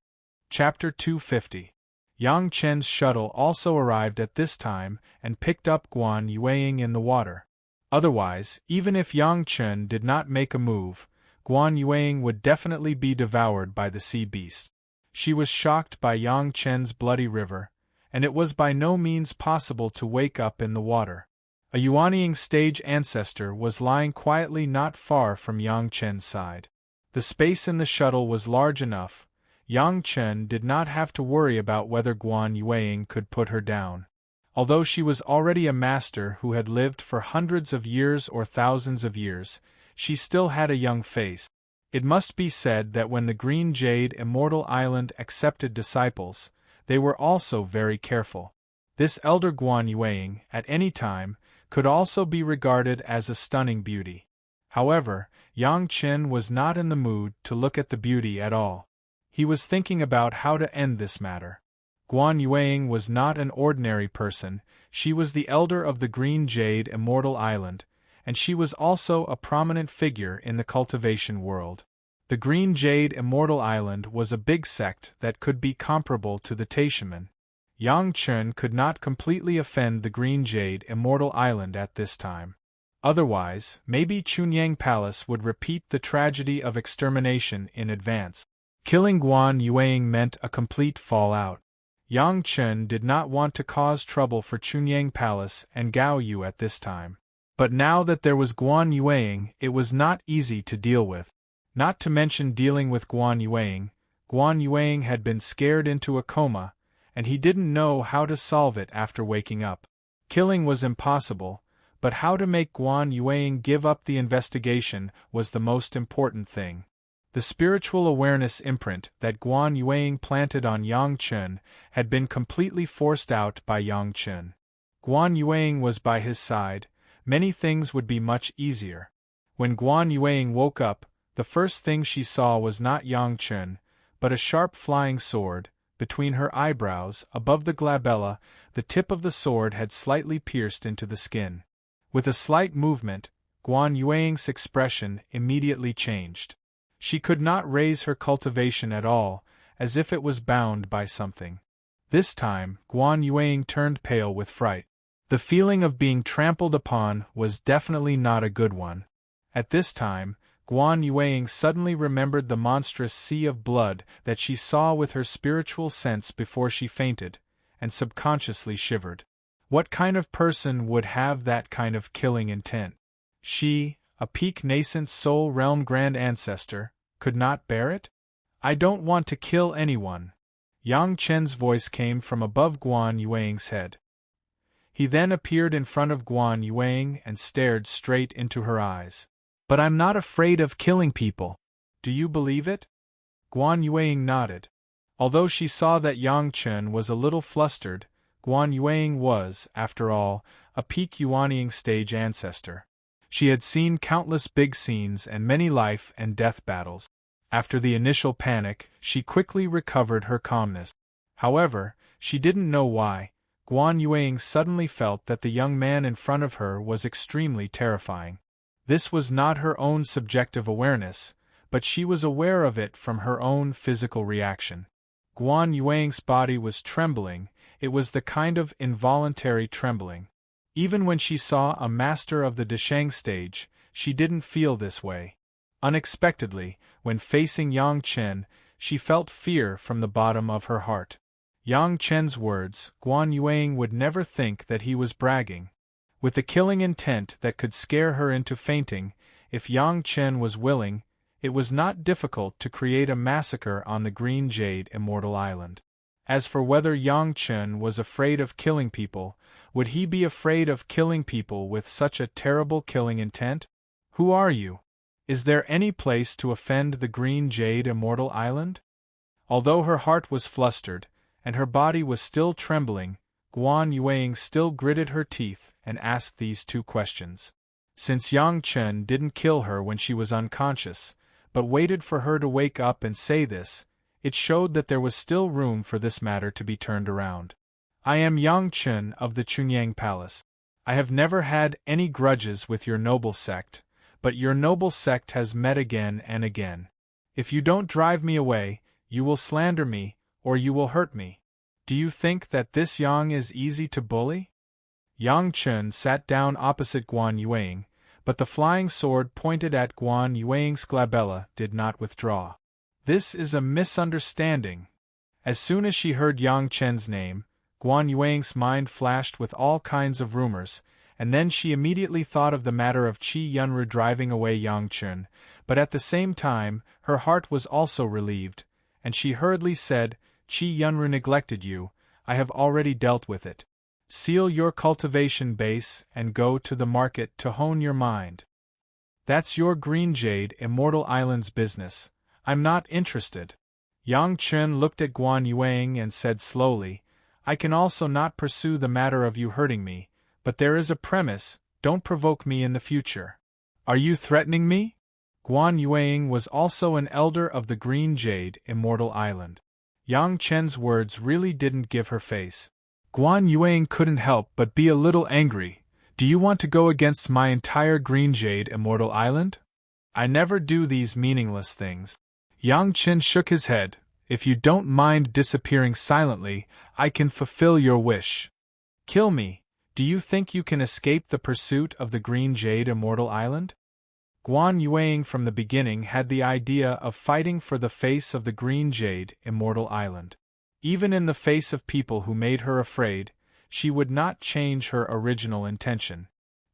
Chapter 250. Yang Chen's shuttle also arrived at this time and picked up Guan Yueying in the water. Otherwise, even if Yang Chen did not make a move, Guan Yueying would definitely be devoured by the sea beast. She was shocked by Yang Chen's bloody river, and it was by no means possible to wake up in the water. A Yuanying stage ancestor was lying quietly not far from Yang Chen's side. The space in the shuttle was large enough. Yang Chen did not have to worry about whether Guan Yueying could put her down. Although she was already a master who had lived for hundreds of years or thousands of years, she still had a young face. It must be said that when the Green Jade Immortal Island accepted disciples, they were also very careful. This elder Guan Yueying, at any time, could also be regarded as a stunning beauty. However, Yang Chen was not in the mood to look at the beauty at all. He was thinking about how to end this matter. Guan Yueying was not an ordinary person, she was the elder of the Green Jade Immortal Island, and she was also a prominent figure in the cultivation world. The Green Jade Immortal Island was a big sect that could be comparable to the Taishaman. Yang Chen could not completely offend the Green Jade Immortal Island at this time. Otherwise, maybe Chunyang Palace would repeat the tragedy of extermination in advance. Killing Guan Yueying meant a complete fallout. Yang Chen did not want to cause trouble for Chunyang Palace and Gao Yu at this time. But now that there was Guan Yueying, it was not easy to deal with. Not to mention dealing with Guan Yueying had been scared into a coma, and he didn't know how to solve it after waking up. Killing was impossible, but how to make Guan Yueying give up the investigation was the most important thing. The spiritual awareness imprint that Guan Yueying planted on Yang Chen had been completely forced out by Yang Chen. Guan Yueying was by his side, many things would be much easier. When Guan Yueying woke up, the first thing she saw was not Yang Chen, but a sharp flying sword. Between her eyebrows, above the glabella, the tip of the sword had slightly pierced into the skin. With a slight movement, Guan Yueying's expression immediately changed. She could not raise her cultivation at all, as if it was bound by something. This time, Guan Yueying turned pale with fright. The feeling of being trampled upon was definitely not a good one. At this time, Guan Yueying suddenly remembered the monstrous sea of blood that she saw with her spiritual sense before she fainted, and subconsciously shivered. What kind of person would have that kind of killing intent? She, a peak nascent soul realm grand ancestor, could not bear it? I don't want to kill anyone, Yang Chen's voice came from above Guan Yuang's head. He then appeared in front of Guan Yuang and stared straight into her eyes. But I'm not afraid of killing people. Do you believe it? Guan Yuang nodded. Although she saw that Yang Chen was a little flustered, Guan Yuang was, after all, a peak Yuanying stage ancestor. She had seen countless big scenes and many life and death battles. After the initial panic, she quickly recovered her calmness. However, she didn't know why. Guan Yuang suddenly felt that the young man in front of her was extremely terrifying. This was not her own subjective awareness, but she was aware of it from her own physical reaction. Guan Yuang's body was trembling. It was the kind of involuntary trembling. Even when she saw a master of the Desheng stage, she didn't feel this way. Unexpectedly, when facing Yang Chen, she felt fear from the bottom of her heart. Yang Chen's words, Guan Yuang would never think that he was bragging. With a killing intent that could scare her into fainting, if Yang Chen was willing, it was not difficult to create a massacre on the Green Jade Immortal Island. As for whether Yang Chen was afraid of killing people, would he be afraid of killing people with such a terrible killing intent? Who are you? Is there any place to offend the Green Jade Immortal Island? Although her heart was flustered, and her body was still trembling, Guan Yuang still gritted her teeth and asked these two questions. Since Yang Chen didn't kill her when she was unconscious, but waited for her to wake up and say this, it showed that there was still room for this matter to be turned around. I am Yang Chen of the Chunyang Palace. I have never had any grudges with your noble sect, but your noble sect has met again and again. If you don't drive me away, you will slander me, or you will hurt me. Do you think that this Yang is easy to bully? Yang Chen sat down opposite Guan Yuang, but the flying sword pointed at Guan Yuang's glabella did not withdraw. This is a misunderstanding. As soon as she heard Yang Chen's name, Guan Yuang's mind flashed with all kinds of rumors, and then she immediately thought of the matter of Qi Yunru driving away Yang Chen, but at the same time, her heart was also relieved, and she hurriedly said, Qi Yunru neglected you, I have already dealt with it. Seal your cultivation base and go to the market to hone your mind. That's your Green Jade Immortal Island's business. I'm not interested. Yang Chen looked at Guan Yuang and said slowly, I can also not pursue the matter of you hurting me, but there is a premise, don't provoke me in the future. Are you threatening me? Guan Yuang was also an elder of the Green Jade Immortal Island. Yang Chen's words really didn't give her face. Guan Yuang couldn't help but be a little angry. Do you want to go against my entire Green Jade Immortal Island? I never do these meaningless things. Yang Chen shook his head. If you don't mind disappearing silently, I can fulfill your wish. Kill me. Do you think you can escape the pursuit of the Green Jade Immortal Island? Guan Yuang from the beginning had the idea of fighting for the face of the Green Jade Immortal Island. Even in the face of people who made her afraid, she would not change her original intention.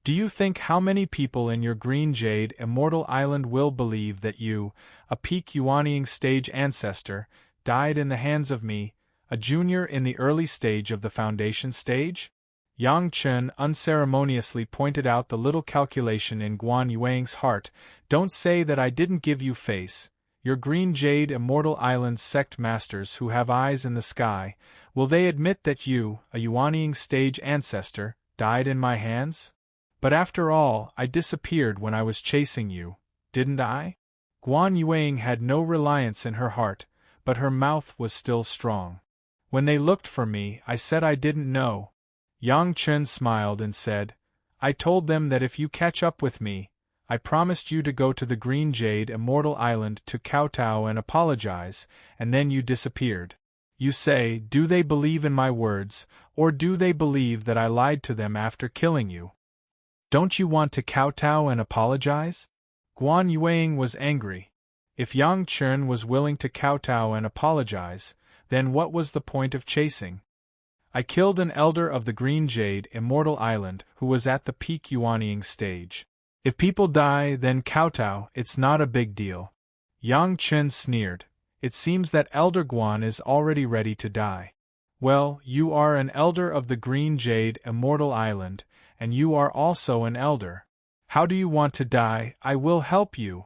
Do you think how many people in your Green Jade Immortal Island will believe that you, a peak Yuanying stage ancestor, died in the hands of me, a junior in the early stage of the foundation stage? Yang Chen unceremoniously pointed out the little calculation in Guan Yuang's heart. Don't say that I didn't give you face. Your Green Jade Immortal Island's sect masters who have eyes in the sky, will they admit that you, a Yuanying stage ancestor, died in my hands? But after all, I disappeared when I was chasing you, didn't I? Guan Yuang had no reliance in her heart, but her mouth was still strong. When they looked for me, I said I didn't know. Yang Chen smiled and said, I told them that if you catch up with me, I promised you to go to the Green Jade Immortal Island to kowtow and apologize, and then you disappeared. You say, do they believe in my words, or do they believe that I lied to them after killing you? Don't you want to kowtow and apologize? Guan Yuang was angry. If Yang Chen was willing to kowtow and apologize, then what was the point of chasing? I killed an elder of the Green Jade Immortal Island who was at the peak Yuanying stage. If people die, then kowtow, it's not a big deal. Yang Chen sneered. It seems that Elder Guan is already ready to die. Well, you are an elder of the Green Jade Immortal Island, and you are also an elder. How do you want to die? I will help you,